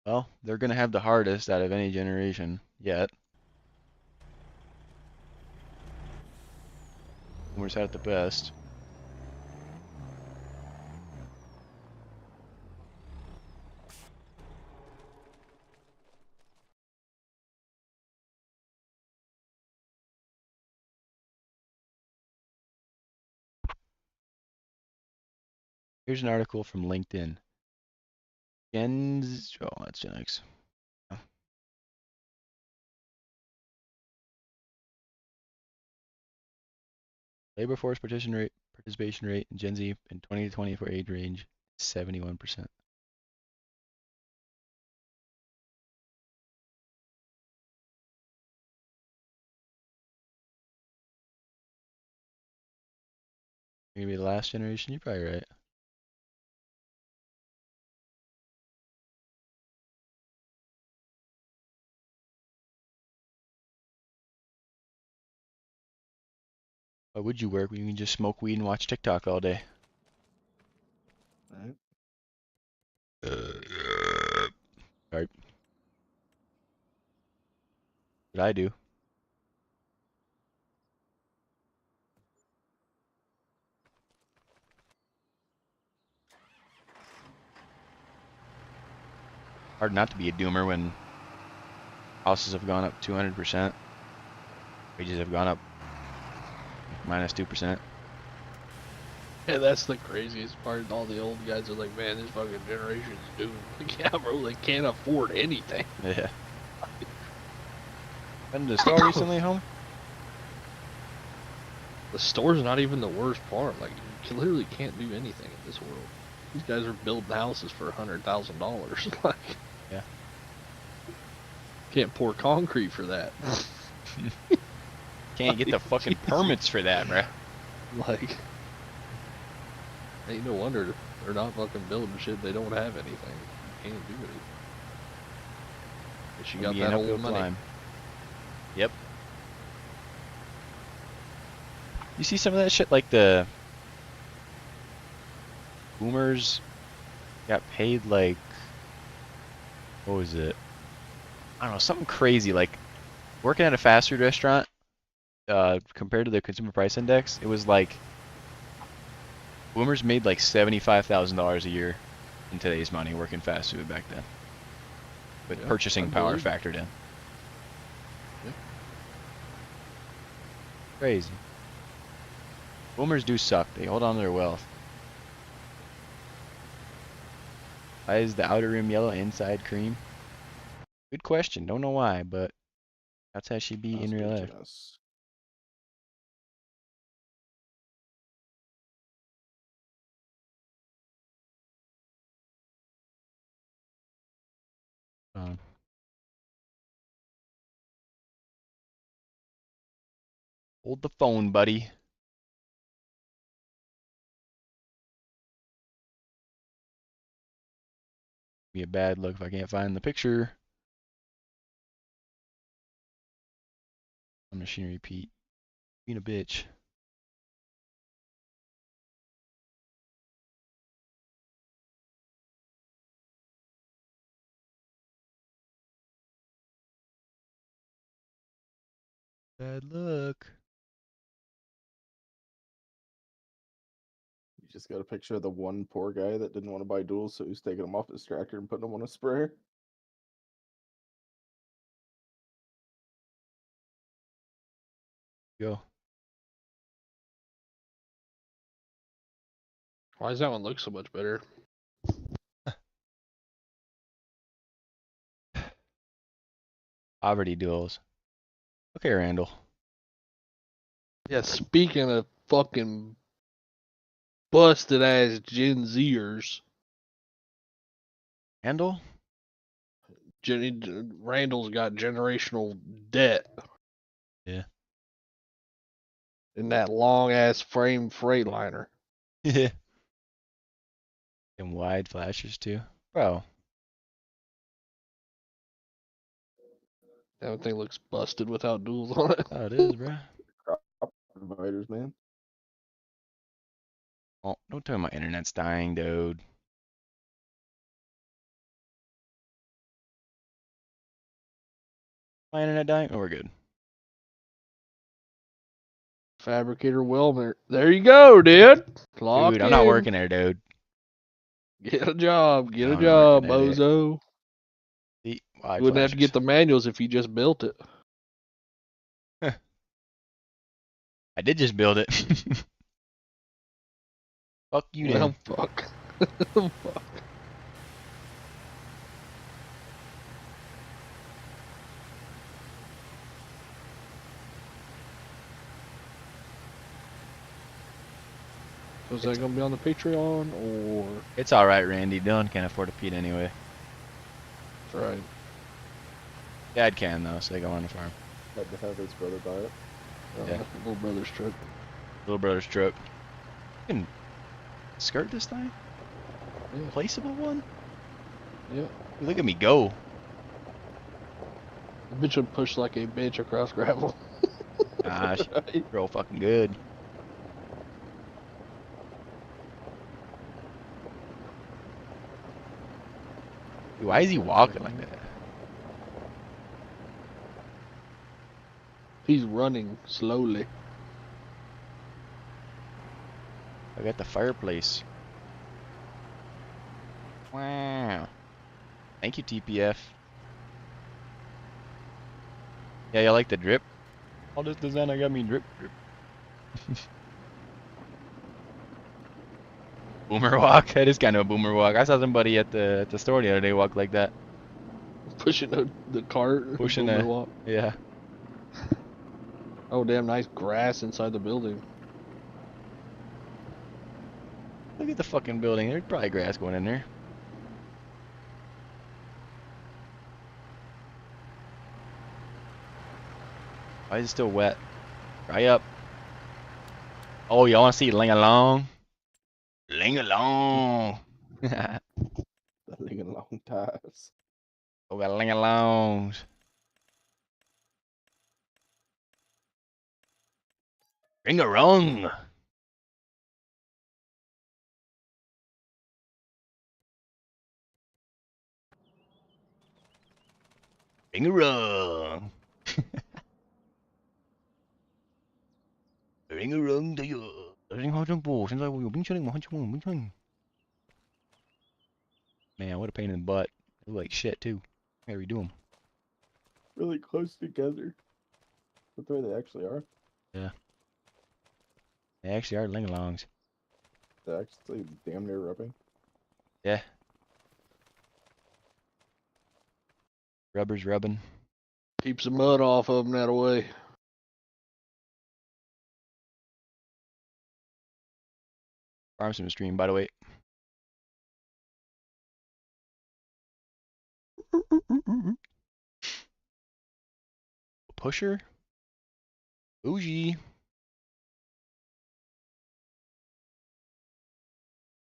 Well, they're gonna have the hardest out of any generation yet. Boomers had it the best. Here's an article from LinkedIn. Oh, that's Gen X. Oh. Labor force participation rate in Gen Z in 20 to 24 age range, 71%. You're gonna be the last generation? You're probably right. Why would you work when you can just smoke weed and watch TikTok all day? Right. Right. What I do. Hard not to be a doomer when houses have gone up 200%. Wages have gone up minus 2%. Yeah, that's the craziest part. All the old guys are like, man, this fucking generation's doomed. Like, yeah, bro, they can't afford anything. Yeah. Been to the store recently, home? The store's not even the worst part. Like, you literally can't do anything in this world. These guys are building houses for $100,000. Like, Yeah. Can't pour concrete for that. Can't get the fucking permits for that, bruh. Like, ain't no wonder they're not fucking building shit. They don't have anything. You can't do it. But you got Be that an whole uphill money. climb. Yep. You see some of that shit, like the boomers got paid like, what was it? I don't know, something crazy, like working at a fast food restaurant, compared to the consumer price index, it was like boomers made like $75,000 a year in today's money working fast food back then. With Yeah, purchasing I power believe it. factored in. Yeah. Crazy. Boomers do suck. They hold on to their wealth. Why is the outer rim yellow, inside cream? Good question. Don't know why, but that's how she be in real life. Hold the phone, buddy. Be a bad look if I can't find the picture. Machine repeat. Being a bitch. Bad luck. You just got a picture of the one poor guy that didn't want to buy duals, so he's taking them off his tractor and putting them on a sprayer. Go. Why does that one look so much better? Poverty duels. Okay, Randall. Yeah, speaking of fucking busted ass Gen Zers, Randall? Randall's got generational debt Yeah. in that long ass frame Freightliner. Yeah. And wide flashers too. Bro. That thing looks busted without duals on it. Oh, it is, bro. Crop providers, man. Oh, don't tell me my internet's dying, dude. My internet dying? Oh, we're good. Fabricator welder. There you go, dude. Clock Dude, in. I'm not working there, dude. Get a job. Get No, a I'm not job, working at it. bozo. The You wide wouldn't have to flashers. get the manuals if you just built it. I did just build it. Fuck you Well, then. fuck. Fuck. Was that gonna be on the Patreon or? It's alright, Randy. Dylan can't afford a Pete anyway. That's right. Dad can, though, so they go on the farm. Had to have his brother buy it. Yeah. Little brother's truck. Little brother's truck. You can skirt this thing? Yeah. Placeable one? Yeah. Look at me go. The bitch would push like a bitch across gravel. Gosh, Right? real fucking good. Dude, why is he walking like that? He's running slowly. I got the fireplace. Wow. Thank you, TPF. Yeah, you like the drip? All this design, I got me drip. Boomer walk? That is kind of a boomer walk. I saw somebody at the store the other day walk like that. Pushing the cart. Pushing boomer a- walk. Yeah. Oh, damn, nice grass inside the building. Look at the fucking building. There's probably grass going in there. Why is it still wet? Dry up. Oh, y'all want to see Ling Along? Ling Along. The Ling Long ties. Oh, got Ling Alongs. Ring a rung. Ring a rung. Ring a rung 的哟。人好进步，现在我有冰淇淋吗？很进步，冰淇淋。Man, what a pain in the butt. They look like shit too. I gotta redo them. Really close together. That's the way they actually are. Yeah. They actually are ling-alongs. They're actually damn near rubbing. Yeah. Rubber's rubbing. Keeps the mud off of them that way. Farm sim stream, by the way. Pusher. Bougie.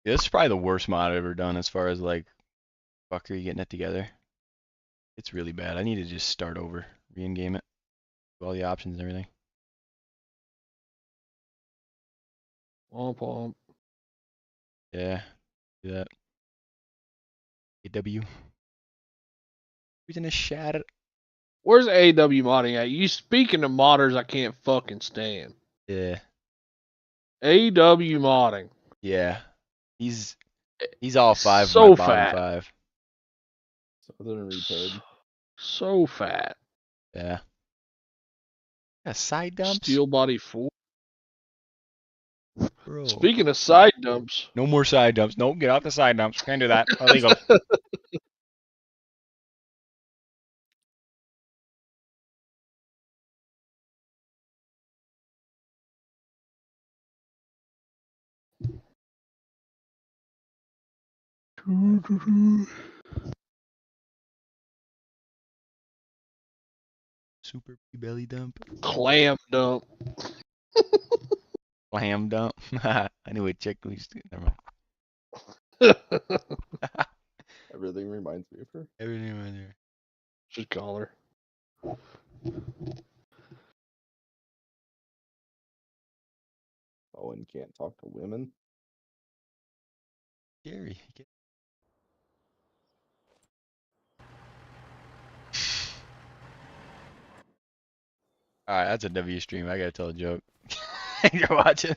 Yeah, this is probably the worst mod I've ever done as far as like fuckery getting it together. It's really bad. I need to just start over, re-engame it, do all the options and everything. Womp womp. Yeah, do that. AW. Who's in the shadow? Where's AW modding at? You speaking of modders I can't fucking stand. Yeah, AW modding. yeah. He's all five of So my bottom fat. five. Southern retard. So fat. Yeah. Yeah, side dumps? Steel body 4. Bro. Speaking of side dumps. No more side dumps. Nope, get off the side dumps. Can't do that. Illegal. Super belly dump. Clam dump. Clam dump. I knew a chick who's never mind. Everything reminds me of her. Everything right there. Just call her. Owen can't talk to women. Scary. Alright, that's a W stream. I gotta tell a joke. You're watching.